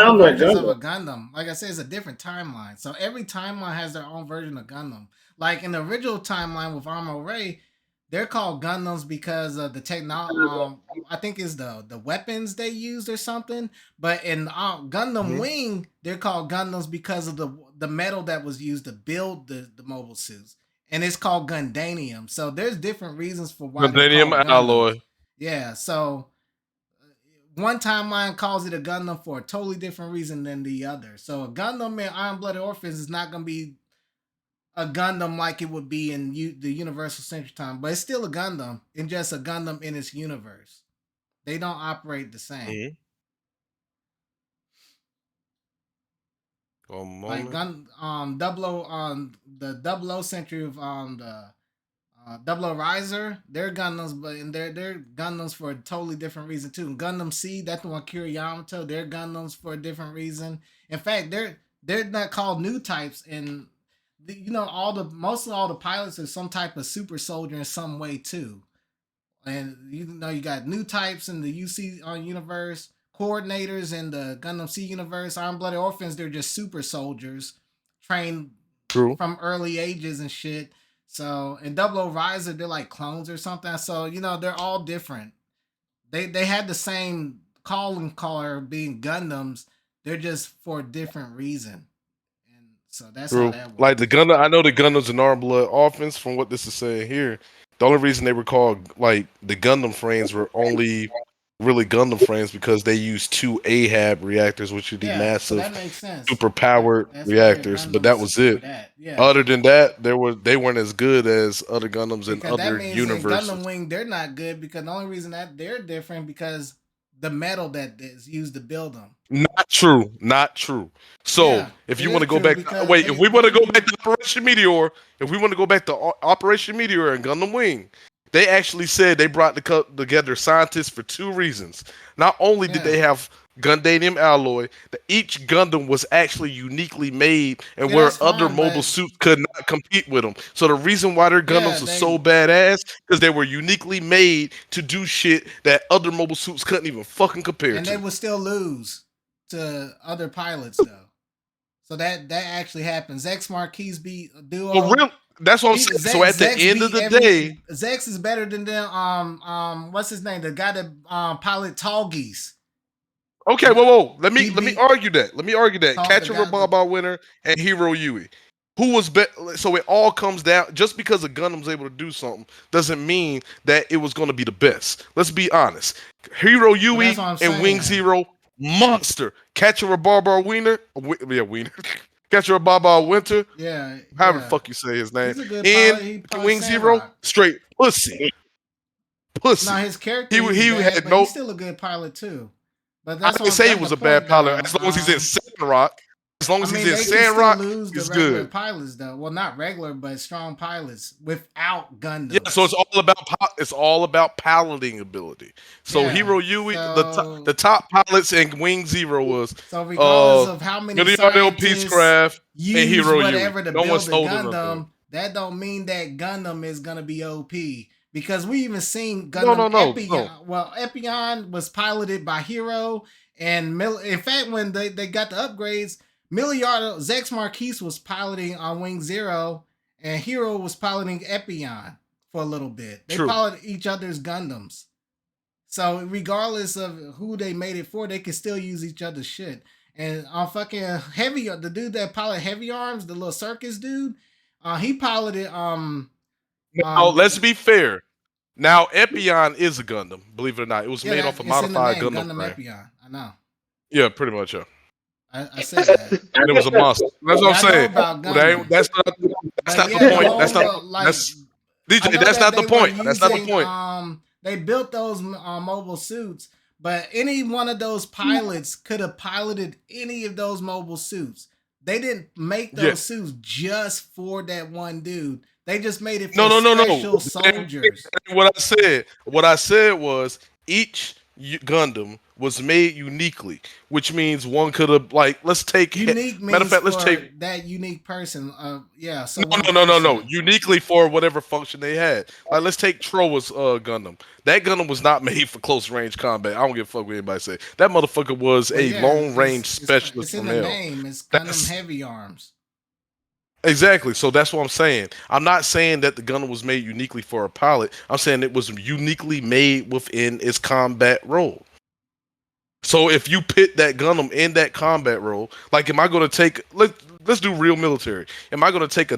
own versions of a Gundam. Like I said, it's a different timeline. So every timeline has their own version of Gundam. Like in the original timeline with Armo Ray, they're called Gundams because of the technology. I think is the weapons they used or something. But in Gundam Wing, they're called Gundams because of the metal that was used to build the mobile suits, and it's called Gundanium. So there's different reasons for why Gundanium alloy. Yeah. So one timeline calls it a Gundam for a totally different reason than the other. So a Gundam in Iron Blooded Orphans is not going to be a Gundam like it would be in the Universal Century Time, but it's still a Gundam, and just a Gundam in its universe. They don't operate the same. Like the 00 Century of the 00 Riser, they're Gundams, but they're Gundams for a totally different reason too. Gundam C, that's the one Kiriyamato, they're Gundams for a different reason. In fact, they're not called new types in. Most of all the pilots are some type of super soldier in some way too, and you got new types in the UC universe, coordinators in the Gundam C universe. Iron Blooded Orphans, they're just super soldiers trained from early ages and shit. So in 00 Riser, they're like clones or something. So they're all different. They had the same calling color being Gundams. They're just for a different reason. So that's how that works. Like the Gundam, I know the Gundams in Armed Blood Orphans, from what this is saying here, the only reason they were called like the Gundam frames were only really Gundam frames because they used 2 Ahab reactors, which are the massive, super powered reactors. But that was it. Other than that, they weren't as good as other Gundams in other universes. In Gundam Wing, they're not good because the only reason that they're different because the metal that is used to build them. Not true. So if you want to go back, if we want to go back to Operation Meteor, and Gundam Wing, they actually said they brought together scientists for 2 reasons. Not only did they have Gundanium alloy, that each Gundam was actually uniquely made, and where other mobile suits could not compete with them. So the reason why their Gundams are so badass because they were uniquely made to do shit that other mobile suits couldn't even fucking compare and to. And they would still lose to other pilots though. So that actually happens. Zex Marquis beat Duo. For real. That's what I'm saying. So at the end of the day, Zex is better than them. What's his name? The guy that pilot Tall Geese. Okay, whoa. Let me argue that. Catcher Baba winner and Hiro Yui. Who was better? So it all comes down. Just because a Gundam's able to do something doesn't mean that it was going to be the best. Let's be honest. Hiro Yui and Wing Zero, monster. Catcher Baba Wiener. Wiener. Catcher Baba Winter. Yeah. However the fuck you say his name. And Wing Zero, straight pussy. No, his character. He had no. He's still a good pilot too. But that's I didn't say he was a bad pilot as long as he's in Sandrock. as long as I mean, he's in they can still Sandrock, lose the he's regular good. pilots though. Well, not regular, but strong pilots without Gundams. Yeah, so it's all about piloting ability. So Yeah, Hero Yui, so- the top pilots in Wing Zero was So regardless of how many Leonardo scientists Peacecraft and use Hero Yui. whatever to No build one's the holding up Gundam, that don't mean that Gundam is gonna be OP. Because we even seen No. Gundam Epion. Well, Epion was piloted by Hero, and in fact, when they got the upgrades, Miliardo Zex Marquise was piloting on Wing Zero, and Hero was piloting Epion for a little bit. They piloted each other's Gundams. So regardless of who they made it for, they can still use each other's shit. And on fucking Heavy, the dude that piloted Heavy Arms, the little circus dude, he piloted Now, let's be fair. Now, Epion is a Gundam, believe it or not. It was made off a modified Gundam frame. Epion. I know. Yeah, pretty much, yeah. I said that. And it was a monster. That's what I'm saying. That's not the point. That's not the point. That's not the point. They built those mobile suits, but any one of those pilots could have piloted any of those mobile suits. They didn't make those suits just for that one dude. They just made it for special soldiers. What I said was each Gundam was made uniquely, which means one could have let's take unique. Matter of fact, let's take that unique person. Yeah. So no. Uniquely for whatever function they had. Like let's take Troa's Gundam. That Gundam was not made for close range combat. I don't give a fuck what anybody say. That motherfucker was a long range specialist. It's in the name. It's Gundam Heavy Arms. Exactly. So that's what I'm saying. I'm not saying that the Gundam was made uniquely for a pilot. I'm saying it was uniquely made within its combat role. So if you pit that Gundam in that combat role, like am I going to take let's do real military. Am I going to take a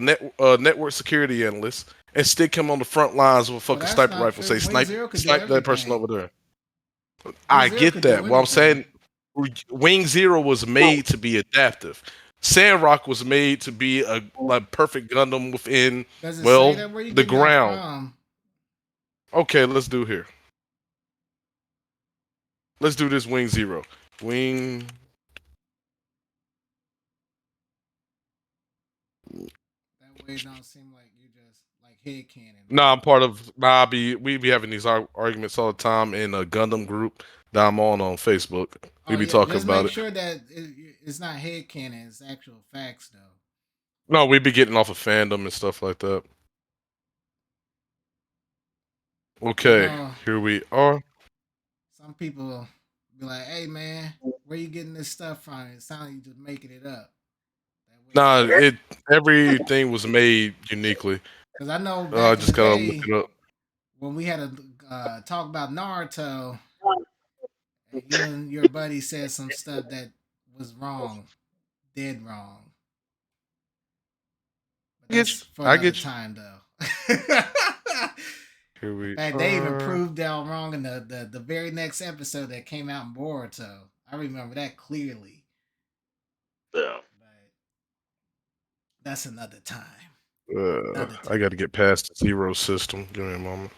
network security analyst and stick him on the front lines with a fucking sniper rifle, say snipe that person over there? I get that. What I'm saying, Wing Zero was made to be adaptive. Sandrock was made to be a perfect Gundam within the ground. Okay, let's do here. Let's do this Wing Zero. Wing. That way it don't seem like you just like head cannon. Nah, I'm part of. We be having these arguments all the time in a Gundam group that I'm on Facebook. We be talking about it. Make sure that it's not head cannon. It's actual facts, though. No, we be getting off of fandom and stuff like that. Okay, here we are. Some people be like, "Hey, man, where you getting this stuff from?" It sounds like you just making it up. Nah, everything was made uniquely. Because I know I just gotta look it up. When we had a talk about Naruto, and you and your buddy said some stuff that was wrong, dead wrong. But that's for another time, though. Here we are. They even proved that wrong in the very next episode that came out in Boruto. I remember that clearly. Yeah. But that's another time. I got to get past the Zero system. Give me a moment.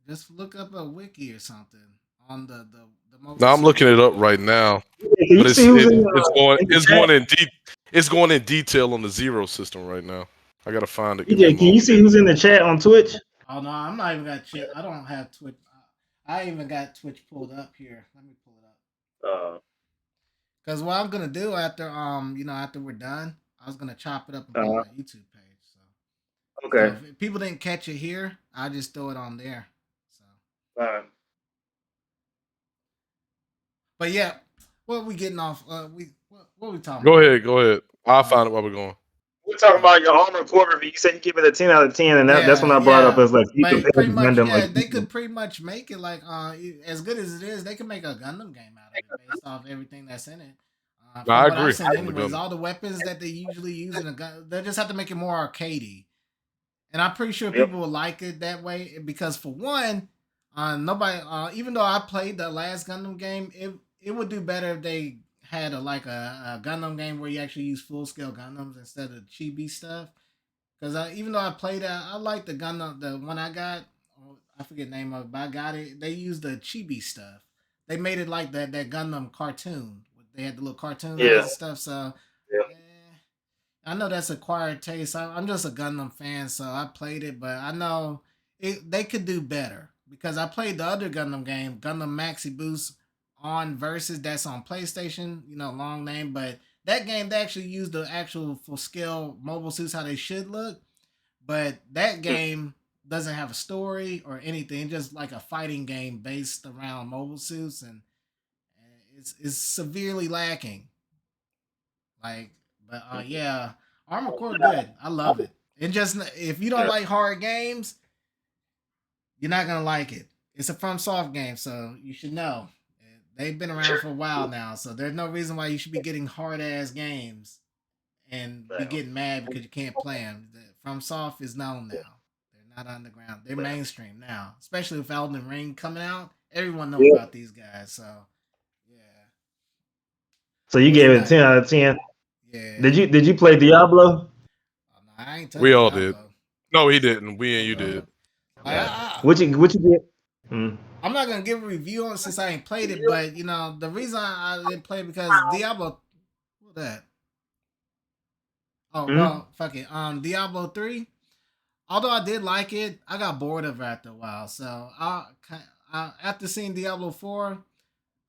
Just look up a wiki or something on the No, I'm looking it up right now. But it's going in detail on the Zero system right now. I gotta find it. DJ, can you see who's in the chat on Twitch? Oh no, I'm not even got Twitch. I don't have Twitch. I even got Twitch pulled up here. Let me pull it up. Because what I'm gonna do after after we're done, I was gonna chop it up and put it on my YouTube page. So okay. So if people didn't catch it here, I'll just throw it on there. So. All right. But yeah, what we getting off? What we talking? Go ahead. I'll find it while we're going. We're talking about your Armored Core review. You said you give it a 10 out of 10, and that's when I brought up as like you pretty much, they could pretty much make it like as good as it is. They could make a Gundam game out of it based off everything that's in it. I agree. Anyways, all the weapons that they usually use in a gun, they just have to make it more arcadey. And I'm pretty sure people will like it that way because for one, nobody. Even though I played the last Gundam game, it would do better if they had a Gundam game where you actually use full scale Gundams instead of chibi stuff. Because even though I played that, I like the Gundam, the one I got. I forget the name of it, but I got it. They used the chibi stuff. They made it like that Gundam cartoon. They had the little cartoon eyes and stuff. So I know that's acquired taste. I'm just a Gundam fan, so I played it, but I know they could do better because I played the other Gundam game, Gundam Maxi Boost on Versus. That's on PlayStation. Long name, but that game they actually used the actual full scale mobile suits how they should look, but that game doesn't have a story or anything. Just like a fighting game based around mobile suits, and it's severely lacking. Like, but yeah, Armored Core good. I love it. And just if you don't like hard games, you're not gonna like it. It's a FromSoft game, so you should know. They've been around for a while now, so there's no reason why you should be getting hard ass games and be getting mad because you can't play them. FromSoft is known now. They're not underground. They're mainstream now, especially with Elden Ring coming out. Everyone knows about these guys, so yeah. So you gave it 10 out of 10. Yeah. Did you play Diablo? Oh, no, I ain't We all Diablo. did. No, he didn't. We and you did. What you get? I'm not gonna give a review on it since I ain't played it, but the reason I didn't play it because Diablo. What that? Oh well, fuck it. Diablo 3. Although I did like it, I got bored of it after a while. So after seeing Diablo 4,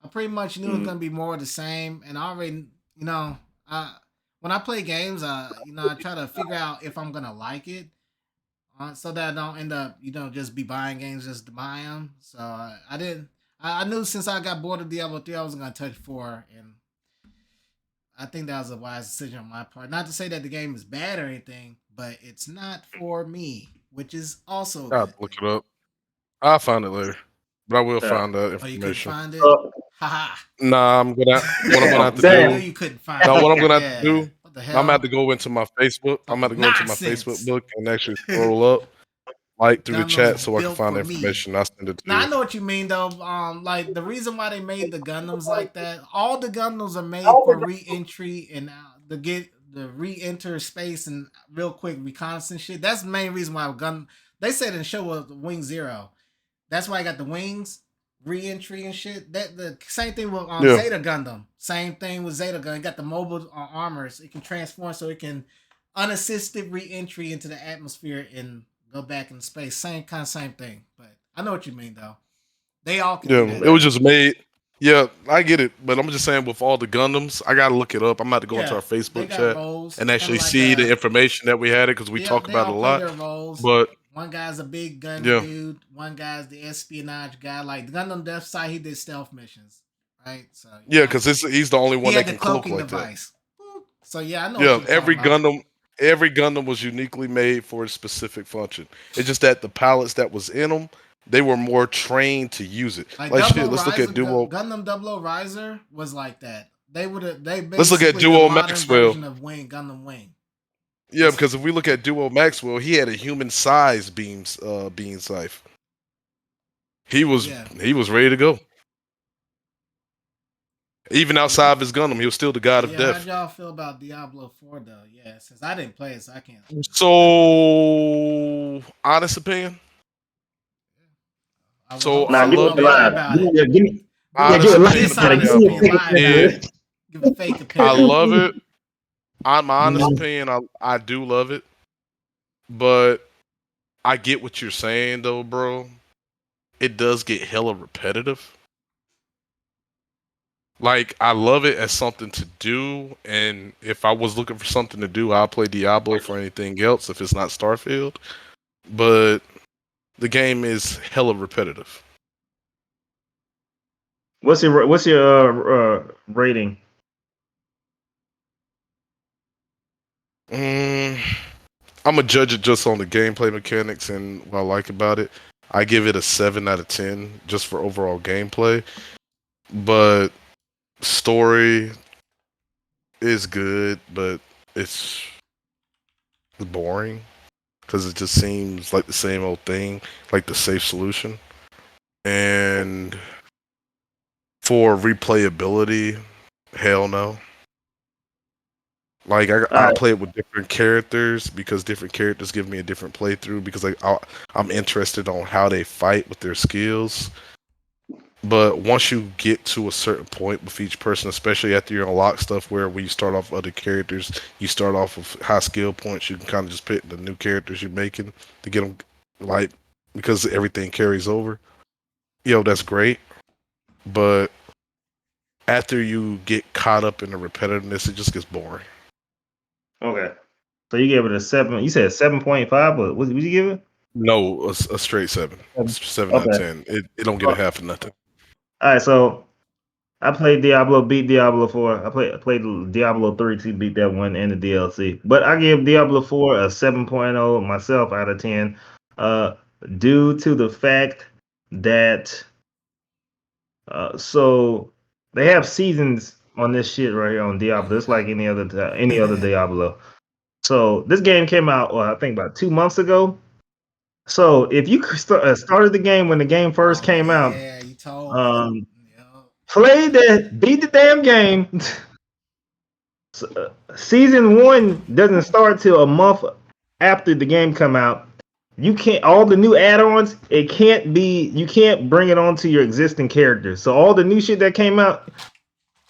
I pretty much knew it was gonna be more of the same, and I already, when I play games, I try to figure out if I'm gonna like it, so that I don't end up, just be buying games just to buy them. So I didn't. I knew since I got bored of Diablo 3, I wasn't gonna touch 4, and I think that was a wise decision on my part. Not to say that the game is bad or anything, but it's not for me, which is also I'll good. look it up. I'll find it later, but I will find that Oh, you couldn't information. find it? Haha. Nah, what I'm gonna have to I knew do. you couldn't find No, it. what I'm gonna have to do. What the I'm hell? gonna have to go into my Facebook. I'm gonna go into my Facebook book and actually scroll up, through the chat, so I can find the information. I'll send it to Now you. I know what you mean though. Like the reason why they made the Gundams like that, all the Gundams are made for re-entry and to get the re-enter space and real quick reconnaissance shit. That's the main reason why they said in the show was Wing Zero. That's why I got the wings, re-entry and shit. That the same thing with Zeta Gundam. Same thing with Zeta Gundam. Got the mobile armors. It can transform so it can unassisted re-entry into the atmosphere and go back in space. Same thing. But I know what you mean though. They all can do that. It was just made. Yeah, I get it, but I'm just saying with all the Gundams, I gotta look it up. I'm about to go into our Facebook chat and actually see the information that we had it because we talk about it a lot. But one guy's a big gun dude, one guy's the espionage guy. Like Gundam Death Side, he did stealth missions, right? So because he's the only one that can cloak like device. That. So I know. Yeah, every Gundam was uniquely made for a specific function. It's just that the pilots that was in them, they were more trained to use it. Like shit, let's look at Duo. Gundam 00 Riser was like that. Let's look at Duo Maxwell. Of Gundam Wing. Yeah, because if we look at Duo Maxwell, he had a human-sized beam sight. He was ready to go. Even outside of his Gundam, he was still the god of death. How y'all feel about Diablo 4 though? Yeah, since I didn't play it, so I can't. So, honest opinion. I love it. Give a fake opinion. I love it. On my honest opinion, I do love it. But I get what you're saying though, bro. It does get hella repetitive. Like, I love it as something to do, and if I was looking for something to do, I'll play Diablo for anything else if it's not Starfield. But the game is hella repetitive. What's your rating? I'm gonna judge it just on the gameplay mechanics and what I like about it. I give it a 7 out of 10 just for overall gameplay. But story is good, but it's boring because it just seems like the same old thing, like the safe solution. And for replayability, hell no. Like I Alright. play it with different characters because different characters give me a different playthrough because like I'm interested on how they fight with their skills. But once you get to a certain point with each person, especially after you unlock stuff where when you start off with other characters, you start off with high skill points, you can kind of just pick the new characters you're making to get them, like, because everything carries over. That's great. But after you get caught up in the repetitiveness, it just gets boring. Okay. So you gave it a 7. You said 7.5, but what did you give it? No, a straight 7. 7 out of Okay. 10. It don't get a half of nothing. All right, so I played Diablo, beat Diablo 4. I played Diablo 3 to beat that one and the DLC. But I give Diablo 4 a 7.0 myself out of 10. Due to the fact that so they have seasons on this shit right here on Diablo. It's like any other Diablo. So this game came out, I think about 2 months ago. So if you started the game when the game first came out, Yeah, you told me. beat the damn game. Season 1 doesn't start till a month after the game come out. You can't all the new add-ons. You can't bring it onto your existing characters. So all the new shit that came out,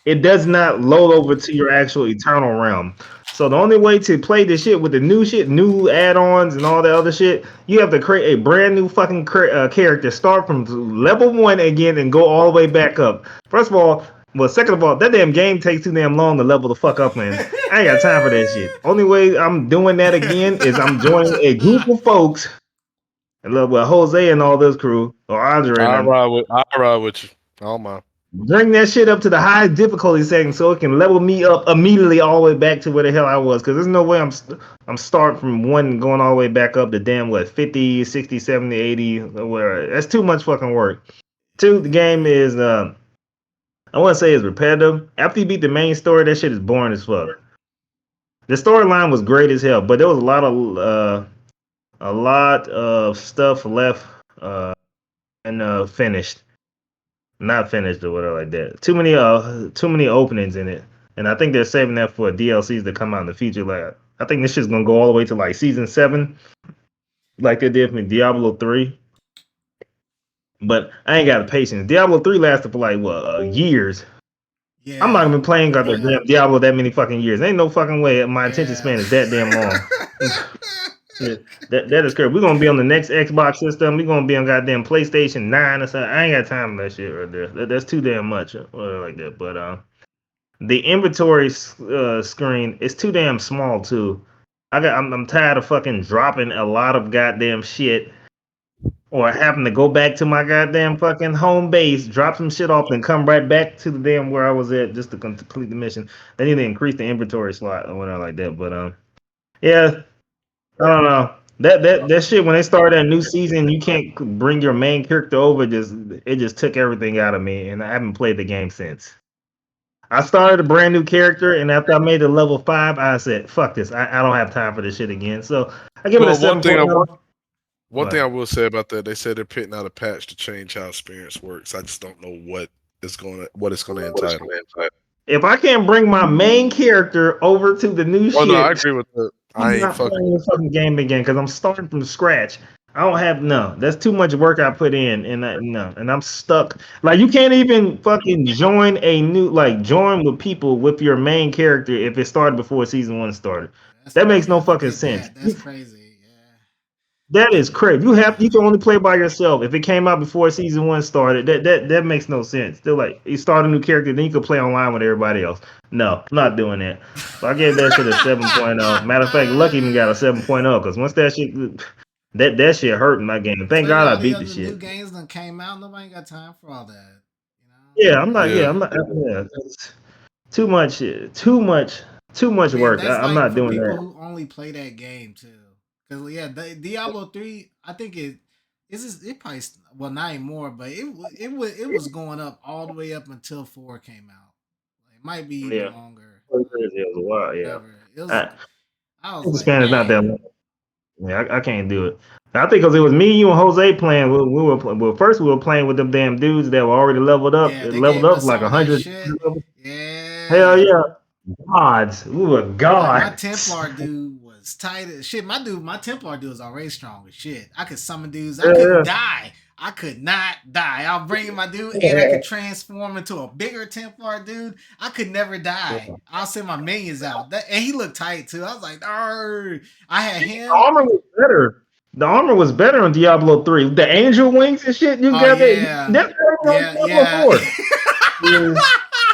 it does not load over to your actual Eternal realm. So the only way to play this shit with the new shit, new add-ons and all that other shit, you have to create a brand new fucking character, start from level 1 again and go all the way back up. First of all, second of all, that damn game takes too damn long to level the fuck up, man. I ain't got time for that shit. Only way I'm doing that again is I'm joining a group of folks. I love Jose and all this crew, or Andre and them. I ride with you. Oh my. Bring that shit up to the highest difficulty setting so it can level me up immediately all the way back to where the hell I was. Because there's no way I'm starting from 1 going all the way back up to damn 50, 60, 70, 80, whatever. That's too much fucking work. 2, the game is I want to say it's repetitive. After you beat the main story, that shit is boring as fuck. The storyline was great as hell, but there was a lot of stuff left and finished. Not finished or whatever like that. Too many openings in it, and I think they're saving that for DLCs to come out in the future. Like I think this shit's gonna go all the way to like season 7, like they did for Diablo 3. But I ain't got the patience. Diablo 3 lasted for like years. Yeah. I'm not even playing Diablo that many fucking years. Ain't no fucking way my attention span is that damn long. That is correct. We're gonna be on the next Xbox system. We're gonna be on goddamn PlayStation 9 or something. I ain't got time for that shit right there. That's too damn much like that. But the inventory screen is too damn small too. I'm tired of fucking dropping a lot of goddamn shit, or having to go back to my goddamn fucking home base, drop some shit off, and come right back to the damn where I was at just to complete the mission. They need to increase the inventory slot or whatever like that. But yeah. I don't know. That shit when they started that new season, you can't bring your main character over. It just took everything out of me, and I haven't played the game since. I started a brand new character, and after I made it level 5, I said, "Fuck this! I don't have time for this shit again." So I give it a 7.0. One thing I will say about that, they said they're putting out a patch to change how experience works. I just don't know what it's going to entitle. If I can't bring my main character over to the new shit, no, I agree with that. I ain't playing the fucking game again because I'm starting from scratch. I don't have That's too much work I put in, and and I'm stuck. Like you can't even fucking join with people with your main character if it started before season 1 started. That makes no fucking sense. That's crazy. That is crazy. You can only play by yourself. If it came out before season 1 started, that makes no sense. They're like, you start a new character, then you can play online with everybody else. No, I'm not doing that. So I gave that shit a 7.0. Matter of fact, Lucky even got a 7.0 because once that shit shit hurt in my game. Thank God I beat the shit. New games that came out, nobody got time for all that. Yeah, I'm not. Yeah, I'm not. Yeah, too much work. I'm not doing that. People who only play that game too. Because Diablo 3, I think it probably not anymore, but it was going up all the way up until 4 came out. It might be even longer. It was a while, yeah. I was span is not that long. Yeah, I can't do it. I think because it was me, you, and Jose playing. First we were playing with them damn dudes that were already leveled up. Yeah, leveled up like 100. Yeah. Hell yeah. gods. Ooh, a Like, my god. Templar dude was tight as shit. My Templar dude was already strong as shit. I could summon dudes. I Yeah. couldn't die. I could not die. I'll bring in my dude, and I could transform into a bigger Templar dude. I could never die. I'll send my minions out. And he looked tight too. I was like, I had The him. armor was better. The armor was better on Diablo 3. The angel wings and shit you got yeah. That's Diablo 4.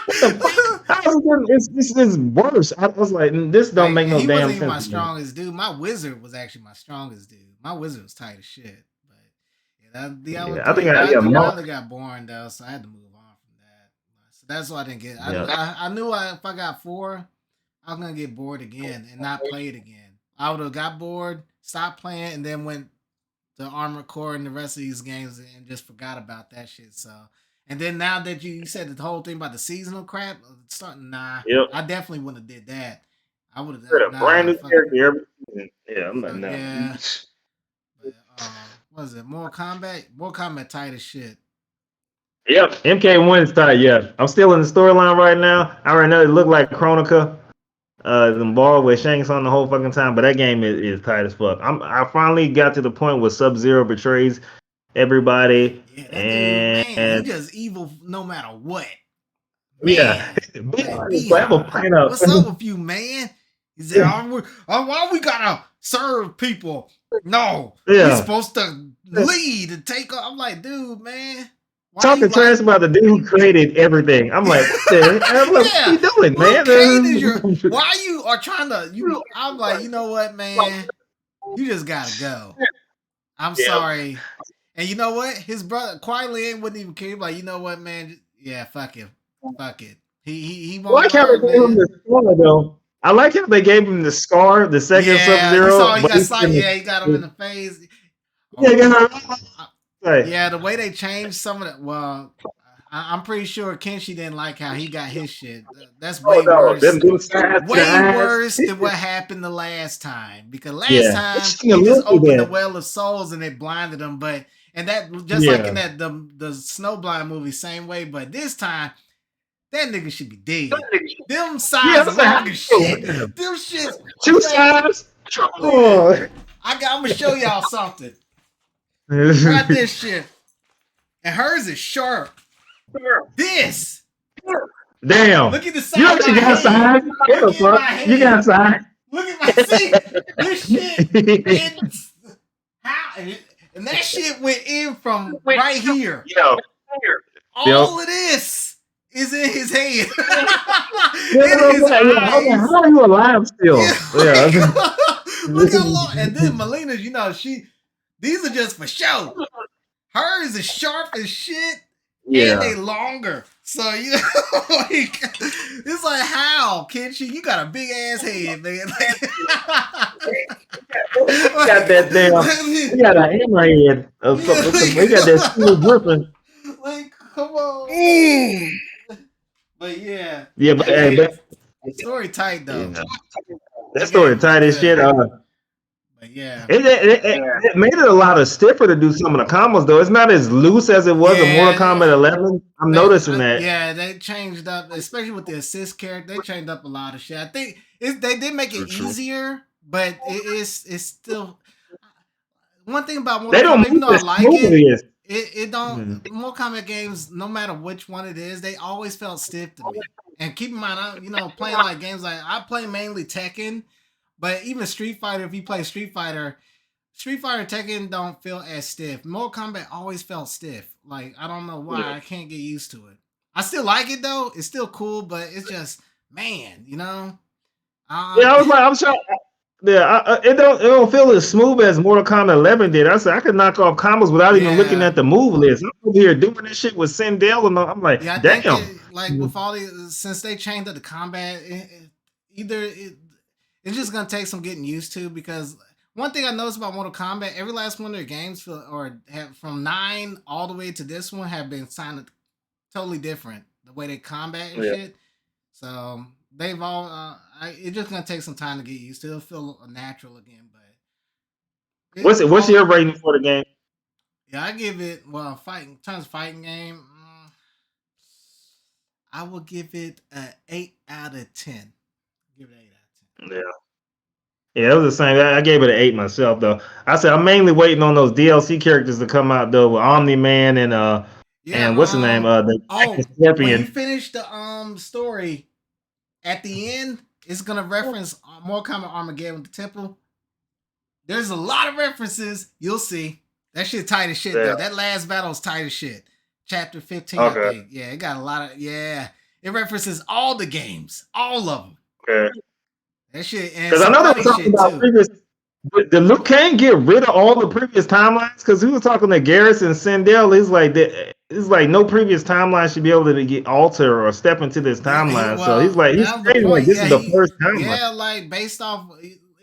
What the fuck? This is worse. I was like, this don't make no he damn wasn't sense. even my strongest dude. My wizard was actually my strongest dude. My wizard was tight as shit. But that Diablo I think I got boring though, so I had to move on from that. So that's why I didn't get. I knew if I got 4, I was gonna get bored again and not play it again. I would have got bored, stopped playing, and then went to Armored Core and the rest of these games and just forgot about that shit. So. And then now that you said the whole thing about the seasonal crap, I definitely wouldn't have did that. I would have a brand new character every season. Yeah, I'm not. Yeah. But, what is it? Mortal Kombat? Mortal Kombat tight as shit. Yep, MK1 is tight. Yeah, I'm still in the storyline right now. I already know it looked like Chronica, the ball with Shang Tsung the whole fucking time, but that game is tight as fuck. I finally got to the point where Sub-Zero betrays everybody. Yeah, that dude, man, he just evil no matter what. Man, yeah. What's up with you, man? He said, why we gotta serve people? No, we're supposed to lead and take off. I'm like, dude, man. Talking trash about the dude who created everything. I'm like, what are you doing, man? Why you are trying to? I'm like, you know what, man? You just gotta go. I'm sorry. And you know what? His brother quietly wouldn't even care. Like, you know what, man? Yeah, fuck him. Fuck it. He won't. I like how they gave him the scar, though. I like how they gave him the scar, the second Sub-Zero. He got him in the face. Yeah, the way they changed some of that. Well, I'm pretty sure Kenshi didn't like how he got his shit. That's way worse. Way worse than what happened the last time. Because last time he just opened the Well of Souls and it blinded him. But that just like in that the Snowblind movie, same way. But this time, that nigga should be dead. Them sides long as shit. Them shits. 2 sides. I'm gonna show y'all something. Got this shit. And hers is sharp. This. Damn. Look at the side. You actually got sides. You got sides. Look at my seat. This shit. And that shit went in from right here. All of this is in his head. How are you alive still? Look how long. And then Melina's, these are just for show. Hers is sharp as shit. And they longer. So it's like, how, Kenshi? You got a big ass head, man. Got that damn. You got a hammerhead. We got that steel gripping. Like, come on. But yeah. Yeah, but story tight though. That story tight as shit. But yeah, it made it a lot stiffer to do some of the combos though. It's not as loose as it was in Mortal Kombat 11. I'm noticing that. Yeah, they changed up, especially with the assist character. They changed up a lot of shit. I think they did make it easier, but it's still one thing about Mortal Kombat. Even though I like it, it don't. Mortal Kombat games, no matter which one it is, they always felt stiff to me. And keep in mind, playing like games like I play mainly Tekken. But even Street Fighter, if you play Street Fighter Tekken don't feel as stiff. Mortal Kombat always felt stiff. Like, I don't know why. I can't get used to it. I still like it, though. It's still cool, but it's just, man, I'm sorry. Yeah, it don't feel as smooth as Mortal Kombat 11 did. I said I could knock off combos without even looking at the move list. I'm over here doing this shit with Sindel, and I'm like, damn. With all since they changed up the combat, it's just gonna take some getting used to, because one thing I noticed about Mortal Kombat, every last one of their games have from 9 all the way to this one have been signed totally different. The way they combat and shit. So they've all. It's just gonna take some time to get used to. It'll feel natural again, but what's your rating for the game? Yeah, I give it fighting game. I will give it an 8 out of 10. Give it 8 out of 10. Yeah, it was the same. I gave it an 8 myself, though. I said I'm mainly waiting on those DLC characters to come out, though, with Omni Man and what's the name? The when you Scorpion. finish the story at the end, it's gonna reference Mortal Kombat Armageddon with the temple. There's a lot of references. You'll see. That shit tight as shit, though. That last battle is tight as shit. Chapter 15, I think. Yeah, it got a lot of It references all the games, all of them. Okay. That shit. Because I know they're talking about previous. Did Liu Kang get rid of all the previous timelines? Because he was talking to Garrus and Sindel. It's like no previous timeline should be able to get alter or step into this timeline. So he's saying like this is the first timeline. Yeah, like based off.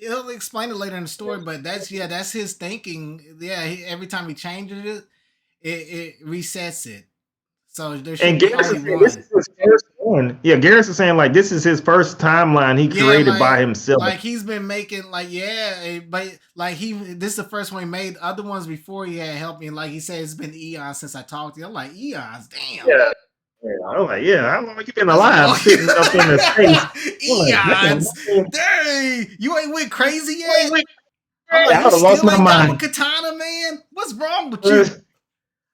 He'll explain it later in the story, but that's his thinking. Yeah, every time he changes it resets it. So there should be only one. This is his first one. Yeah, Garrus is saying like this is his first timeline he created by himself. Like he's been making but like this is the first one he made. Other ones before he had helped me. Like he said, it's been eons since I talked to you. I'm like, eons, damn. Yeah. I'm like, how long you been alive sitting up in the space? Eons. Dang, you ain't went crazy yet? I'm like, I would have lost my mind. Katana, man. What's wrong with you?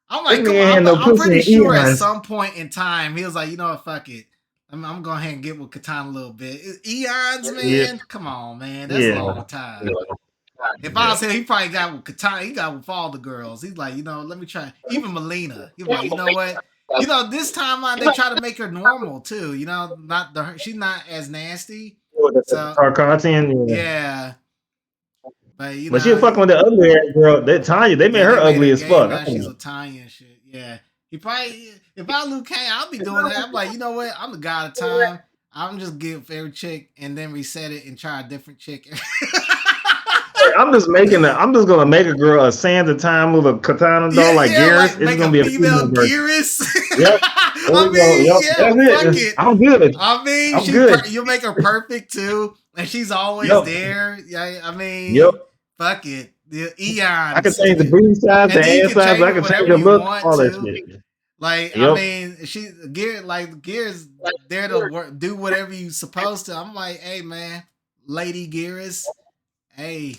I'm like, come on. I'm pretty sure at some point in time he was like, you know what, fuck it. I'm gonna go ahead and get with Katana a little bit. Eons, man. Yeah. Come on, man. That's a long time. If I was him, he probably got with Katana. He got with all the girls. He's like, let me try. Even Melina. He's like, you know what? This timeline they try to make her normal too. She's not as nasty. So, Tarkatian. Yeah. But she's fucking with the ugly ass girl. That Tanya, they made her ugly as fuck. She's a Tanya and shit. Yeah. He probably, if I Liu Kang, I'll be doing that. I'm like, you know what? I'm the god of time. I'm just give every chick and then reset it and try a different chick. I'm just gonna make a girl a Sands of Time with a katana doll like Garrus. It's gonna be a female Garrus. Yep. Fuck it. I'm good. I mean, you'll make her perfect too, and she's always there. Yeah, I mean, fuck it. The eons. I can change the booty size, the ass size, I can change the look, all that shit. Like, I mean, Gear's there to do whatever you supposed to. I'm like, hey man, Lady Gearus, hey,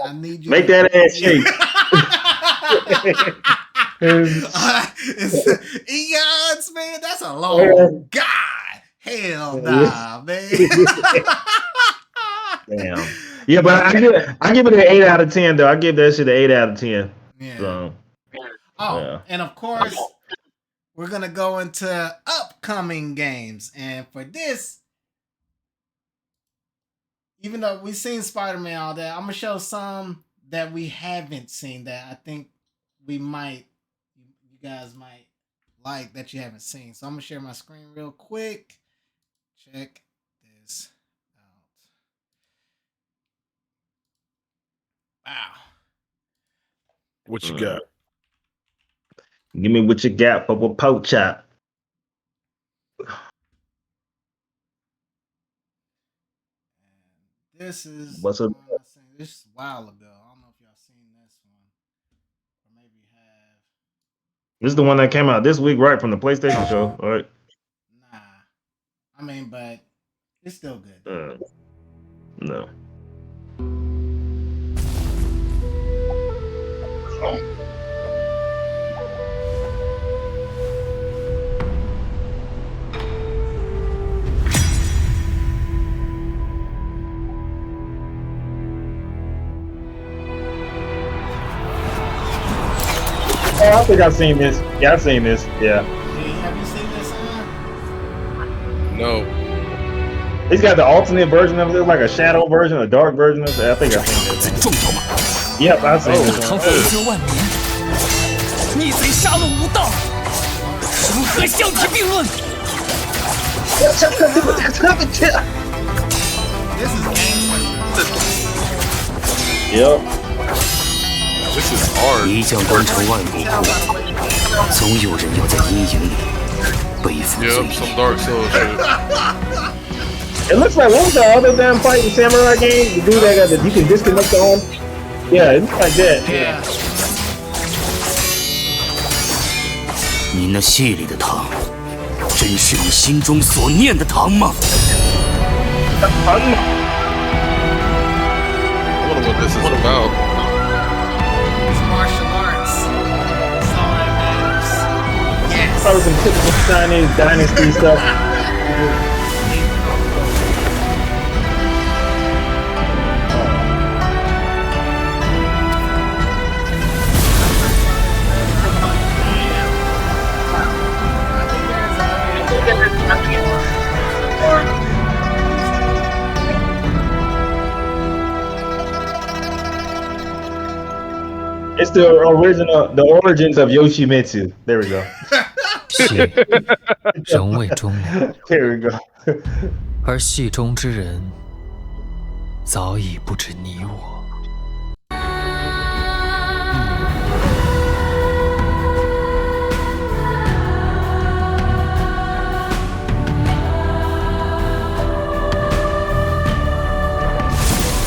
I need you. Make that ass shake. Eons, man, that's a long God. Hell nah, man. Damn. Yeah, but I give it an 8 out of 10 though. I give that shit an 8 out of 10. Yeah. So, and of course, we're gonna go into upcoming games, and for this, even though we've seen Spider-Man all that, I'm gonna show some that we haven't seen that I think you guys might like that you haven't seen. So I'm gonna share my screen real quick. Check this out. Wow. What you got? Give me what you got for a pork chop. This is what's up? This is a while ago. I don't know if y'all seen this one, or maybe have. This is the one that came out this week, right, from the PlayStation show, right? Nah, I mean, but it's still good. No. I think I've seen this. Yeah, I've seen this. Yeah. Have you seen this? No. He's got the alternate version of it, like a shadow version, a dark version of it. I think I've seen this. Yep, I've seen this one. Yep. This is hard. 一将功成万骨枯，总有人要在阴影里背负罪 Yep, 孽。 some Dark Souls shit. It looks like what was the other damn fighting samurai game? The dude that got you can disconnect the arm. Yeah, it looks like that. Yeah. 你那血里的糖，真是你心中所念的糖吗？ I wonder what this is about. It's martial arts. That's all that matters. Yes. Probably some typical Chinese dynasty stuff. It's the original, the origins of Yoshimitsu. There we go. 戏仍未终了， There we go. 而戏中之人早已不止你我。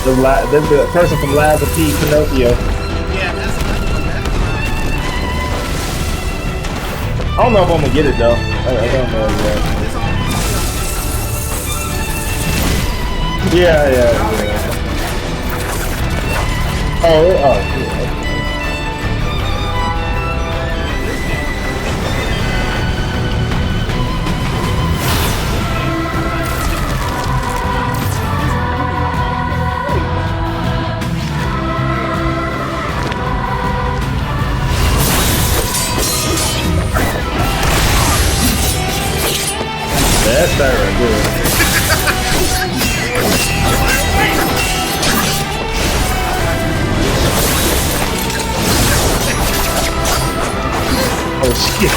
The person from Lies of P. Pinocchio. Yeah, that's I don't know if I'm gonna get it though. I don't know yet. Yeah. Oh, yeah. That's not right good. Oh shit!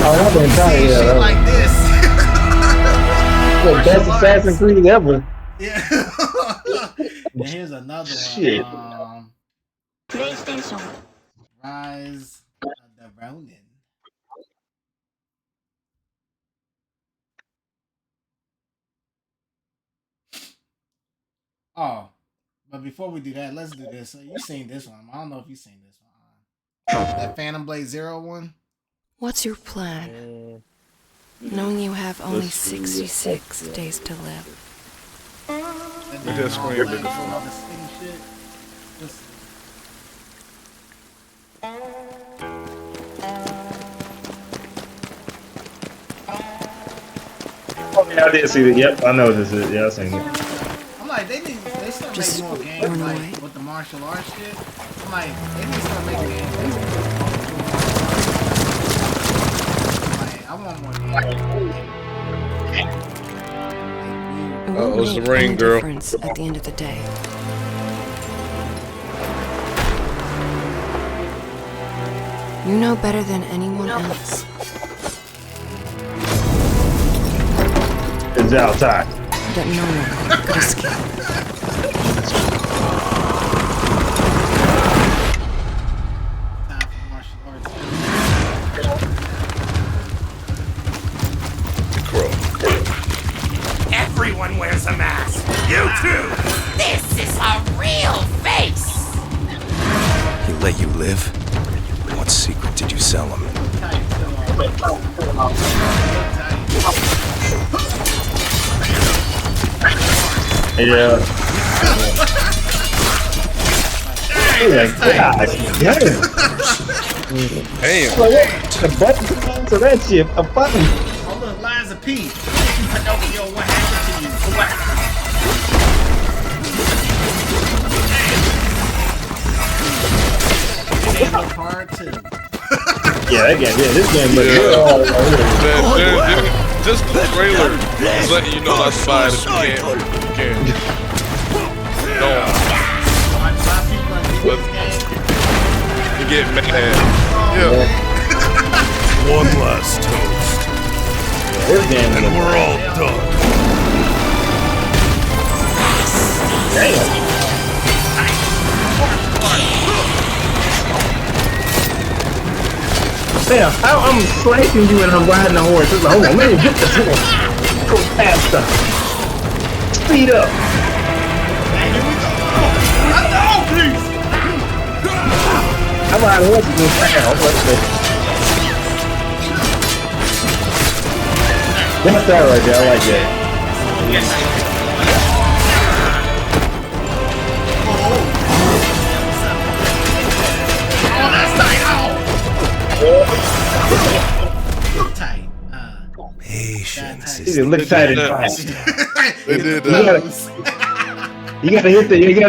Oh, I've been trying to shit like this. The best Assassin's Creed ever. Yeah. And here's another Shit. one. Rise of the Ronin. Oh, but before we do that, let's do this. You've seen this one. I don't know if you've seen this one. That Phantom Blade Zero one. What's your plan? Knowing you have only 66 days to live. Look at that screen, nigga. All this thing shit. Just- I did see that. Yep, I know what this is. Yeah, I seen it. I'm like, they start Just making more games run like away. with the martial arts shit. I'm like, they need to start making games. Like, I want more games. It Oh, won't it's the make ring, any girl. difference at the end of the day. You know better than anyone else. It's outside. That no one could escape. Time for martial arts. Everyone wears a mask. You too. This is a real face! He let you live? What secret did you sell him? Yeah. Like, God, damn. Damn. The button to that shit. A button. Oh, look, Lies of P. Pinocchio, what happened to you? What? It ain't no hard too. Yeah, that game. Yeah, this game looks good. Just the trailer is letting you know that's fine if you can't. Don't. But you get mad. Yeah. One last toast, This game and we're all done. damn. Damn, I'm slicing you and I'm riding a horse. It's like, hold on, let me get this horse. Go faster. Speed up. I'm out of horses in town. That's that right there. I like that. Oh, that's tight. Patience He is just look tight and fast. They did You that. gotta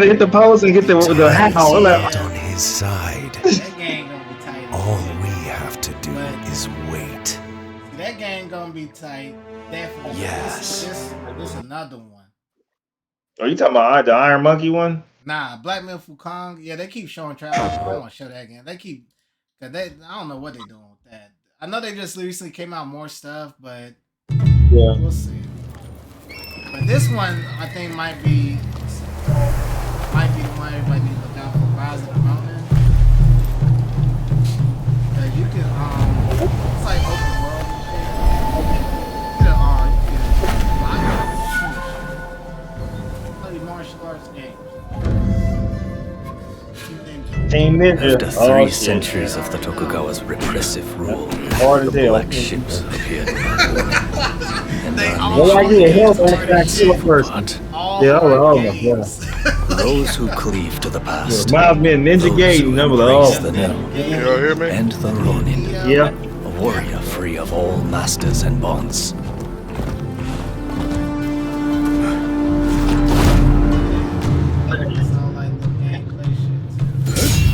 hit the pose and get the hat on. Like, on his side. That game gonna be tight. All we have to do is wait. See, that game gonna be tight. Definitely. Yes. This another one. are you talking about the Iron Monkey one? Nah, Black Myth Wukong. Yeah, they keep showing trailers. I want to show that again. They keep, cause I don't know what they're doing with that. I know they just recently came out more stuff, but we'll see. But this one, I think might be the one everybody needs to look out for. Rise of the Ronin. You can it's like open world. You can martial arts games. Team Ninja. After 3 centuries of the Tokugawa's repressive rule, Hard as the hell. black ships appeared. Well, I get help on that kill first. But Yeah, those who cleave to the past, reminds me of Ninja those Gaiden. who Remember embrace the the new, Y'all hear me? and the Ronin, yeah. a warrior free of all masters and bonds.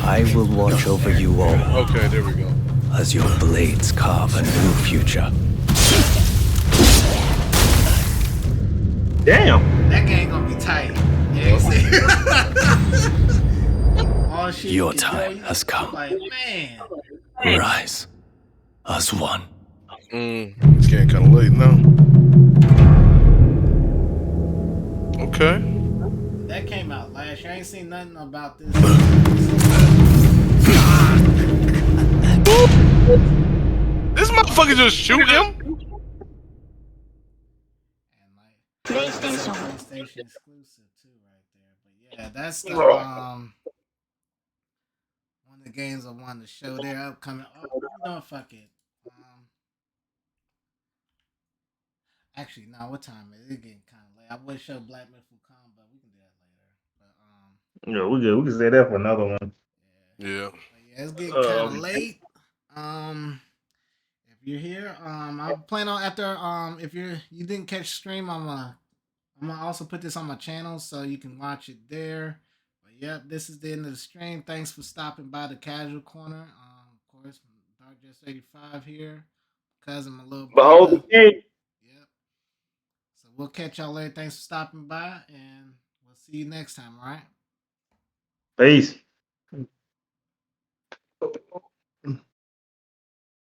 I will watch over you all Okay, there we go. as your blades carve a new future. Damn. That game gonna be tight. Yeah, all shit Your you can time do, has come. Like, man. Rise as one. It's getting kind of late now. Okay. That came out last year. I ain't seen nothing about this. This motherfucker just shoot him? And like PlayStation exclusive too, right there. But yeah, that's the one of the games I wanted to show there upcoming. Oh, you know, fuck it. Actually, no. What time is it? It's getting kind of late. I would show Black Myth Wukong, but we can do that later. But Yeah, we can say that for another one. Yeah. But yeah, it's getting kind of late. If you're here, I plan on after if you didn't catch stream, I'm gonna also put this on my channel so you can watch it there. But yep, this is the end of the stream. Thanks for stopping by the Casual Corner. Of course, Dark85 here, cousin, my little brother. Behold the king. Yep. So we'll catch y'all later. Thanks for stopping by, and we'll see you next time. All right. Peace.